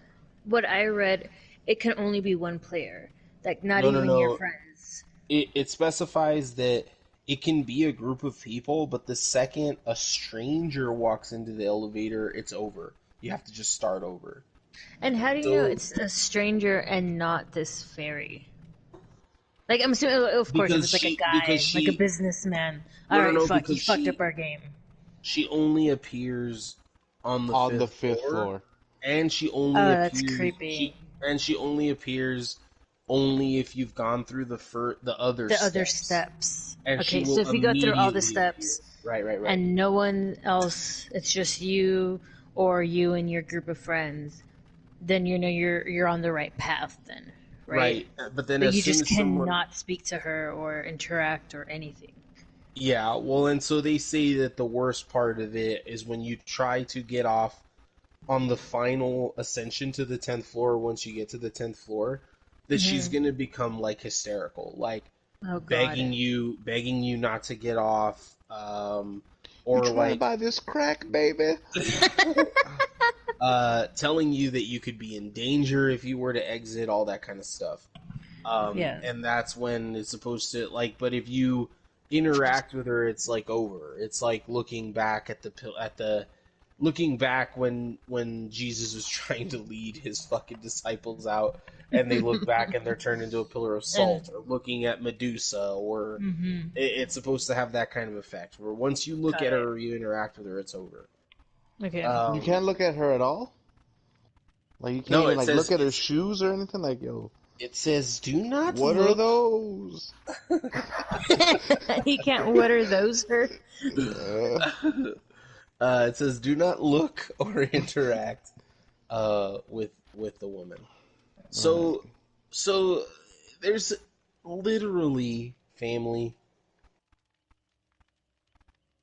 what I read, it can only be one player, like not even your friends. It specifies that it can be a group of people, but the second a stranger walks into the elevator, it's over. You have to just start over. And how do you know it's a stranger and not this fairy? Like, I'm assuming, of course, if it's like a guy, like a businessman. Alright, fuck, you fucked up our game. She only appears on the 5th floor. And she only appears... that's creepy. She only appears only if you've gone through the other steps. And okay, so if you go through all the steps, right, and no one else, it's just you or you and your group of friends, then you know you're on the right path then, right? But then you just cannot speak to her or interact or anything. Yeah, well, and so they say that the worst part of it is when you try to get off on the final ascension to the 10th floor. Once you get to the 10th floor, that she's gonna become like hysterical, like begging you not to get off, or you trying like to buy this crack, baby. telling you that you could be in danger if you were to exit, all that kind of stuff. And that's when it's supposed to, like, but if you interact with her, it's like over. It's like looking back looking back when Jesus was trying to lead his fucking disciples out, and they look back and they're turned into a pillar of salt, or looking at Medusa, or it's supposed to have that kind of effect, where once you look at her or you interact with her, it's over. Okay. You can't look at her at all? Like, you can't even, like, look at her shoes or anything? Like, yo... It says, do not What look. are those? He can't, what are those, her? It says, do not look or interact with the woman. So there's literally, family,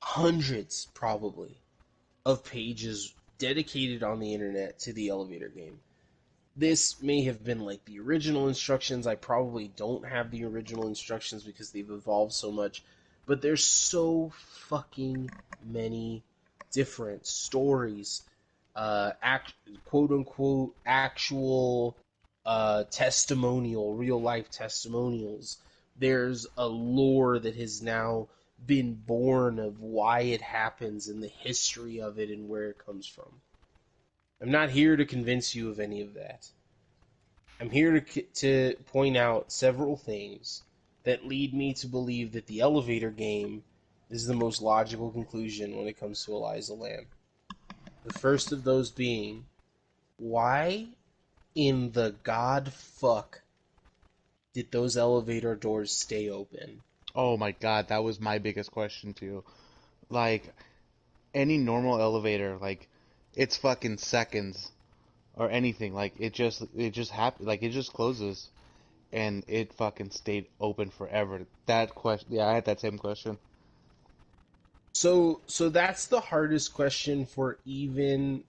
hundreds, probably, of pages dedicated on the internet to the elevator game. This may have been like the original instructions. I probably don't have the original instructions because they've evolved so much. But there's so fucking many different stories, quote-unquote actual testimonial, real-life testimonials. There's a lore that has now been born of why it happens and the history of it and where it comes from. I'm not here to convince you of any of that. I'm here to point out several things that lead me to believe that the elevator game is the most logical conclusion when it comes to Eliza Lamb. The first of those being, why in the god fuck did those elevator doors stay open? Oh my god, that was my biggest question too. Like, any normal elevator, like, it's fucking seconds or anything. Like, it just happened. Like, it just closes, and it fucking stayed open forever. That question, yeah, I had that same question. So that's the hardest question for even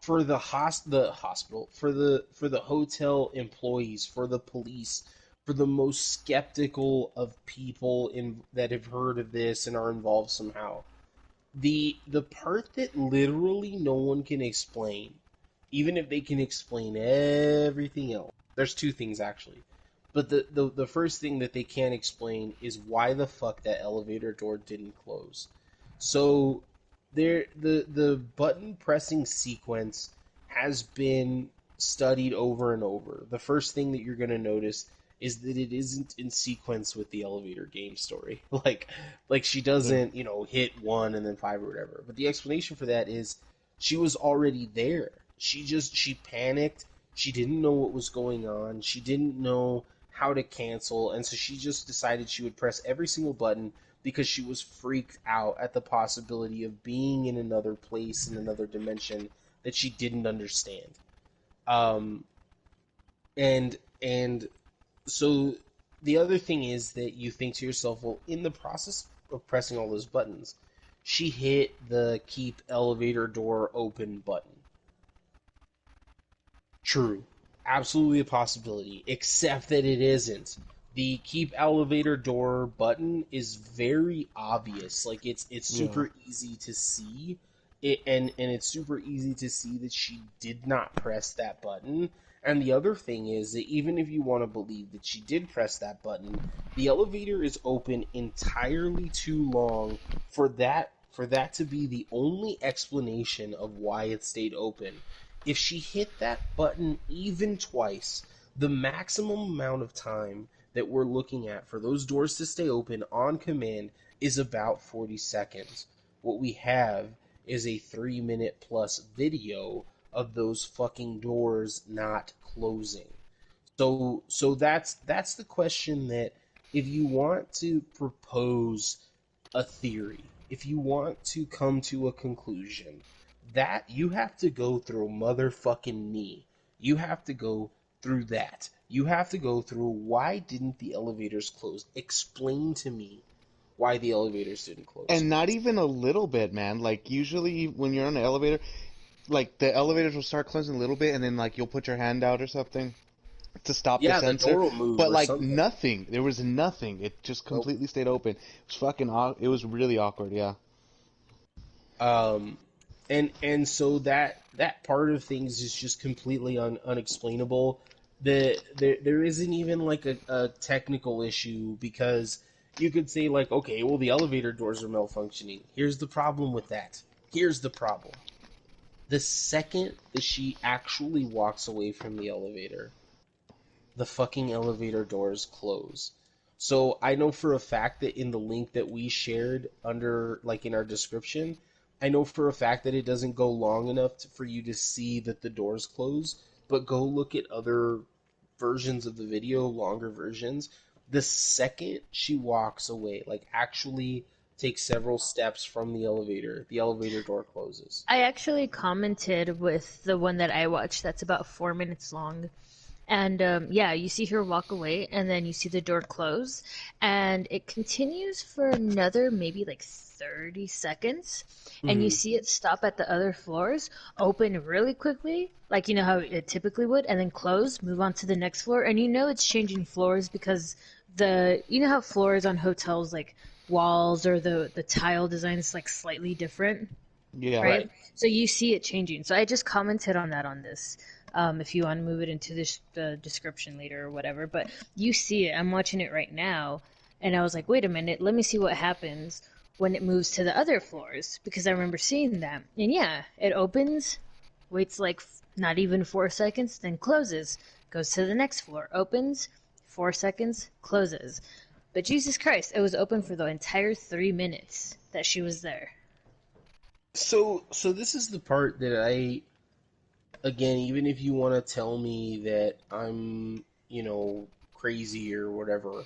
for the hospital, for the hotel employees, for the police, for the most skeptical of people that have heard of this and are involved somehow. The part that literally no one can explain, even if they can explain everything else. There's two things actually. But the first thing that they can't explain is why the fuck that elevator door didn't close. So the button pressing sequence has been studied over and over. The first thing that you're going to notice is that it isn't in sequence with the elevator game story. Like she doesn't, hit 1 and then 5 or whatever. But the explanation for that is she was already there. She panicked. She didn't know what was going on. She didn't know how to cancel, and so she just decided she would press every single button because she was freaked out at the possibility of being in another place, in another dimension that she didn't understand. And so the other thing is that you think to yourself, well, in the process of pressing all those buttons, she hit the keep elevator door open button. True. Absolutely a possibility, except that it isn't. The keep elevator door button is very obvious. Like it's super easy to see. And it's super easy to see that she did not press that button. And the other thing is that even if you want to believe that she did press that button, the elevator is open entirely too long for that to be the only explanation of why it stayed open. If she hit that button even twice, the maximum amount of time that we're looking at for those doors to stay open on command is about 40 seconds. What we have is a 3-minute plus video of those fucking doors not closing. So that's the question that if you want to propose a theory, if you want to come to a conclusion, that you have to go through motherfucking me. You have to go through that. You have to go through why didn't the elevators close? Explain to me why the elevators didn't close. And not even a little bit, man. Like, usually when you're on an elevator, like, the elevators will start closing a little bit, and then, like, you'll put your hand out or something to stop the sensor. The door will move, but, or like, something. nothing. There was nothing. It just completely stayed open. It was fucking it was really awkward, yeah. And so that part of things is just completely unexplainable. There isn't even like a technical issue, because you could say like, okay, well, the elevator doors are malfunctioning. Here's the problem with that. Here's the problem. The second that she actually walks away from the elevator, the fucking elevator doors close. So I know for a fact that in the link that we shared under, like, in our description, I know for a fact that it doesn't go long enough for you to see that the doors close, but go look at other versions of the video, longer versions. The second she walks away, like actually takes several steps from the elevator door closes. I actually commented with the one that I watched that's about 4 minutes long. And yeah, you see her walk away, and then you see the door close, and it continues for another maybe like 30 seconds, and you see it stop at the other floors, open really quickly, like you know how it typically would, and then close, move on to the next floor, and you know it's changing floors because you know how floors on hotels, like walls or the tile design is like slightly different, Yeah. right? So you see it changing. So I just commented on that on this. If you want to move it into the description later or whatever, but you see it. I'm watching it right now, And I was like, wait a minute, let me see what happens when it moves to the other floors, because I remember seeing that. And yeah, it opens, waits like not even 4 seconds, then closes, goes to the next floor, opens, 4 seconds, closes. But Jesus Christ, it was open for the entire 3 minutes that she was there. So this is the part that again, even if you want to tell me that I'm, crazy or whatever,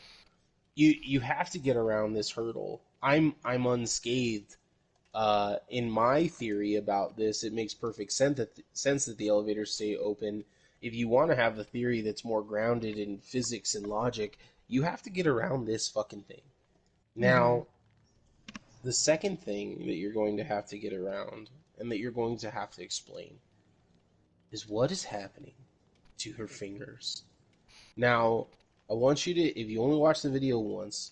you have to get around this hurdle. I'm unscathed. In my theory about this, it makes perfect sense that the elevators stay open. If you want to have a theory that's more grounded in physics and logic, you have to get around this fucking thing. Now, the second thing that you're going to have to get around, and that you're going to have to explain, is what is happening to her fingers. Now, I want you to, if you only watch the video once,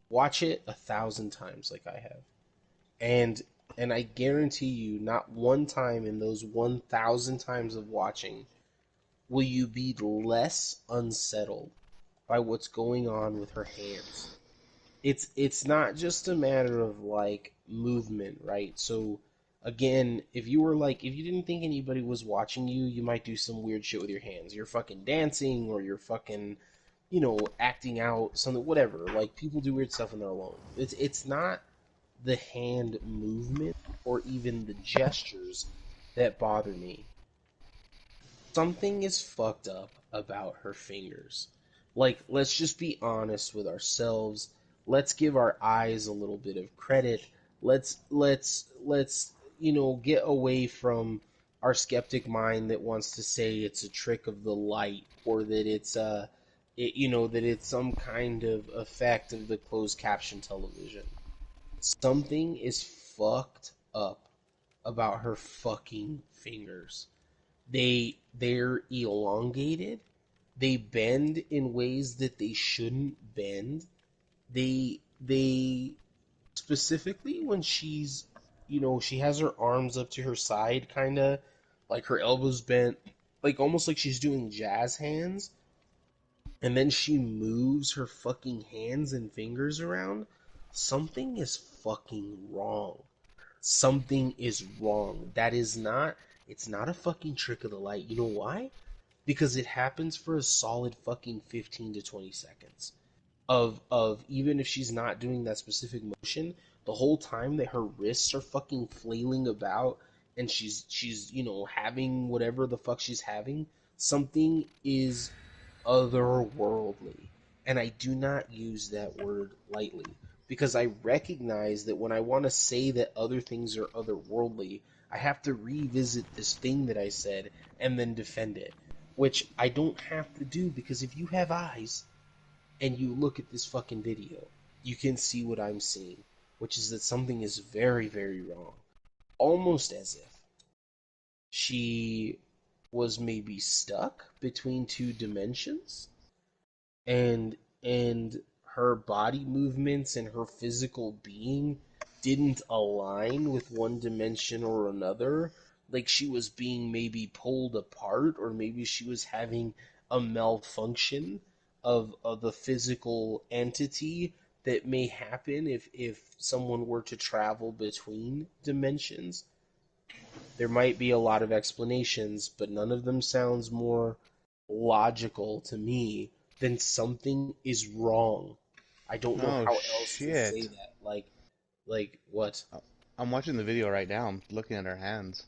watch it 1,000 times like I have. And I guarantee you, not one time in those 1,000 times of watching will you be less unsettled by what's going on with her hands. It's not just a matter of like movement, right? So again, if you didn't think anybody was watching you, you might do some weird shit with your hands. You're fucking dancing, or you're fucking, acting out something, whatever. Like, people do weird stuff when they're alone. It's not the hand movement or even the gestures that bother me. Something is fucked up about her fingers. Like, let's just be honest with ourselves. Let's give our eyes a little bit of credit. Let's get away from our skeptic mind that wants to say it's a trick of the light, or that that it's some kind of effect of the closed caption television. Something is fucked up about her fucking fingers. They're elongated. They bend in ways that they shouldn't bend. They specifically when she's, she has her arms up to her side, kind of like her elbows bent, like almost like she's doing jazz hands, and then she moves her fucking hands and fingers around. Something is fucking wrong. Something is wrong. It's not a fucking trick of the light. You know why? Because it happens for a solid fucking 15 to 20 seconds. Of even if she's not doing that specific motion, the whole time that her wrists are fucking flailing about, and she's having whatever the fuck she's having, something is otherworldly. And I do not use that word lightly, because I recognize that when I want to say that other things are otherworldly, I have to revisit this thing that I said and then defend it, which I don't have to do, because if you have eyes and you look at this fucking video, you can see what I'm seeing, which is that something is very, very wrong. Almost as if she was maybe stuck between two dimensions, and her body movements and her physical being didn't align with one dimension or another. Like, she was being maybe pulled apart, or maybe she was having a malfunction of the physical entity that may happen if someone were to travel between dimensions. There might be a lot of explanations, but none of them sounds more logical to me than something is wrong. I don't know Oh how else to say shit. that. Like what? I'm watching the video right now. I'm looking at her hands.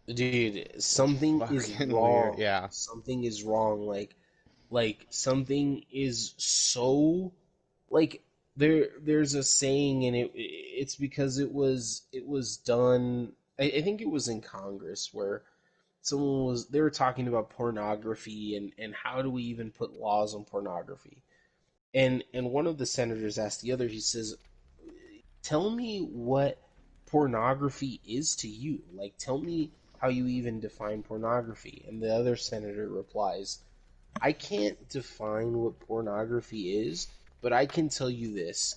Dude, It's something is fucking weird. wrong. Yeah. Something is wrong. Like something is so, like, there's a saying, and it's because it was done. I think it was in Congress, where they were talking about pornography, and how do we even put laws on pornography. And one of the senators asked the other, he says, tell me what pornography is to you. Like, tell me how you even define pornography. And the other senator replies, I can't define what pornography is, but I can tell you this.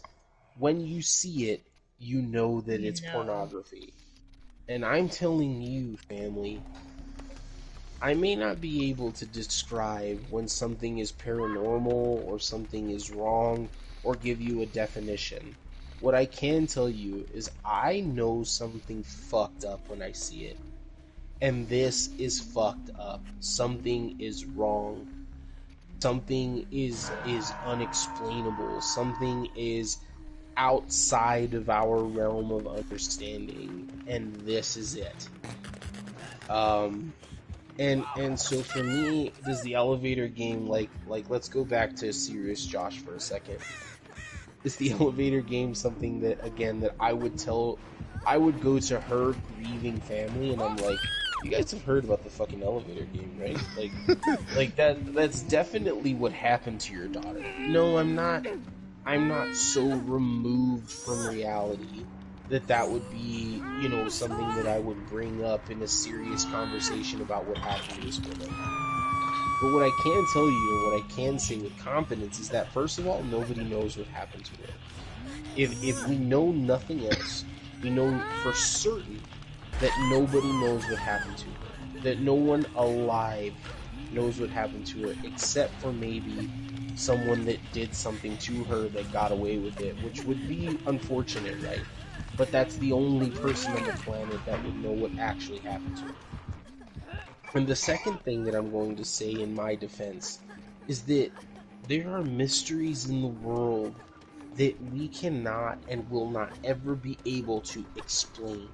When you see it, you know that You it's know. pornography. And I'm telling you, family, I may not be able to describe when something is paranormal or something is wrong or give you a definition. What I can tell you is I know something fucked up when I see it. And this is fucked up. Something is wrong. Something is unexplainable. Something is outside of our realm of understanding. And this is it. And so for me, does the elevator game like let's go back to serious Josh for a second. Is the elevator game something that again that I would go to her grieving family and I'm like, you guys have heard about the fucking elevator game, right? Like that's definitely what happened to your daughter. No, I'm not so removed from reality that would be, something that I would bring up in a serious conversation about what happened to this woman. But what I can tell you, and what I can say with confidence, is that first of all, nobody knows what happened to her. If we know nothing else, we know for certain that nobody knows what happened to her. That no one alive knows what happened to her, except for maybe someone that did something to her that got away with it, which would be unfortunate, right? But that's the only person on the planet that would know what actually happened to her. And the second thing that I'm going to say in my defense is that there are mysteries in the world that we cannot and will not ever be able to explain.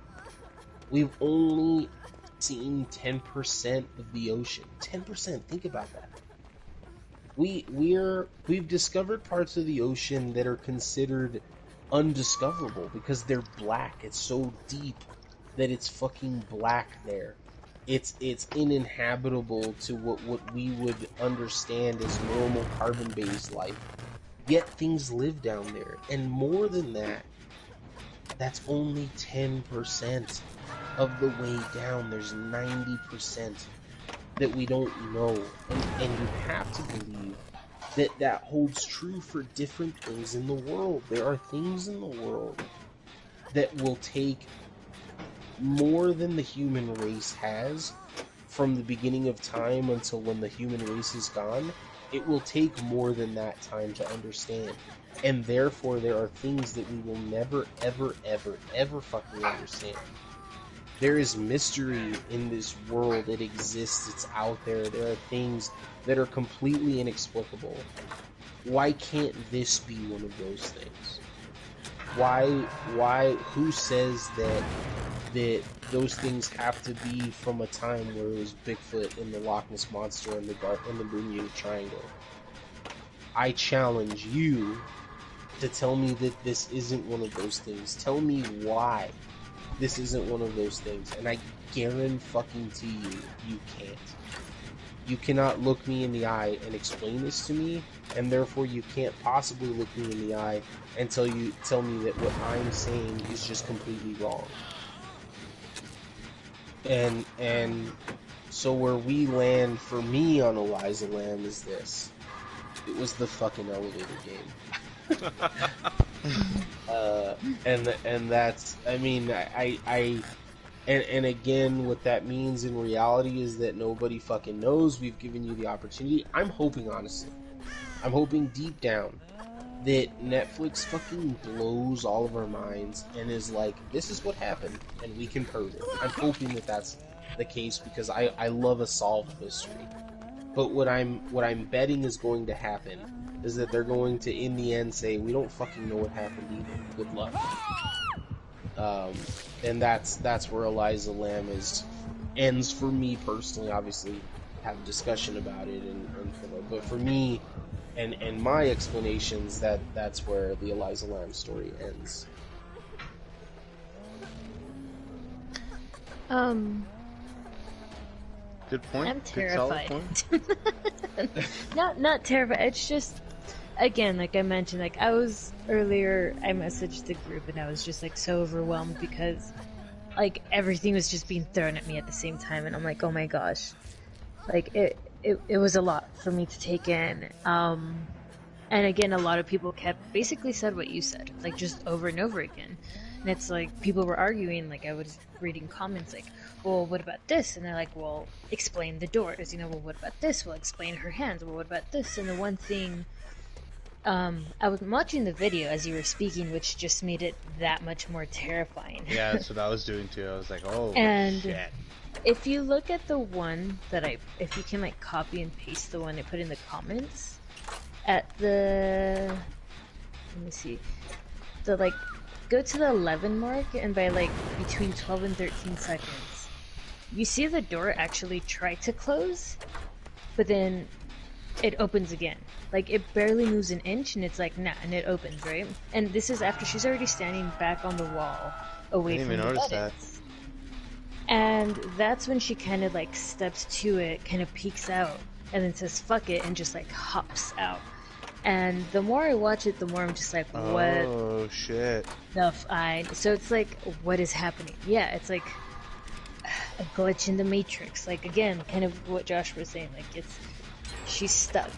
We've only seen 10% of the ocean. 10%, think about that. We've discovered parts of the ocean that are considered undiscoverable because they're black. It's so deep that it's fucking black there. It's uninhabitable to what we would understand as normal carbon-based life. Yet things live down there. And more than that, that's only 10% of the way down. There's 90% that we don't know. And you have to believe that holds true for different things in the world. There are things in the world that will take more than the human race has from the beginning of time until when the human race is gone. It will take more than that time to understand. And therefore, there are things that we will never, ever, ever, ever fucking understand. There is mystery in this world. It exists. It's out there. There are things that are completely inexplicable. Why can't this be one of those things? Who says that those things have to be from a time where it was Bigfoot and the Loch Ness Monster and the Bermuda Triangle? I challenge you to tell me that this isn't one of those things. Tell me why this isn't one of those things, and I guarantee you can't. You cannot look me in the eye and explain this to me, and therefore you can't possibly look me in the eye and tell me that what I'm saying is just completely wrong. And so where we land for me on Eliza Lamb is this. It was the fucking elevator game. And that's, I mean, and again, what that means in reality is that nobody fucking knows. We've given you the opportunity. I'm hoping, honestly, I'm hoping deep down that Netflix fucking blows all of our minds and is like, this is what happened, and we can prove it. I'm hoping that that's the case because I love a solved mystery. But what I'm betting is going to happen is that they're going to, in the end, say, we don't fucking know what happened either. Good luck. And that's where Eliza Lamb ends for me personally. Obviously, have a discussion about it, but for me, and my explanations, that's where the Eliza Lamb story ends. Good point. I'm Good solid terrified. point. Not terrified. It's just, again, like I mentioned, like I messaged the group and I was just like so overwhelmed because like everything was just being thrown at me at the same time, and I'm like, oh my gosh, like it was a lot for me to take in. And again, a lot of people basically said what you said, like just over and over again. And it's like people were arguing, like I was reading comments like, well, what about this? And they're like, well, explain the doors, you know, well, what about this? Well, explain her hands. Well, what about this? And the one thing, I was watching the video as you were speaking, which just made it that much more terrifying. Yeah, that's what I was doing too. I was like, oh And shit. if you look at the one that if you can like copy and paste the one I put in the comments, at the, let me see, the like, go to the 11 mark, and by like between 12 and 13 seconds, you see the door actually try to close, but then it opens again. Like it barely moves an inch, and it's like, nah, and it opens, right? And this is after she's already standing back on the wall, away from the notice that. buttons. And that's when she kind of like steps to it, kind of peeks out, and then says "fuck it" and just like hops out. And the more I watch it, the more I'm just like, what Oh shit. the so it's like, what is happening? Yeah, it's like a glitch in the matrix. Like again, kind of what Josh was saying. Like she's stuck.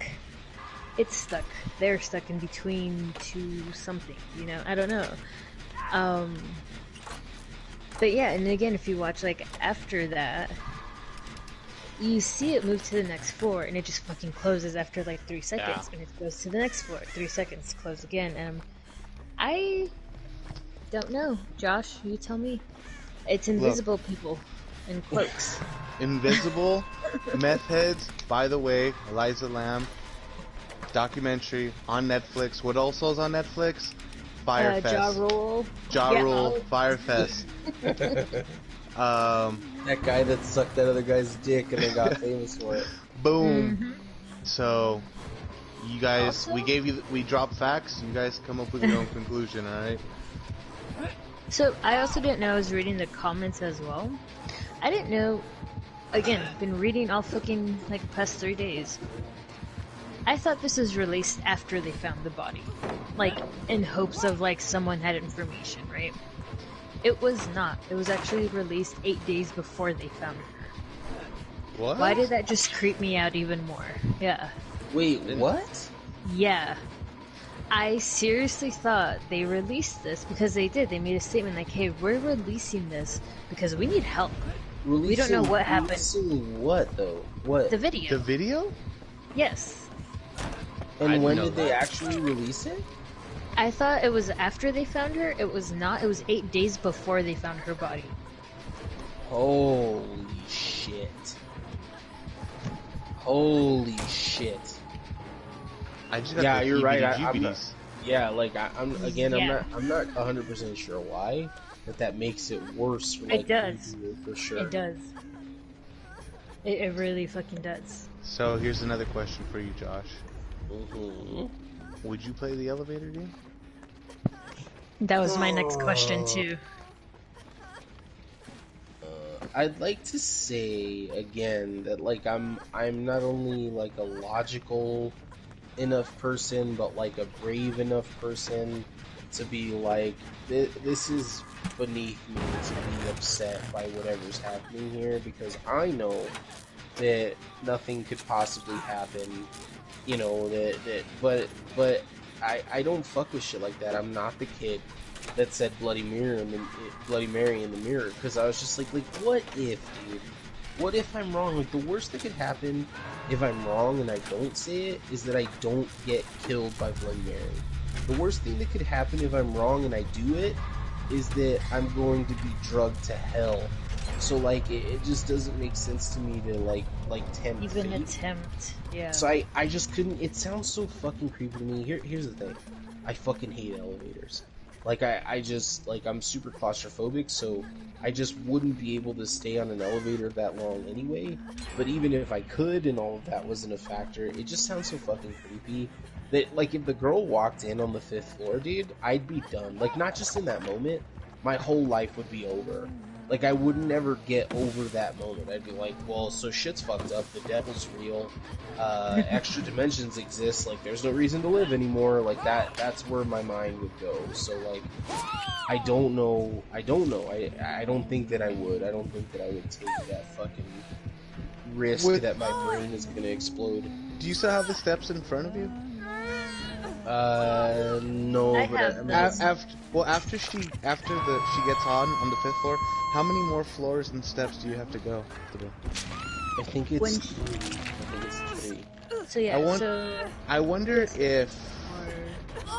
It's stuck. They're stuck in between two something. You know, I don't know. But yeah, and again, if you watch like after that, you see it move to the next floor, and it just fucking closes after like 3 seconds, and it goes to the next floor, 3 seconds, close again, and I don't know. Josh, you tell me. It's invisible people in cloaks. Invisible, meth heads, by the way, Eliza Lamb, documentary on Netflix. What also is on Netflix? Firefest. Ja Rule, Firefest. That guy that sucked that other guy's dick and then got famous for it. Boom. Mm-hmm. So, you guys, we dropped facts. You guys come up with your own conclusion, alright? So, I also didn't know, I was reading the comments as well. I didn't know, again, been reading all fucking, like, the past 3 days. I thought this was released after they found the body. Like, in hopes of, like, someone had information, right? It was not. It was actually released 8 days before they found her. What? Why did that just creep me out even more? Yeah. Wait, what? Yeah. I seriously thought they released this because they did. They made a statement like, hey, we're releasing this because we need help. We don't know what happened. Releasing what, though? What? The video. The video? Yes. And when did they actually release it? I thought it was after they found her. It was not. It was 8 days before they found her body. Holy shit. Holy shit. I just got Yeah, the you're right. heebie-jeebies. I'm not 100% sure why, but that makes it worse. For, like, It does. For sure. It does. It really fucking does. So here's another question for you, Josh. Mm-hmm. Would you play the elevator game? That was my next question too. I'd like to say again that like I'm not only like a logical enough person, but like a brave enough person to be like, this is beneath me to be upset by whatever's happening here, because I know that nothing could possibly happen, you know, but I don't fuck with shit like that. I'm not the kid that said Bloody Mary in the mirror, because I was just like what if, dude? What if I'm wrong? Like, the worst that could happen if I'm wrong and I don't say it is that I don't get killed by Bloody Mary. The worst thing that could happen if I'm wrong and I do it is that I'm going to be drugged to hell. So, like, it just doesn't make sense to me to, like tempt Even fate. attempt, yeah. So I just couldn't. It sounds so fucking creepy to me. Here's the thing. I fucking hate elevators. Like, I just, like, I'm super claustrophobic, so I just wouldn't be able to stay on an elevator that long anyway. But even if I could and all of that wasn't a factor, it just sounds so fucking creepy that, like, if the girl walked in on the 5th floor, dude, I'd be done. Like, not just in that moment, my whole life would be over. Like, I would never get over that moment. I'd be like, well, so shit's fucked up, the devil's real, extra dimensions exist, like, there's no reason to live anymore, like, that's where my mind would go. So, like, I don't know, I don't think that I would. I don't think that I would take that fucking risk that my brain is gonna explode. Do you still have the steps in front of you? No, I but have I mean, those. After she gets on the 5th floor, how many more floors and steps do you have to go through? I think it's When- 3. I think it's 3. So yeah, I wonder if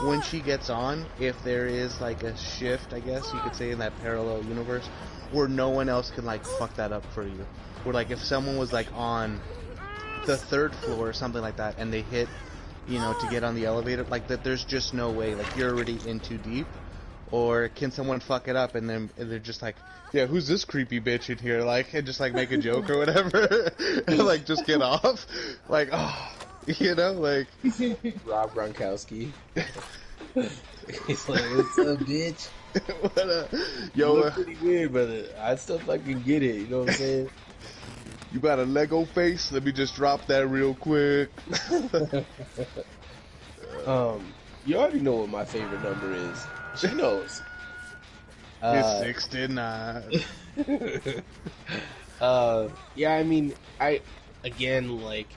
or when she gets on, if there is like a shift, I guess you could say, in that parallel universe, where no one else can like fuck that up for you. Where like if someone was like on the 3rd floor or something like that, and they hit, to get on the elevator, like that, there's just no way, like you're already in too deep. Or can someone fuck it up and then they're just like, yeah, who's this creepy bitch in here? Like, and just like make a joke or whatever, and like just get off. Like, oh, like. Rob Gronkowski. He's like, "What's up, bitch? You Yo, look pretty weird, but I still fucking get it." You know what I'm saying? you got a Lego face? Let me just drop that real quick. You already know what my favorite number is. She knows. It's 69. Yeah, I mean, again, like...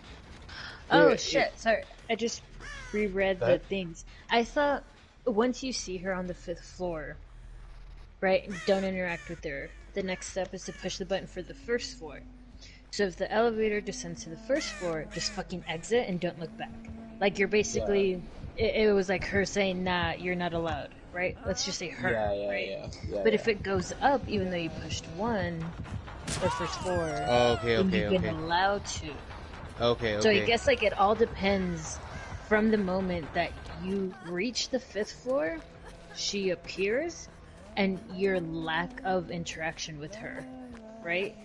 oh yeah, shit! Sorry, I just reread the things. I thought once you see her on the 5th floor, right? Don't interact with her. The next step is to push the button for the 1st floor. So if the elevator descends to the 1st floor, just fucking exit and don't look back. Like you're basically, it was like her saying, "Nah, you're not allowed." Right? Let's just say her. right? But if it goes up, even though you pushed 1 or 1st floor, then you've been allowed to. Okay. So I guess like it all depends from the moment that you reach the 5th floor, she appears, and your lack of interaction with her, right?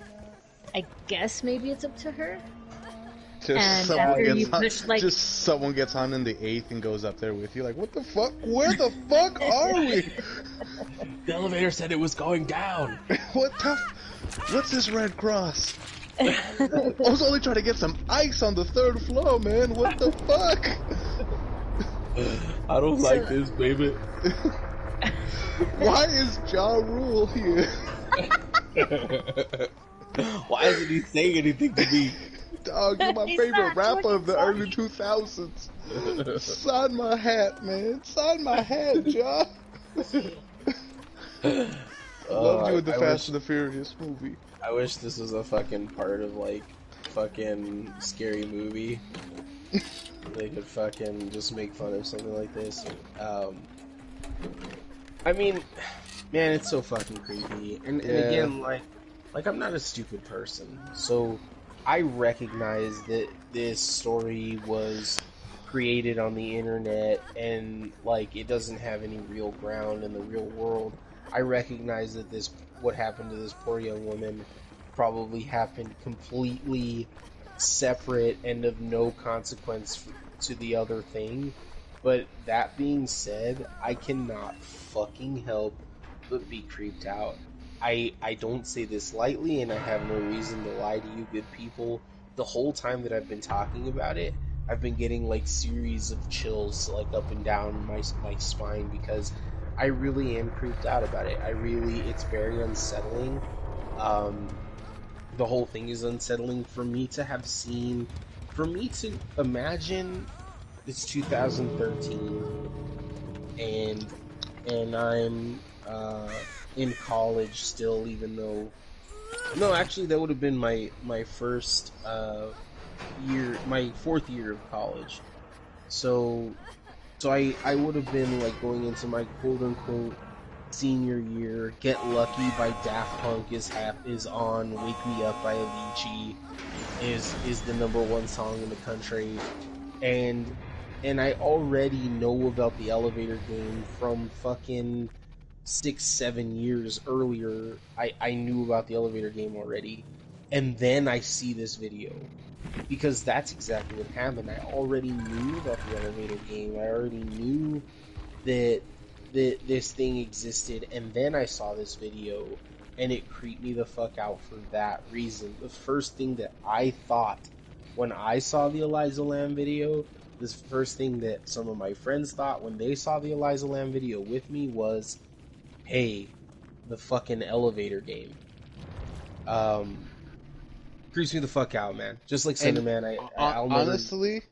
I guess maybe it's up to her. Just someone gets on in the 8th and goes up there with you. Like, what the fuck? Where the fuck are we? The elevator said it was going down. What's this Red Cross? I was only trying to get some ice on the 3rd floor, man. What the fuck? I don't like this, baby. Why is Ja Rule here? Why isn't he saying anything to me? Dog, you're my favorite rapper of the early 2000s. Sign my hat, man. Sign my hat, Ja. Loved you in the Fast and the Furious movie. I wish this was a fucking part of, like, fucking Scary Movie. They could fucking just make fun of something like this. I mean, man, it's so fucking creepy. And again, like I'm not a stupid person. So I recognize that this story was created on the internet and, like, it doesn't have any real ground in the real world. I recognize that what happened to this poor young woman probably happened completely separate and of no consequence to the other thing. But that being said, I cannot fucking help but be creeped out. I don't say this lightly, and I have no reason to lie to you good people. The whole time that I've been talking about it, I've been getting, like, series of chills, like, up and down my spine, because I really am creeped out about it. It's very unsettling. The whole thing is unsettling for me to imagine it's 2013, and I'm in college still, even though... No, actually, that would have been my first year, my 4th year of college. So I would have been, like, going into my quote-unquote senior year. Get Lucky by Daft Punk is on. Wake Me Up by Avicii is the #1 song in the country. And I already know about the elevator game from fucking 6-7 years earlier. I knew about the elevator game already. And then I see this video. Because that's exactly what happened. I already knew about the elevator game. I already knew that this thing existed. And then I saw this video. And it creeped me the fuck out for that reason. The first thing that I thought when I saw the Eliza Lamb video, the first thing that some of my friends thought when they saw the Eliza Lamb video with me was, hey, the fucking elevator game. Creeps me the fuck out, man. Just like Cinnamon, I'll never... Honestly,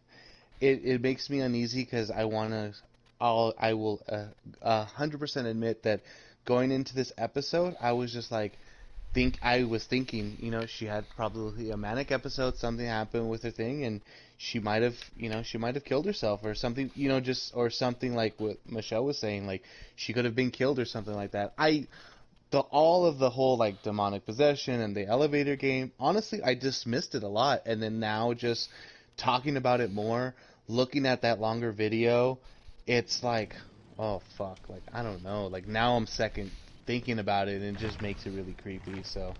it makes me uneasy because I will 100% admit that going into this episode, I was just like, I was thinking, she had probably a manic episode, something happened with her thing, and she might have, killed herself or something, or something like what Michelle was saying, like she could have been killed or something like that. All of the whole like demonic possession and the elevator game, honestly, I dismissed it a lot, and then now just talking about it more, looking at that longer video, it's like, oh fuck, like I don't know, like now I'm second thinking about it, and it just makes it really creepy. So,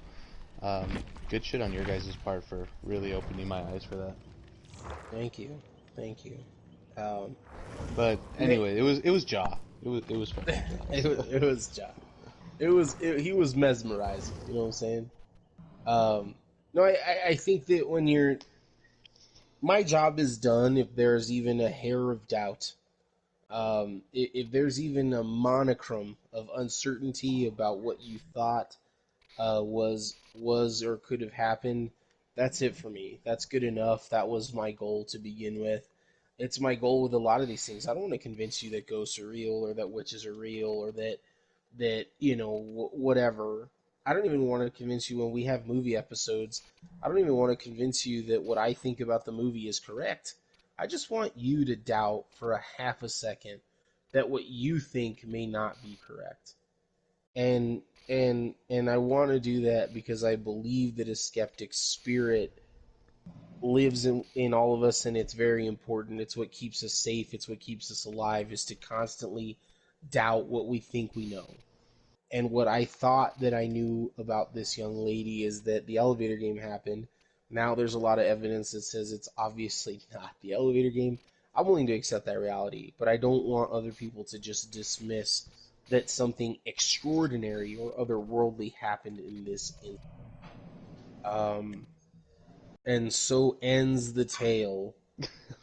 good shit on your guys' part for really opening my eyes for that. Thank you. But anyway, it was Jaw. It was fucking Jaw. It was John. He was mesmerizing. You know what I'm saying? No, I think that when my job is done, if there's even a hair of doubt, if there's even a monochrome of uncertainty about what you thought was or could have happened, that's it for me. That's good enough. That was my goal to begin with. It's my goal with a lot of these things. I don't want to convince you that ghosts are real or that witches are real or that whatever. I don't even want to convince you when we have movie episodes. I don't even want to convince you that what I think about the movie is correct. I just want you to doubt for a half a second that what you think may not be correct. And I want to do that because I believe that a skeptic spirit lives in all of us, and it's very important. It's what keeps us safe. It's what keeps us alive, is to constantly doubt what we think we know. And what I thought that I knew about this young lady is that the elevator game happened. Now there's a lot of evidence that says it's obviously not the elevator game. I'm willing to accept that reality, but I don't want other people to just dismiss that something extraordinary or otherworldly happened in this instance. And so ends the tale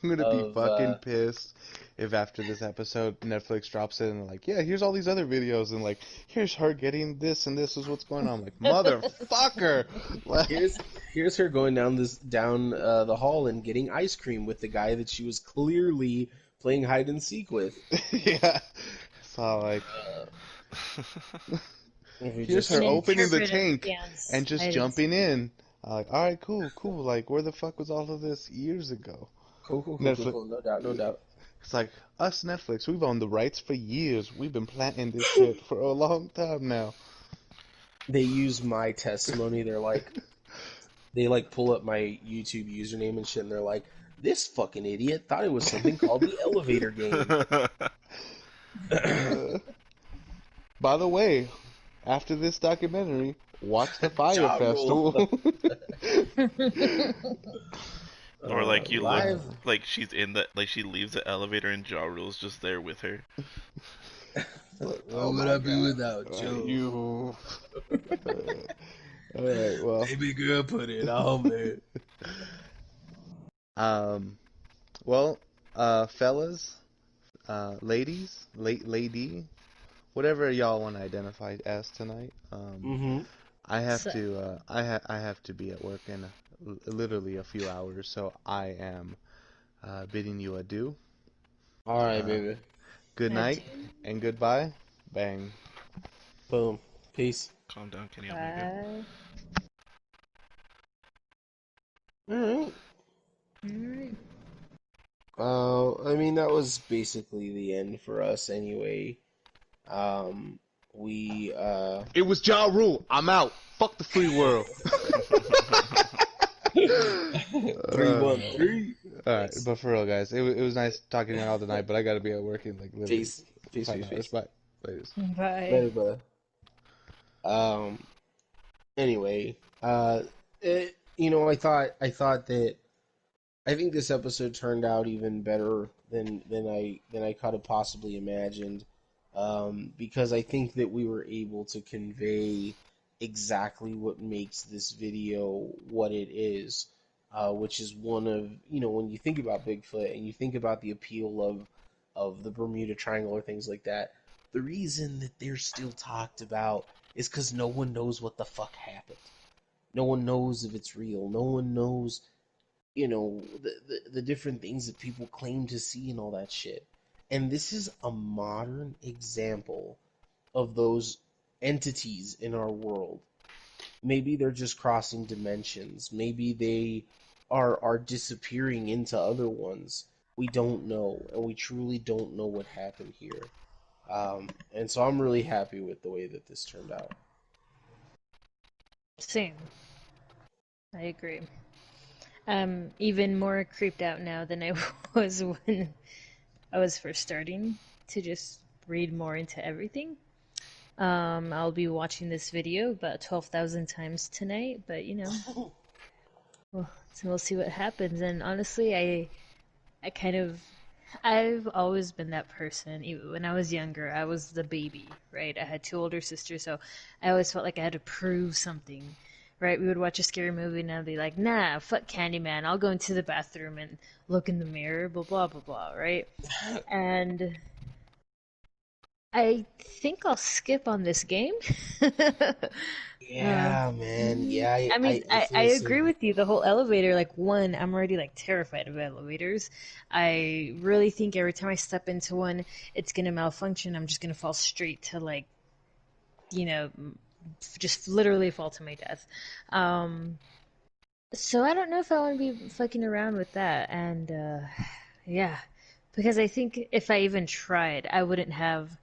I'm gonna be of fucking pissed if after this episode Netflix drops it and they're like, yeah, here's all these other videos, and like, here's her getting this and this is what's going on. I'm like, motherfucker. here's her going down the hall and getting ice cream with the guy that she was clearly playing hide and seek with. Yeah. So like, here's her An opening the interpretive tank dance. and just I jumping in. Like, all right, cool. Like, where the fuck was all of this years ago? Cool. Netflix. No doubt. It's like, us Netflix, we've owned the rights for years. We've been planting this shit for a long time now. They use my testimony. They pull up my YouTube username and shit, and they're like, this fucking idiot thought it was something called the elevator game. By the way, after this documentary, watch the Fire Ja Rule. Festival. Or like you live. look like she's in she leaves the elevator and Ja Rule's just there with her. What would I be without Joe? You. All right, well. Baby girl, put it on me. Well, fellas, ladies, lady, whatever y'all want to identify as tonight. I have to be at work in literally a few hours, so I am bidding you adieu. All right, baby. Good night and goodbye. Bang. Boom. Peace. Calm down, Kenny. Bye. All right. I mean, that was basically the end for us anyway. It was Ja Rule. I'm out. Fuck the free world. 313. All right, but for real, guys, it was nice talking to you all tonight, but I gotta be at work in like literally Peace. 5 hours. Bye, ladies. Bye. Later, brother. Anyway, I think this episode turned out even better than I could have possibly imagined, because I think that we were able to convey exactly what makes this video what it is, which is one of, when you think about Bigfoot and you think about the appeal of the Bermuda Triangle or things like that, the reason that they're still talked about is because no one knows what the fuck happened. No one knows if it's real. No one knows the different things that people claim to see and all that shit. And this is a modern example of those entities in our world. Maybe they're just crossing dimensions. Maybe they are disappearing into other ones. We don't know, and we truly don't know what happened here. And so I'm really happy with the way that this turned out. Same. I agree. I'm even more creeped out now than I was when I was first starting to just read more into everything. I'll be watching this video about 12,000 times tonight, but well, so we'll see what happens. And honestly, I've always been that person. Even when I was younger, I was the baby, right? I had two older sisters, so I always felt like I had to prove something, right? We would watch a scary movie and I'd be like, nah, fuck Candyman. I'll go into the bathroom and look in the mirror, blah, blah, blah, blah, right? And I think I'll skip on this game. Uh, Yeah, man. Yeah, I mean, I I feel the agree same. with you. The whole elevator, like, one, I'm already like terrified of elevators. I really think every time I step into one, it's gonna malfunction. I'm just gonna fall straight to like, you know, just literally fall to my death. Um, so I don't know if I want to be fucking around with that. And yeah, because I think if I even tried, I wouldn't have,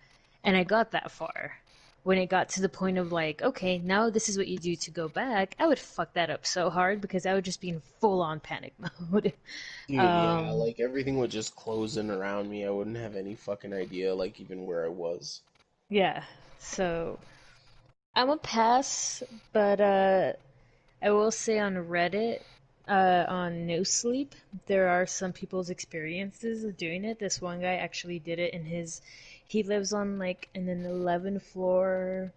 and I got that far. When it got to the point of like, okay, now this is what you do to go back, I would fuck that up so hard because I would just be in full on panic mode. Dude, yeah, um, like everything would just close in around me. I wouldn't have any fucking idea, like even where I was. yeah, so I'm a pass, but I will say on Reddit, on No Sleep, there are some people's experiences of doing it. This one guy actually did it in his. He lives on like in an 11 floor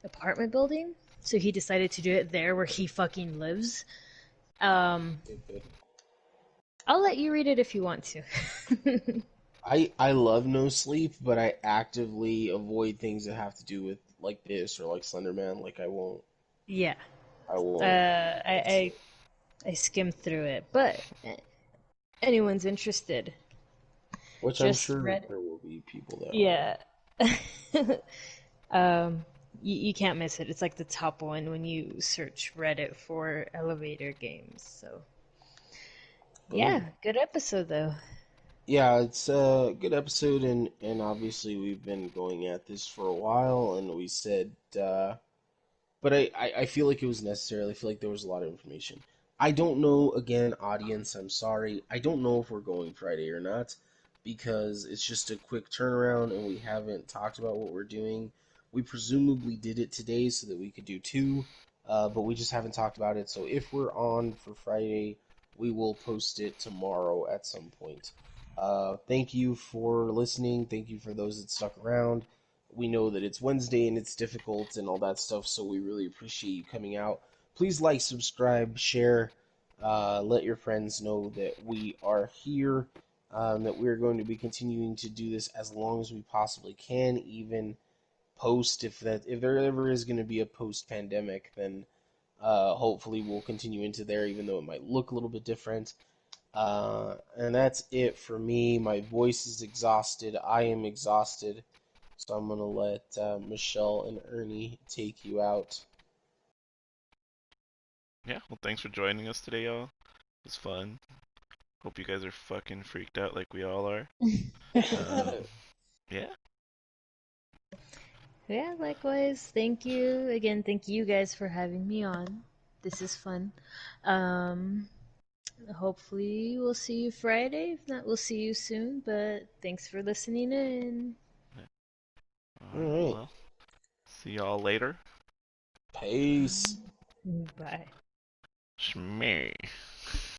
apartment building, so he decided to do it there where he fucking lives. Um, Stupid. I'll let you read it if you want to. I love no sleep, but I actively avoid things that have to do with like this or like Slenderman. Like Yeah, I uh, won't. I, I skimmed through it, but anyone's interested, Which I'm just sure read. there will be people that are. Yeah. Um, you can't miss it. It's like the top one when you search Reddit for elevator games. So, yeah, Boom. good episode though. Yeah, it's a good episode, and obviously we've been going at this for a while, and we said, but I feel like it was necessary. I feel like there was a lot of information. I don't know, again, audience, I'm sorry. I don't know if we're going Friday or not, because it's just a quick turnaround, and we haven't talked about what we're doing. We presumably did it today so that we could do two, but we just haven't talked about it. So if we're on for Friday, we will post it tomorrow at some point. Thank you for listening. Thank you for those that stuck around. We know that it's Wednesday and it's difficult and all that stuff, so we really appreciate you coming out. Please like, subscribe, share, let your friends know that we are here, that we are going to be continuing to do this as long as we possibly can, even post if there ever is going to be a post pandemic, then hopefully we'll continue into there, even though it might look a little bit different. And that's it for me. My voice is exhausted. I am exhausted. So I'm going to let Michelle and Ernie take you out. Yeah, well, thanks for joining us today, y'all. It was fun. Hope you guys are fucking freaked out like we all are. Um, yeah. Yeah, likewise. Thank you again. Thank you guys for having me on. This is fun. Um, Hopefully we'll see you Friday. If not, we'll see you soon. But thanks for listening in. All right. All right. Well, see y'all later. Peace. Bye. Shmee.